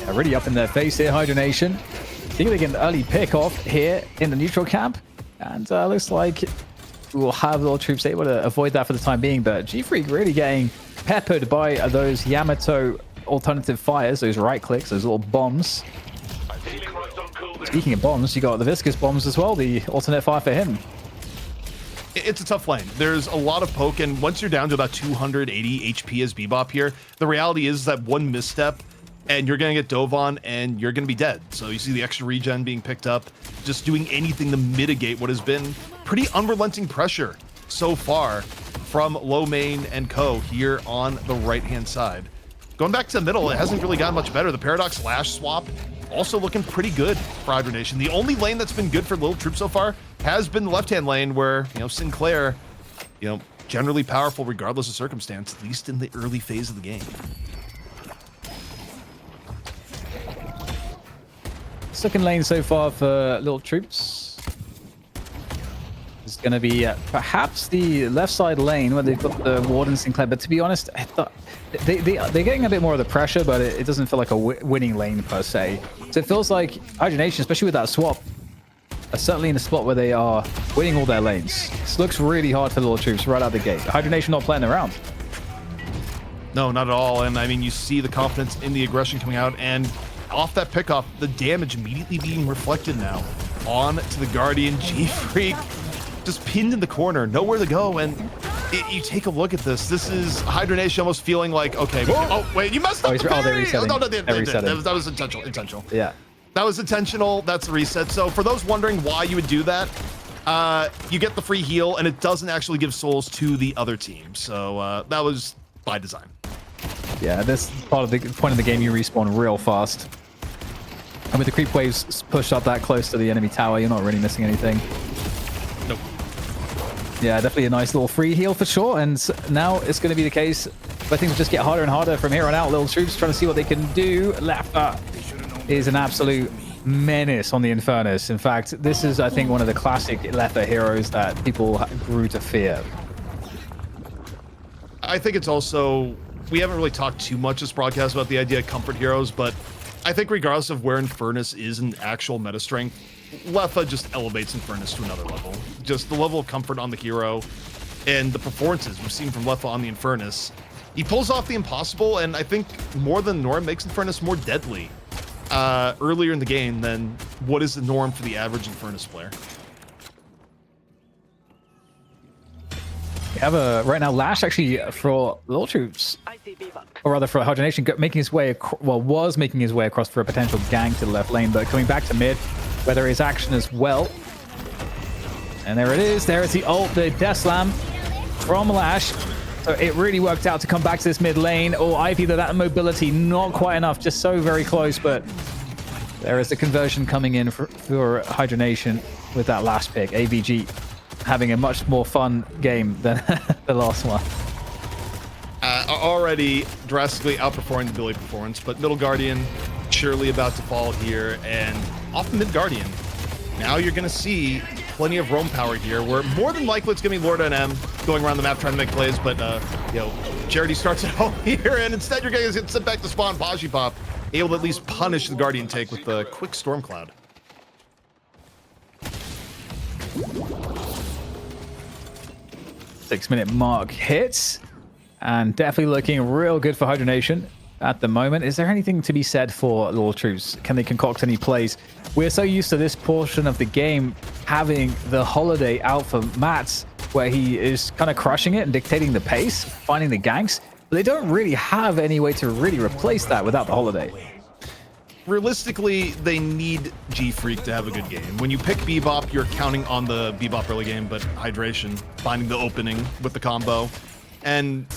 Yeah, really up in their face here, Hydra Nation. Think they get an early pick off here in the neutral camp. And looks like we'll have Lil Troops able to avoid that for the time being. But G-Freak really getting peppered by those Yamato alternative fires, those right clicks, those little bombs. Speaking of bombs, you got the Viscous bombs as well, the alternate fire for him. It's a tough lane. There's a lot of poke, and once you're down to about 280 HP as Bebop here, the reality is that one misstep and you're going to get dove on and you're going to be dead. So you see the extra regen being picked up, just doing anything to mitigate what has been pretty unrelenting pressure so far from low main and co here on the right-hand side. Going back to the middle, it hasn't really gotten much better. The Paradox Lash swap also looking pretty good for Hydra Nation. The only lane that's been good for Lil Troop so far has been the left-hand lane where, you know, Sinclair, you know, generally powerful regardless of circumstance, at least in the early phase of the game. Second lane so far for Lil Troops is going to be perhaps the left side lane where they've got the Ward and Sinclair. But to be honest, they're getting a bit more of the pressure, but it doesn't feel like a winning lane per se. So it feels like Hydra Nation, especially with that swap, are certainly in a spot where they are winning all their lanes. This looks really hard for Lil Troops right out the gate. Hydronation not playing around. No, not at all. And I mean, you see the confidence in the aggression coming out, and off that pickoff, the damage immediately being reflected now on to the Guardian. G-Freak just pinned in the corner, nowhere to go. And you take a look at this. This is Hydronation almost feeling like, okay, oh wait, you messed up. They're resetting. No, that was intentional. Yeah. That was intentional. That's the reset. So for those wondering why you would do that, you get the free heal, and it doesn't actually give souls to the other team. So that was by design. Yeah, this part of the point of the game, you respawn real fast. And with the creep waves pushed up that close to the enemy tower, you're not really missing anything. Nope. Yeah, definitely a nice little free heal for sure. And now it's going to be the case where things will just get harder and harder from here on out. Lil Troops trying to see what they can do. Leffa is an absolute menace on the Infernus. In fact, this is, I think, one of the classic Leffa heroes that people grew to fear. I think it's also, we haven't really talked too much this broadcast about the idea of comfort heroes, but I think regardless of where Infernus is in actual meta strength, Leffa just elevates Infernus to another level. Just the level of comfort on the hero and the performances we've seen from Leffa on the Infernus. He pulls off the impossible, and I think more than norm makes Infernus more deadly earlier in the game than what is the norm for the average Infernus player. We have a right now Lash actually for Lil Troops, or rather for Hydronation, making his way, was making his way across for a potential gank to the left lane, but coming back to mid where there is action as well. And there it is. There is the ult, the Death Slam from Lash. So it really worked out to come back to this mid lane. Oh, Ivy, though, that mobility not quite enough, just so very close, but there is the conversion coming in for Hydronation with that last pick. AVG having a much more fun game than the last one. Already drastically outperforming the Billy performance, but middle Guardian surely about to fall here, and off the mid Guardian. Now you're going to see plenty of roam power here, where more than likely it's going to be Lord NM going around the map trying to make plays, but you know, Charity starts at home here, and instead you're going to get sent back to spawn. Paji Pop able to at least punish the Guardian take with the quick Storm Cloud. Six-minute mark hits, and definitely looking real good for Hydronation at the moment. Is there anything to be said for Lil Troops? Can they concoct any plays? We're so used to this portion of the game having the holiday out for Matt, where he is kind of crushing it and dictating the pace, finding the ganks, but they don't really have any way to really replace that without the holiday. Realistically, they need G-Freak to have a good game. When you pick Bebop, you're counting on the Bebop early game, but Hydration, finding the opening with the combo. And,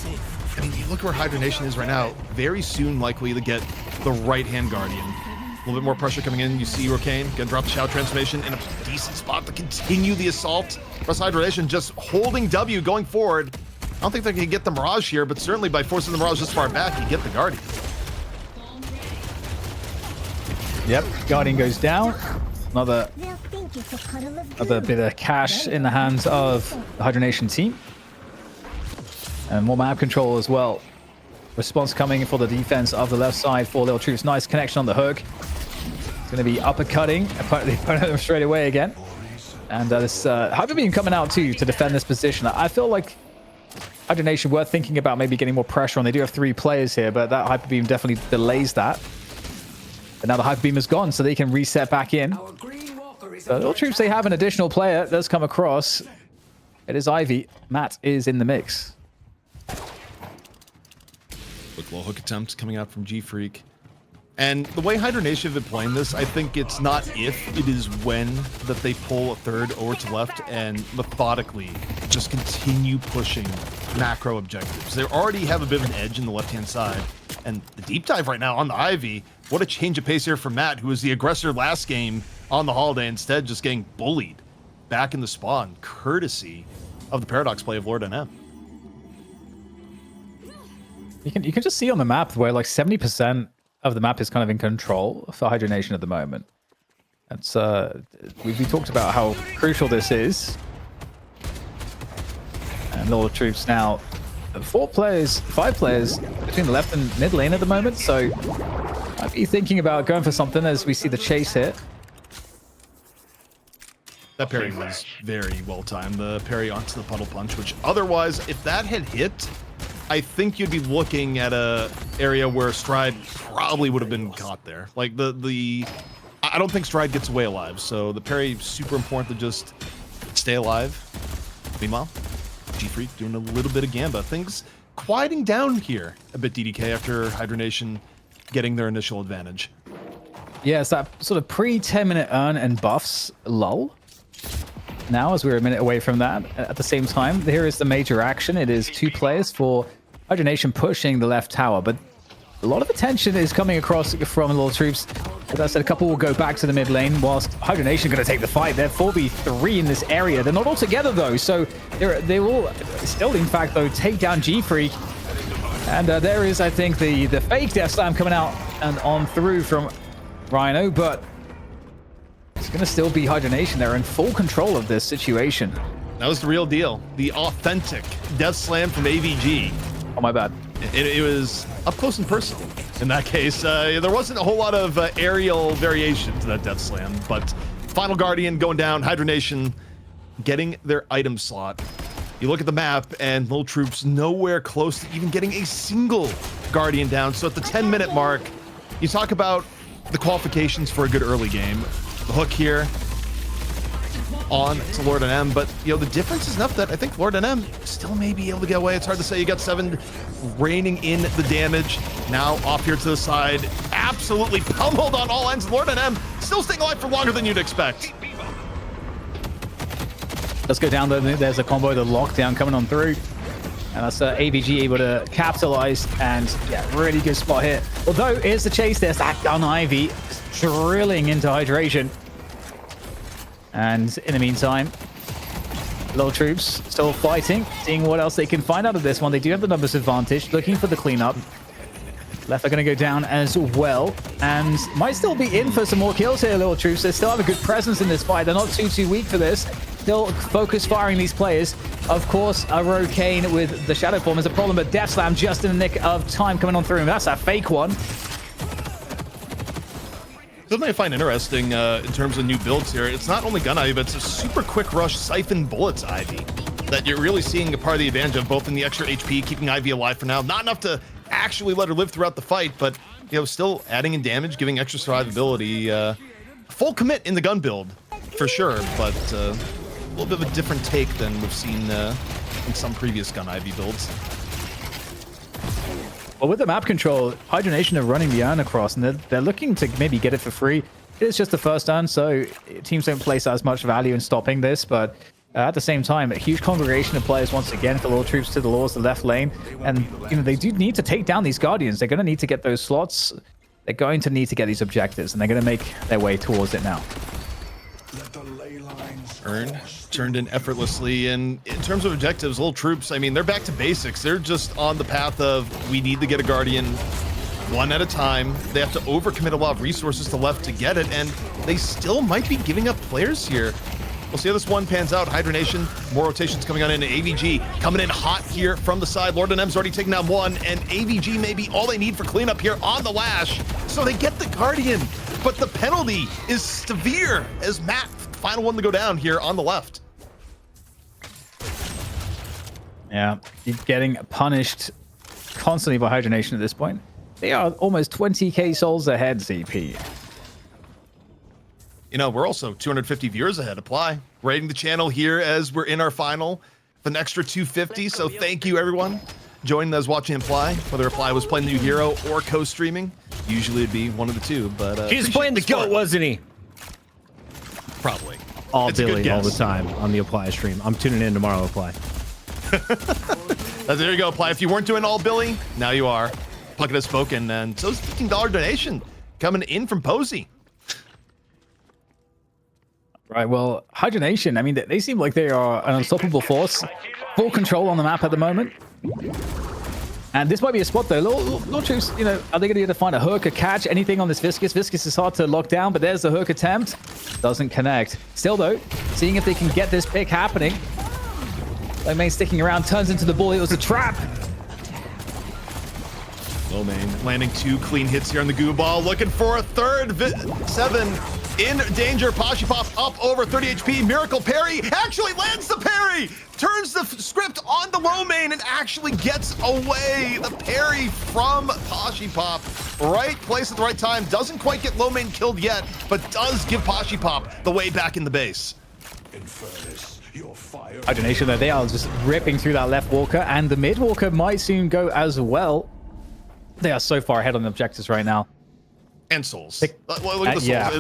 I mean, you look where Hydronation is right now, very soon likely to get the right-hand Guardian. A little bit more pressure coming in. You see Rocane, gonna drop the Shout Transformation in a decent spot to continue the assault. Plus Hydronation just holding W going forward. I don't think they can get the Mirage here, but certainly by forcing the Mirage this far back, you get the Guardian. Yep, Guardian goes down. Another bit of cash in the hands of the Hydronation team. And more map control as well. Response coming for the defense of the left side for Lil Troops. Nice connection on the hook. It's going to be uppercutting the opponent straight away again. And this Hydra Beam coming out too to defend this position. I feel like Hydronation were thinking about maybe getting more pressure on. They do have 3 players here, but that Hyper Beam definitely delays that. But now the Hyper Beam is gone, so they can reset back in. So Lil Troops, they have an additional player that's come across. It is Ivy. Matt is in the mix. Quick little hook attempt coming out from G-Freak. And the way Hydronation have been playing this, I think it's not if, it is when that they pull a third over to left and methodically just continue pushing macro objectives. They already have a bit of an edge in the left-hand side. And the deep dive right now on the Ivy, what a change of pace here for Matt, who was the aggressor last game on the holiday, instead just getting bullied back in the spawn, courtesy of the Paradox play of Lord NM. You can just see on the map where like 70% of the map is kind of in control for Hydronation at the moment. That's we talked about how crucial this is. And Lil Troops now 5 players between the left and mid lane at the moment, so might be thinking about going for something as we see the chase hit. That parry was very well timed. The parry onto the puddle punch, which otherwise, if that had hit, I think you'd be looking at a area where Stride probably would have been caught there. Like I don't think Stride gets away alive. So the parry super important to just stay alive. Meanwhile, G-Freak doing a little bit of Gamba. Things quieting down here a bit, DDK, after Hydronation getting their initial advantage. Yeah, it's that sort of pre-10-minute earn and buffs lull. Now, as we're a minute away from that, at the same time, here is the major action. It is 2 players for Hydronation pushing the left tower, but a lot of attention is coming across from Lil Troops. As I said, a couple will go back to the mid lane, whilst Hydronation are going to take the fight. They're 4v3 in this area. They're not all together, though, so they will still, in fact, though, take down G-Freak. And there is, I think, the fake Death Slam coming out and on through from Rhino, but it's going to still be Hydronation. They're in full control of this situation. That was the real deal. The authentic Death Slam from AVG. Oh, my bad. It was up close and personal in that case. There wasn't a whole lot of aerial variation to that Death Slam, but Final Guardian going down, Hydronation getting their item slot. You look at the map, and Lil Troops nowhere close to even getting a single Guardian down. So at the 10-minute mark, you talk about the qualifications for a good early game. The hook here on to Lord and M, but the difference is enough that I think Lord and M still may be able to get away. It's hard to say. You got 7 raining in the damage. Now off here to the side, absolutely pummeled on all ends. Lord and M still staying alive for longer than you'd expect. Let's go down there. There's a combo, the lockdown coming on through. And that's AVG able to capitalize, and yeah, really good spot here. Although, here's the chase. There's that gun Ivy drilling into Hydration. And in the meantime, Lil Troops still fighting, seeing what else they can find out of this one. They do have the numbers advantage, looking for the cleanup. Left are going to go down as well, and might still be in for some more kills here, Lil Troops. They still have a good presence in this fight. They're not too weak for this. Still focus firing these players. Of course, a Rokane with the Shadow Form is a problem, but Death Slam just in the nick of time coming on through, and that's a fake one. Something I find interesting in terms of new builds here, it's not only Gun Ivy, but it's a super quick rush Siphon Bullets Ivy that you're really seeing a part of the advantage of, both in the extra HP, keeping Ivy alive for now. Not enough to actually let her live throughout the fight, but still adding in damage, giving extra survivability. Full commit in the gun build, for sure, but a little bit of a different take than we've seen in some previous Gun Ivy builds. Well, with the map control, Hydronation are running the urn across, and they're looking to maybe get it for free. It's just the first urn, so teams don't place as much value in stopping this, but at the same time, a huge congregation of players once again for Lil Troops to the Laws, the left lane, and they do need to take down these Guardians. They're going to need to get those slots. They're going to need to get these objectives, and they're going to make their way towards it now. Urn turned in effortlessly, and in terms of objectives, Lil Troops, I mean, they're back to basics. They're just on the path of, we need to get a Guardian one at a time. They have to overcommit a lot of resources to left to get it, and they still might be giving up players here. We'll see how this one pans out. Hydronation, more rotations coming on into AVG, coming in hot here from the side. Lord and M's already taken down one, and AVG may be all they need for cleanup here on the Lash. So they get the Guardian, but the penalty is severe as Matt, final one to go down here on the left. Yeah, keep getting punished constantly by Hydronation at this point. They are almost 20k souls ahead, CP. We're also 250 viewers ahead. Apply. Rating the channel here as we're in our final. An extra 250, so thank you, everyone. Joining us watching Apply, whether Apply was playing the new hero or co-streaming. Usually it'd be one of the two, but... he was playing the GOAT, wasn't he? Probably. All Billy all the time on the Apply stream. I'm tuning in tomorrow, Apply. There you go, Apply. If you weren't doing all Billy, now you are. Pluck it as spoken, and so is $15 donation coming in from Posey. Right, well, Hydronation, I mean, they seem like they are an unstoppable force. Full control on the map at the moment. And this might be a spot, though. Lil Troops, are they going to be able to find a hook, a catch, anything on this Viscous? Viscous is hard to lock down, but there's the hook attempt. Doesn't connect. Still, though, seeing if they can get this pick happening. Lomane sticking around, turns into the ball. It was a trap. Lomane landing 2 clean hits here on the goo ball, looking for a third. 7 in danger. Pashipop up over 30 HP. Miracle parry actually lands the parry. Turns the script on the low main and actually gets away. The parry from Pashipop. Right place at the right time. Doesn't quite get low main killed yet, but does give Pashipop the way back in the base. Hydra Nation, though, they are just ripping through that left walker, and the mid walker might soon go as well. They are so far ahead on the objectives right now. And souls. Look at the souls. Yeah.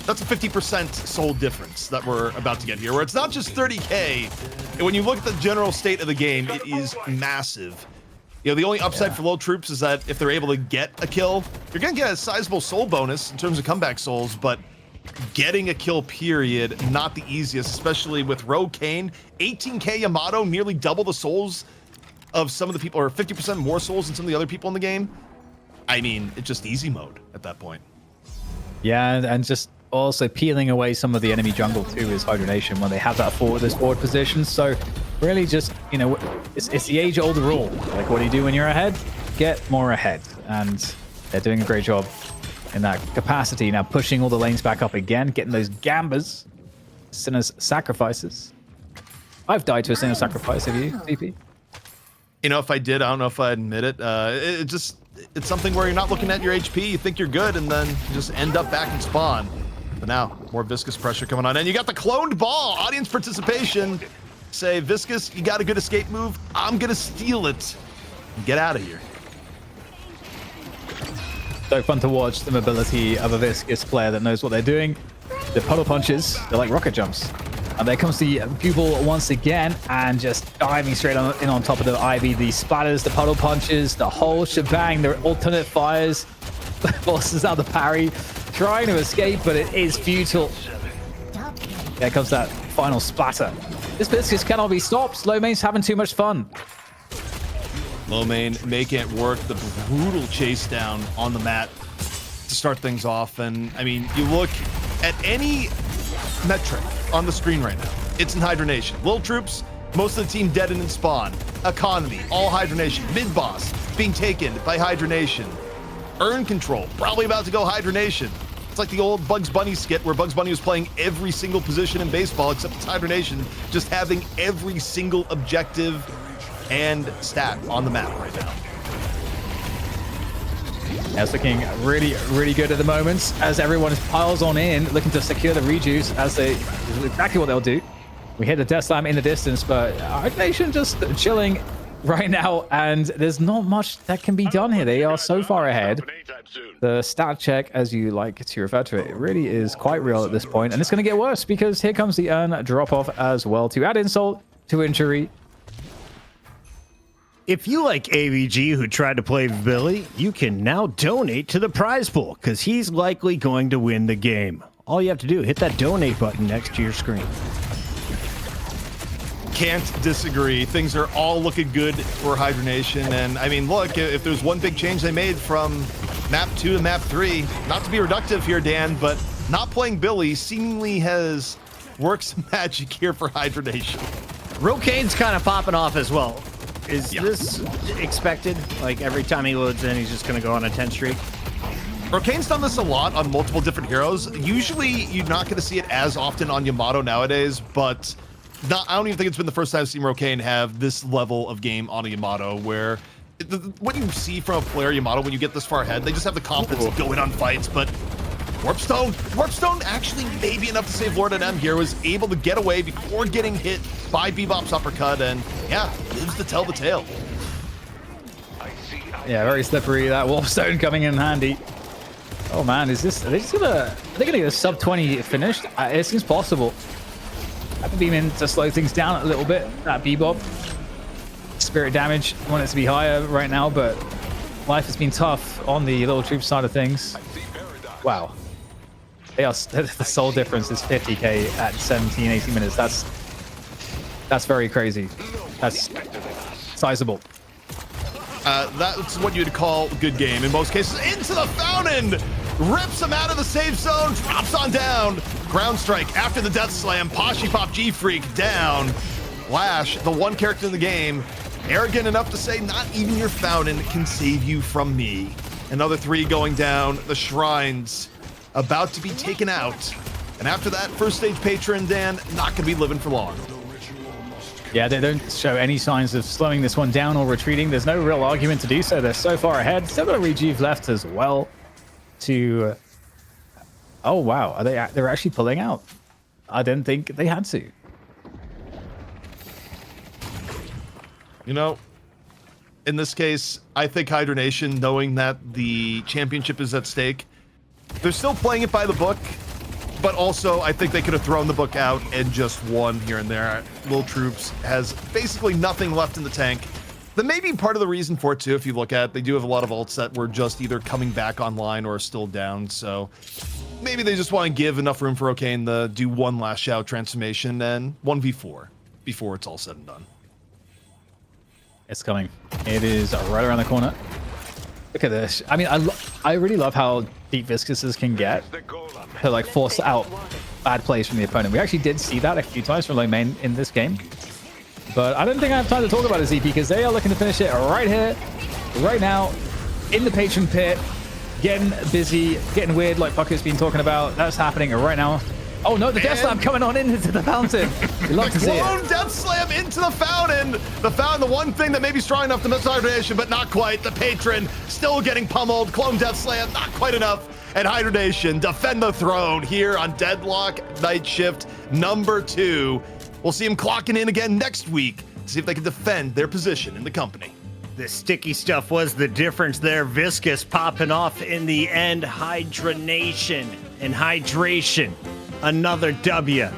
That's a 50% soul difference that we're about to get here, where it's not just 30k. And when you look at the general state of the game, it is massive. You know, the only upside for Lil Troops is that if they're able to get a kill, you're going to get a sizable soul bonus in terms of comeback souls, but getting a kill period, not the easiest, especially with Rogue Kane. 18k Yamato, nearly double the souls of some of the people, or 50% more souls than some of the other people in the game. I mean, it's just easy mode at that point. Yeah, and just also peeling away some of the enemy jungle too is Hydra Nation when they have that forward position. So really just, you know, it's the age-old rule. Like, what do you do when you're ahead? Get more ahead. And they're doing a great job in that capacity. Now pushing all the lanes back up again, getting those gambas, Sinner's sacrifices. I've died to a Sinner's sacrifice. Have you, CP? You know, if I did, I don't know if I'd admit it. It's something where you're not looking at your HP, you think you're good, and then you just end up back in spawn. But now, more Viscous pressure coming on, and you got the cloned ball. Audience participation. Say, Viscous, you got a good escape move? I'm gonna steal it and get out of here. So fun to watch the mobility of a Viscous player that knows what they're doing. The puddle punches, they're like rocket jumps. And there comes the pupil once again, and just diving straight in on top of the Ivy. The splatters, the puddle punches, the whole shebang, the alternate fires. Forces out the parry, trying to escape, but it is futile. There comes that final splatter. This Viscous cannot be stopped. Low main's having too much fun. Low main making it work. The brutal chase down on the mat to start things off. And I mean, you look at any metric on the screen right now, it's in Hydronation. Lil Troops, most of the team dead and in spawn. Economy, all Hydronation. Mid boss being taken by Hydronation. Earn control, probably about to go Hydronation. It's like the old Bugs Bunny skit where Bugs Bunny was playing every single position in baseball, except it's Hydronation just having every single objective and stat on the map right now. That's looking really, really good at the moment as everyone piles on in, looking to secure the rejuice as they exactly what they'll do. We hear the Death Slam in the distance, but Hydronation just chilling right now, and there's not much that can be done here. They are so far ahead. The stat check, as you like to refer to it, really is quite real at this point, and it's going to get worse because here comes the earn drop-off as well to add insult to injury. If you like AVG who tried to play Billy, you can now donate to the prize pool because he's likely going to win the game. All you have to do, hit that donate button next to your screen. Can't disagree. Things are all looking good for Hydronation. And I mean, look, if there's one big change they made from map 2 to map 3, not to be reductive here, Dan, but not playing Billy seemingly has worked some magic here for Hydronation. Rokane's kind of popping off as well. Is this expected? Like every time he loads in, he's just going to go on a 10 streak? Rokane's done this a lot on multiple different heroes. Usually, you're not going to see it as often on Yamato nowadays, but I don't even think it's been the first time I've seen Rokane have this level of game on a Yamato, where what you see from a player Yamato when you get this far ahead, they just have the confidence to go in on fights, but Warpstone actually may be enough to save Lord NM here, was able to get away before getting hit by Bebop's uppercut, and yeah, lives to tell the tale. Yeah, very slippery. That Warpstone coming in handy. Oh man, are they gonna get a sub 20 finished? It seems possible. I could beam in to slow things down a little bit. That Bebop. Spirit damage, I want it to be higher right now, but life has been tough on the Lil Troops side of things. Wow. The soul difference is 50k at 17, 18 minutes. That's very crazy. That's sizable. That's what you'd call good game in most cases. Into the fountain! Rips him out of the safe zone, drops on down. Ground strike after the death slam. Pashipop G-Freak down. Lash, the one character in the game, arrogant enough to say not even your fountain can save you from me. Another 3 going down. The shrines about to be taken out. And after that, first stage patron, Dan, not going to be living for long. Yeah, they don't show any signs of slowing this one down or retreating. There's no real argument to do so. They're so far ahead. Still got a rejuve left as well to... Oh, wow. Are they're actually pulling out? I didn't think they had to. You know, in this case, I think Hydra Nation, knowing that the championship is at stake, they're still playing it by the book. But also, I think they could have thrown the book out and just won here and there. Lil Troops has basically nothing left in the tank. That may be part of the reason for it, too, if you look at it. They do have a lot of ults that were just either coming back online or still down. So maybe they just want to give enough room for O'Kane to do one last shout transformation and 1v4 before it's all said and done. It's coming. It is right around the corner. Look at this. I mean, I really love how deep Viscuses can get to like force out bad plays from the opponent. We actually did see that a few times from low main in this game. But I don't think I have time to talk about a ZP because they are looking to finish it right here, right now, in the patron pit, getting busy, getting weird like Pucker's been talking about. That's happening right now. Oh no, the Death Slam coming on into the fountain. We love to see it. Clone Death Slam into the fountain. The fountain, the one thing that may be strong enough to miss Hydronation, but not quite. The patron still getting pummeled. Clone Death Slam, not quite enough. And Hydronation defend the throne here on Deadlock Night Shift number 2. We'll see them clocking in again next week to see if they can defend their position in the company. The sticky stuff was the difference there. Viscous popping off in the end. Hydronation and hydration. Another W.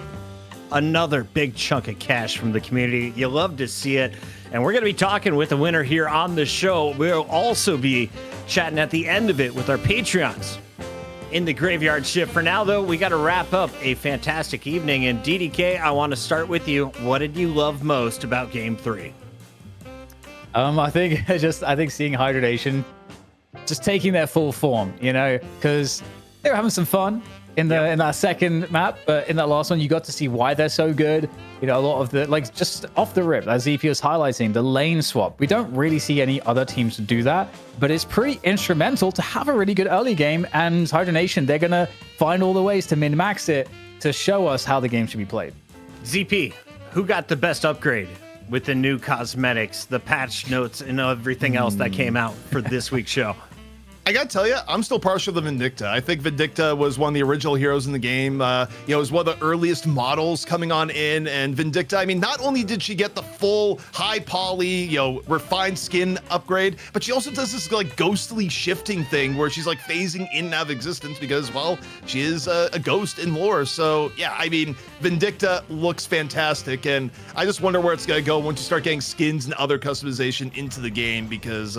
Another big chunk of cash from the community. You love to see it. And we're going to be talking with the winner here on the show. We'll also be chatting at the end of it with our Patreons in the graveyard shift. For now, though, we got to wrap up a fantastic evening. And DDK, I want to start with you. What did you love most about Game 3? I think seeing Hydronation just taking their full form, you know, because they were having some fun in that second map, but in that last one, you got to see why they're so good. You know, a lot of the, like, just off the rip, as ZP was highlighting, the lane swap. We don't really see any other teams do that, but it's pretty instrumental to have a really good early game. And Hydronation, they're going to find all the ways to min-max it to show us how the game should be played. ZP, who got the best upgrade with the new cosmetics, the patch notes, and everything else that came out for this week's show? I gotta tell you, I'm still partial to Vindicta. I think Vindicta was one of the original heroes in the game. You know, it was one of the earliest models coming on in, and Vindicta, I mean, not only did she get the full high poly, you know, refined skin upgrade, but she also does this like ghostly shifting thing where she's like phasing in and out of existence because, well, she is a ghost in lore. So yeah, I mean, Vindicta looks fantastic, and I just wonder where it's gonna go once you start getting skins and other customization into the game because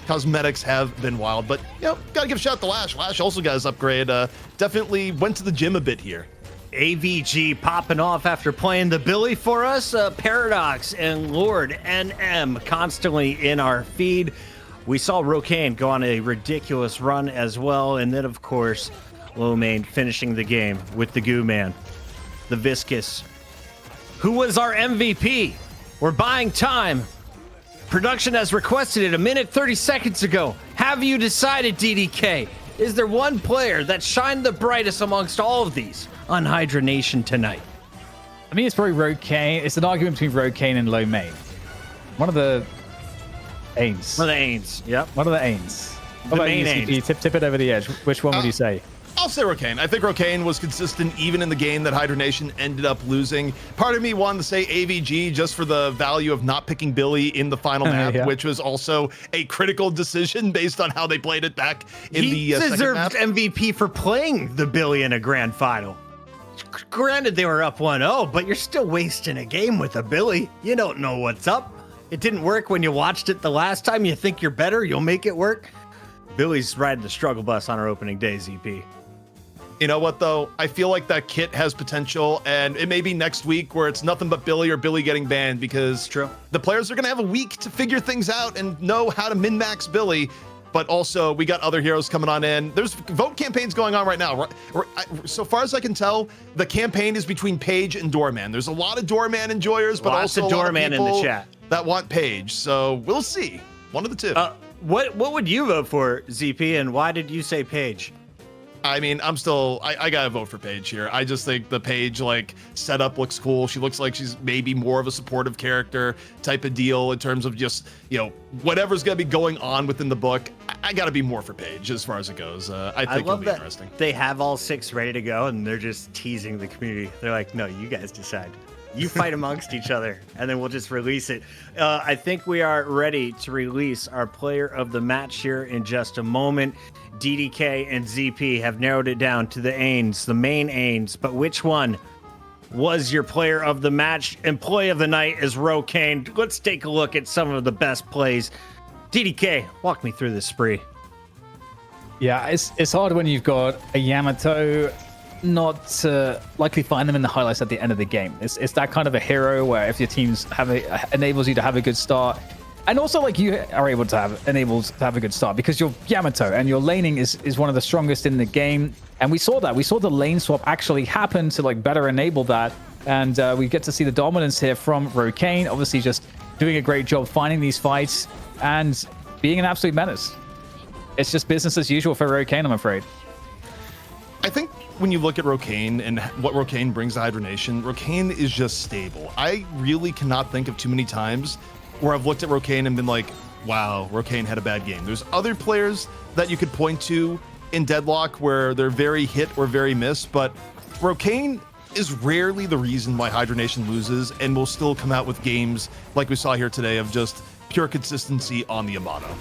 cosmetics have been wild, but you know, gotta give a shout to Lash. Lash also got his upgrade. Definitely went to the gym a bit here. AVG popping off after playing the Billy for us. Paradox and Lord NM constantly in our feed. We saw Rokane go on a ridiculous run as well, and then of course, Low Main finishing the game with the Goo Man, the Viscous, who was our MVP. We're buying time. Production has requested it a minute 30 seconds ago. Have you decided, DDK? Is there one player that shined the brightest amongst all of these on Hydra Nation tonight? I mean, it's probably Rokane. It's an argument between Rokane and Low Main. One of the Ains. One of the Ains, yep. One of the Ains. The main Ains. Tip it over the edge. Which one would you say? I'll say Rokane. I think Rokane was consistent even in the game that Hydra Nation ended up losing. Part of me wanted to say AVG just for the value of not picking Billy in the final map, yeah. which was also a critical decision based on how they played it back in the second map. He deserved MVP for playing the Billy in a grand final. Granted, they were up 1-0, but you're still wasting a game with a Billy. You don't know what's up. It didn't work when you watched it the last time. You think you're better, you'll make it work. Billy's riding the struggle bus on our opening day, ZP. You know what, though? I feel like that kit has potential, and it may be next week where it's nothing but Billy or Billy getting banned because the players are going to have a week to figure things out and know how to min-max Billy. But also, we got other heroes coming on in. There's vote campaigns going on right now. So far as I can tell, the campaign is between Paige and Doorman. There's a lot of Doorman enjoyers, but lots also of a lot Doorman of people in the chat that want Paige. So we'll see. One of the two. What would you vote for, ZP, and why did you say Paige? I mean, I gotta vote for Paige here. I just think the Paige like setup looks cool. She looks like she's maybe more of a supportive character type of deal in terms of just, you know, whatever's gonna be going on within the book. I gotta be more for Paige as far as it goes. I think it'll be interesting. They have all 6 ready to go, and they're just teasing the community. They're like, no, you guys decide. You fight amongst each other, and then we'll just release it. I think we are ready to release our player of the match here in just a moment. DDK and ZP have narrowed it down to the Ains, the main Ains, but which one was your player of the match? Employee of the night is Rokane. Let's take a look at some of the best plays. DDK, walk me through this spree. Yeah, it's hard when you've got a Yamato, not to likely find them in the highlights at the end of the game. It's that kind of a hero where if your teams enables you to have a good start, and also like you are able to have a good start because you're Yamato and your laning is one of the strongest in the game. And we saw the lane swap actually happen to like better enable that, and we get to see the dominance here from Rokane, obviously just doing a great job finding these fights and being an absolute menace. It's just business as usual for Rokane, I'm afraid. I think when you look at Rokane and what Rokane brings to Hydra Nation, Rokane is just stable. I really cannot think of too many times where I've looked at Rokane and been like, wow, Rokane had a bad game. There's other players that you could point to in Deadlock where they're very hit or very miss, but Rokane is rarely the reason why Hydra Nation loses and will still come out with games like we saw here today of just pure consistency on the Yamato.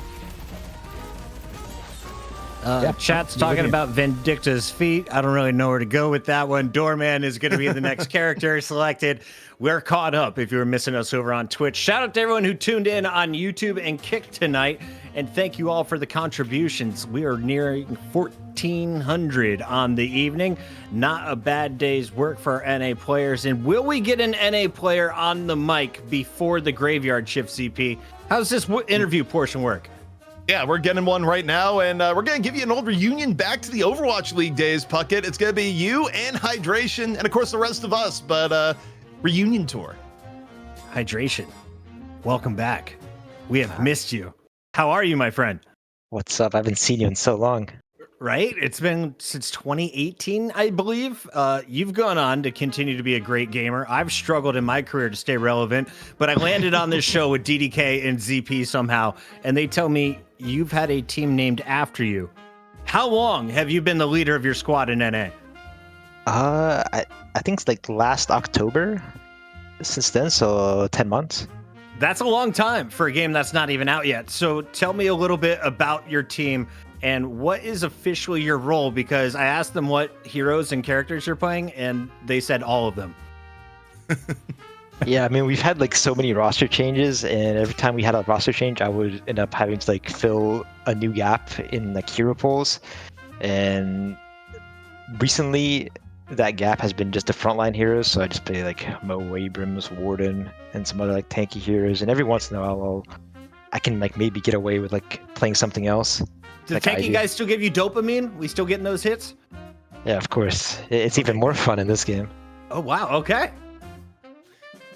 Chat's talking about Vindicta's feet. I don't really know where to go with that one. Doorman is going to be the next character selected. We're caught up if you were missing us over on Twitch. Shout out to everyone who tuned in on YouTube and Kick tonight. And thank you all for the contributions. We are nearing 1,400 on the evening. Not a bad day's work for our NA players. And will we get an NA player on the mic before the graveyard shift, ZP? How's this interview portion work? Yeah, we're getting one right now, and we're going to give you an old reunion back to the Overwatch League days, Puckett. It's going to be you and Hydration, and of course the rest of us, but reunion tour. Hydration, welcome back. We have missed you. How are you, my friend? What's up? I haven't seen you in so long. Right? It's been since 2018, I believe. You've gone on to continue to be a great gamer. I've struggled in my career to stay relevant, but I landed on this show with DDK and ZP somehow, and they tell me you've had a team named after you. How long have you been the leader of your squad in NA? I think it's like last October. Since then, so 10 months. That's a long time for a game that's not even out yet. So tell me a little bit about your team and what is officially your role, because I asked them what heroes and characters you're playing, and they said all of them. Yeah, I mean, we've had like so many roster changes, and every time we had a roster change, I would end up having to like fill a new gap in like hero pools. And recently, that gap has been just the frontline heroes, so I just play like Mo, Abrams, Warden, and some other like tanky heroes. And every once in a while, I can like maybe get away with like playing something else. Do the tanky guys still give you dopamine? We still getting those hits? Yeah, of course. It's even more fun in this game. Oh, wow. Okay.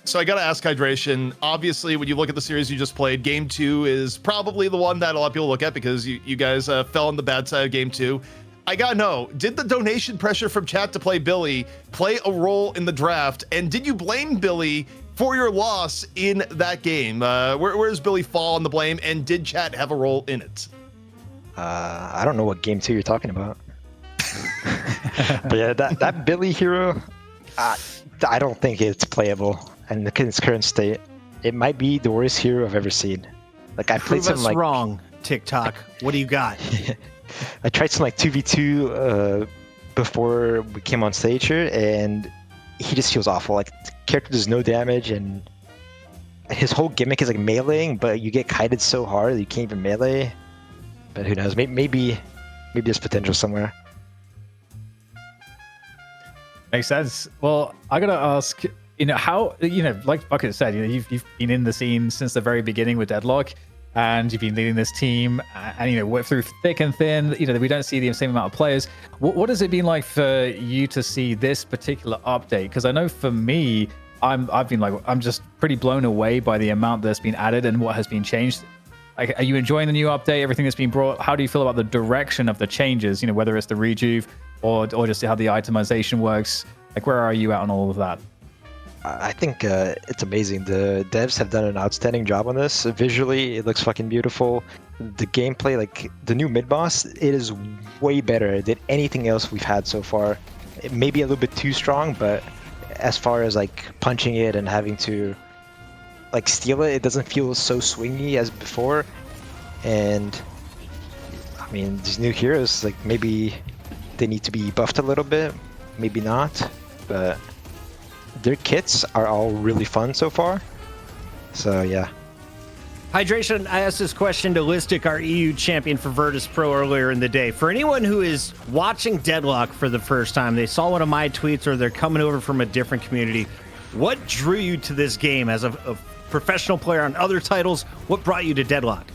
So I got to ask Hydration, obviously, when you look at the series you just played, Game 2 is probably the one that a lot of people look at because you guys fell on the bad side of Game 2. I got to know, did the donation pressure from chat to play Billy play a role in the draft? And did you blame Billy for your loss in that game? Where does Billy fall on the blame? And did chat have a role in it? I don't know what Game 2 you're talking about. But yeah, that Billy hero, I don't think it's playable in its current state. It might be the worst hero I've ever seen. Like I played some like wrong, TikTok. What do you got? I tried some like 2v2 before we came on stage here, and he just feels awful. Like the character does no damage, and his whole gimmick is like meleeing, but you get kited so hard that you can't even melee. But who knows? Maybe there's potential somewhere. Makes sense. Well, I gotta ask, how, like Bucket said, you've been in the scene since the very beginning with Deadlock, and you've been leading this team, and went through thick and thin. We don't see the same amount of players. What has it been like for you to see this particular update? Because I know for me, I'm just pretty blown away by the amount that's been added and what has been changed. Like, are you enjoying the new update, everything that's been brought? How do you feel about the direction of the changes? You know, whether it's the rejuve or just how the itemization works. Like, where are you at on all of that? I think it's amazing. The devs have done an outstanding job on this. Visually, it looks fucking beautiful. The gameplay, like the new mid-boss, it is way better than anything else we've had so far. It may be a little bit too strong, but as far as like punching it and having to like steal it, it doesn't feel so swingy as before. And I mean, these new heroes, like maybe they need to be buffed a little bit, maybe not, but their kits are all really fun so far. So yeah. Hydration, I asked this question to Listic, our EU champion for Virtus Pro, earlier in the day. For anyone who is watching Deadlock for the first time, they saw one of my tweets or they're coming over from a different community, what drew you to this game as a professional player on other titles? What brought you to Deadlock?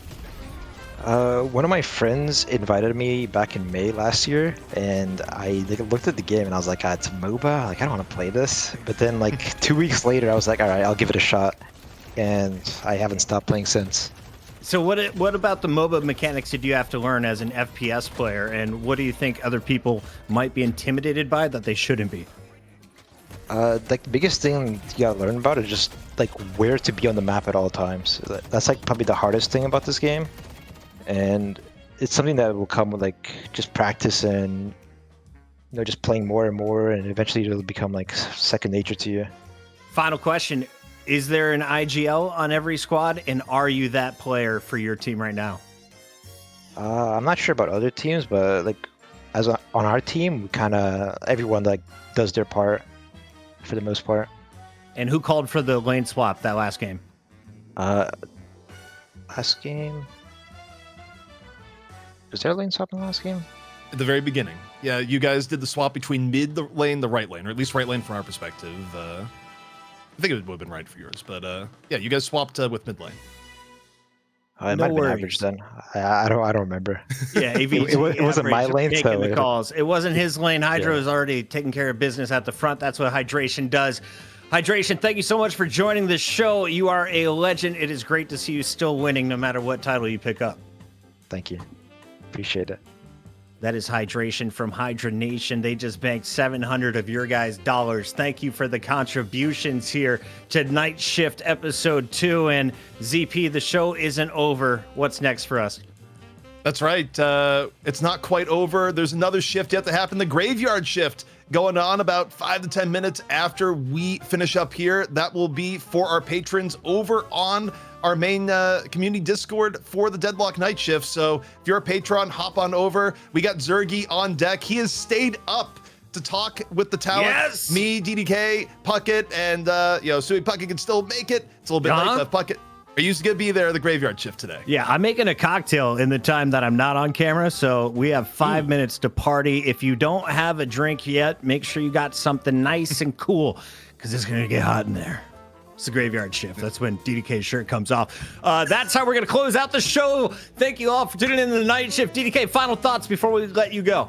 One of my friends invited me back in May last year, and I looked at the game and I was like, it's a MOBA, like I don't want to play this. But then like 2 weeks later, I was like, all right, I'll give it a shot. And I haven't stopped playing since. So what about the MOBA mechanics did you have to learn as an FPS player, and what do you think other people might be intimidated by that they shouldn't be? Like the biggest thing you gotta learn about is just like where to be on the map at all times. That's like probably the hardest thing about this game, and it's something that will come with like just practice and just playing more and more, and eventually it'll become like second nature to you. Final question. Is there an IGL on every squad, and are you that player for your team right now? I'm not sure about other teams, but like on our team, we kind of everyone like does their part for the most part. And who called for the lane swap that last game? Last game? Was there a lane swap in the last game? At the very beginning. Yeah, you guys did the swap between mid lane, the right lane, or at least right lane from our perspective. I think it would have been right for yours, but yeah, you guys swapped with mid lane. It might have been average then. I don't remember. Yeah, AVG it wasn't my lane, taking the calls. It wasn't his lane. Hydra was already taking care of business at the front. That's what Hydration does. Hydration, thank you so much for joining the show. You are a legend. It is great to see you still winning no matter what title you pick up. Thank you. Appreciate it. That is Hydration from Hydra Nation. They just banked 700 of your guys' dollars. Thank you for the contributions here to Night Shift Episode 2. And ZP, the show isn't over. What's next for us? That's right. It's not quite over. There's another shift yet to happen, the Graveyard Shift, going on about 5 to 10 minutes after we finish up here. That will be for our patrons over on our main community Discord for the Deadlock Night Shift. So if you're a patron, hop on over. We got Zergy on deck. He has stayed up to talk with the talent. Yes! Me, DDK, Puckett, and Sui Puckett can still make it. It's a little bit late, but Puckett, are you going to be there at the Graveyard Shift today? Yeah, I'm making a cocktail in the time that I'm not on camera, so we have 5 minutes to party. If you don't have a drink yet, make sure you got something nice and cool, because it's going to get hot in there. It's the Graveyard Shift. That's when DDK's shirt comes off. That's how we're going to close out the show. Thank you all for tuning in to the Night Shift. DDK, final thoughts before we let you go.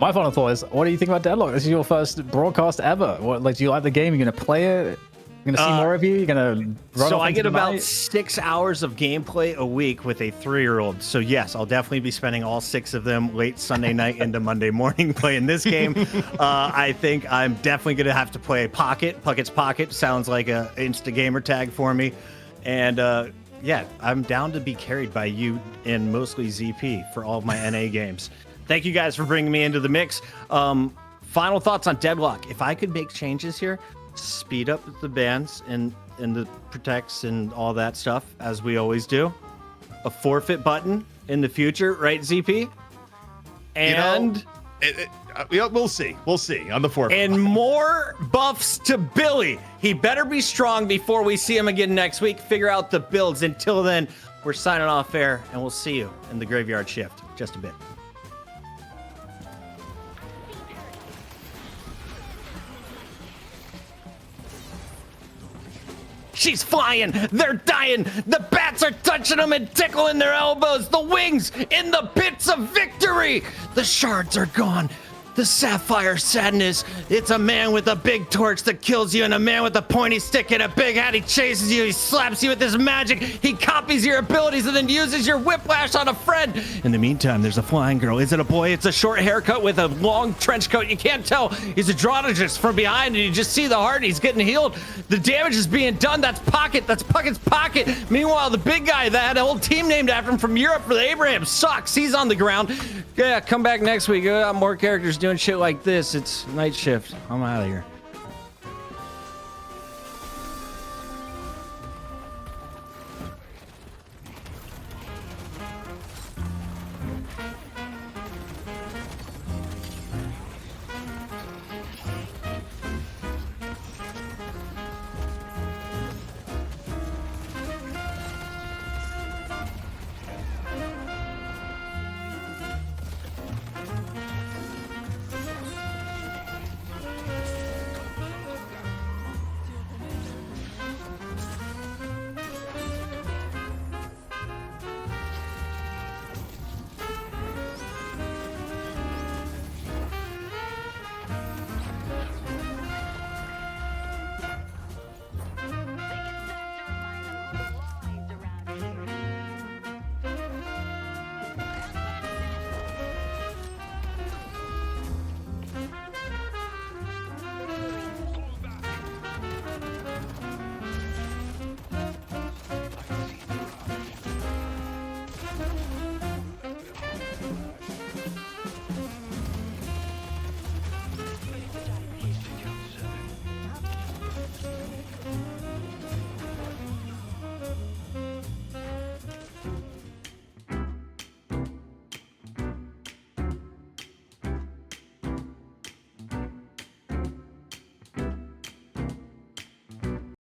My final thought is, what do you think about Deadlock? This is your first broadcast ever. What, like, do you like the game? You're going to play it? You're going to see more of you? You're going to run So off I into get the about night? 6 hours of gameplay a week with a 3-year-old. So yes, I'll definitely be spending all 6 of them late Sunday night into Monday morning playing this game. I think I'm definitely going to have to play Pocket. Puckett's Pocket sounds like a Insta gamer tag for me. And yeah, I'm down to be carried by you and mostly ZP for all of my NA games. Thank you guys for bringing me into the mix. Final thoughts on Deadlock. If I could make changes here, speed up the bans and the protects and all that stuff, as we always do. A forfeit button in the future, right, ZP? And we'll see. We'll see on the forefront. And more buffs to Billy. He better be strong before we see him again next week. Figure out the builds. Until then, we're signing off air, and we'll see you in the Graveyard Shift just a bit. She's flying. They're dying. The bats are touching them and tickling their elbows. The wings in the pits of victory. The shards are gone. The Sapphire Sadness. It's a man with a big torch that kills you and a man with a pointy stick and a big hat. He chases you. He slaps you with his magic. He copies your abilities and then uses your whiplash on a friend. In the meantime, there's a flying girl. Is it a boy? It's a short haircut with a long trench coat. You can't tell. He's a dramatist from behind and you just see the heart. He's getting healed. The damage is being done. That's Pocket. That's Pucket's Pocket. Meanwhile, the big guy that had a whole team named after him from Europe for the Abraham sucks. He's on the ground. Yeah, come back next week. We got more characters doing shit like this. It's Night Shift. I'm out of here.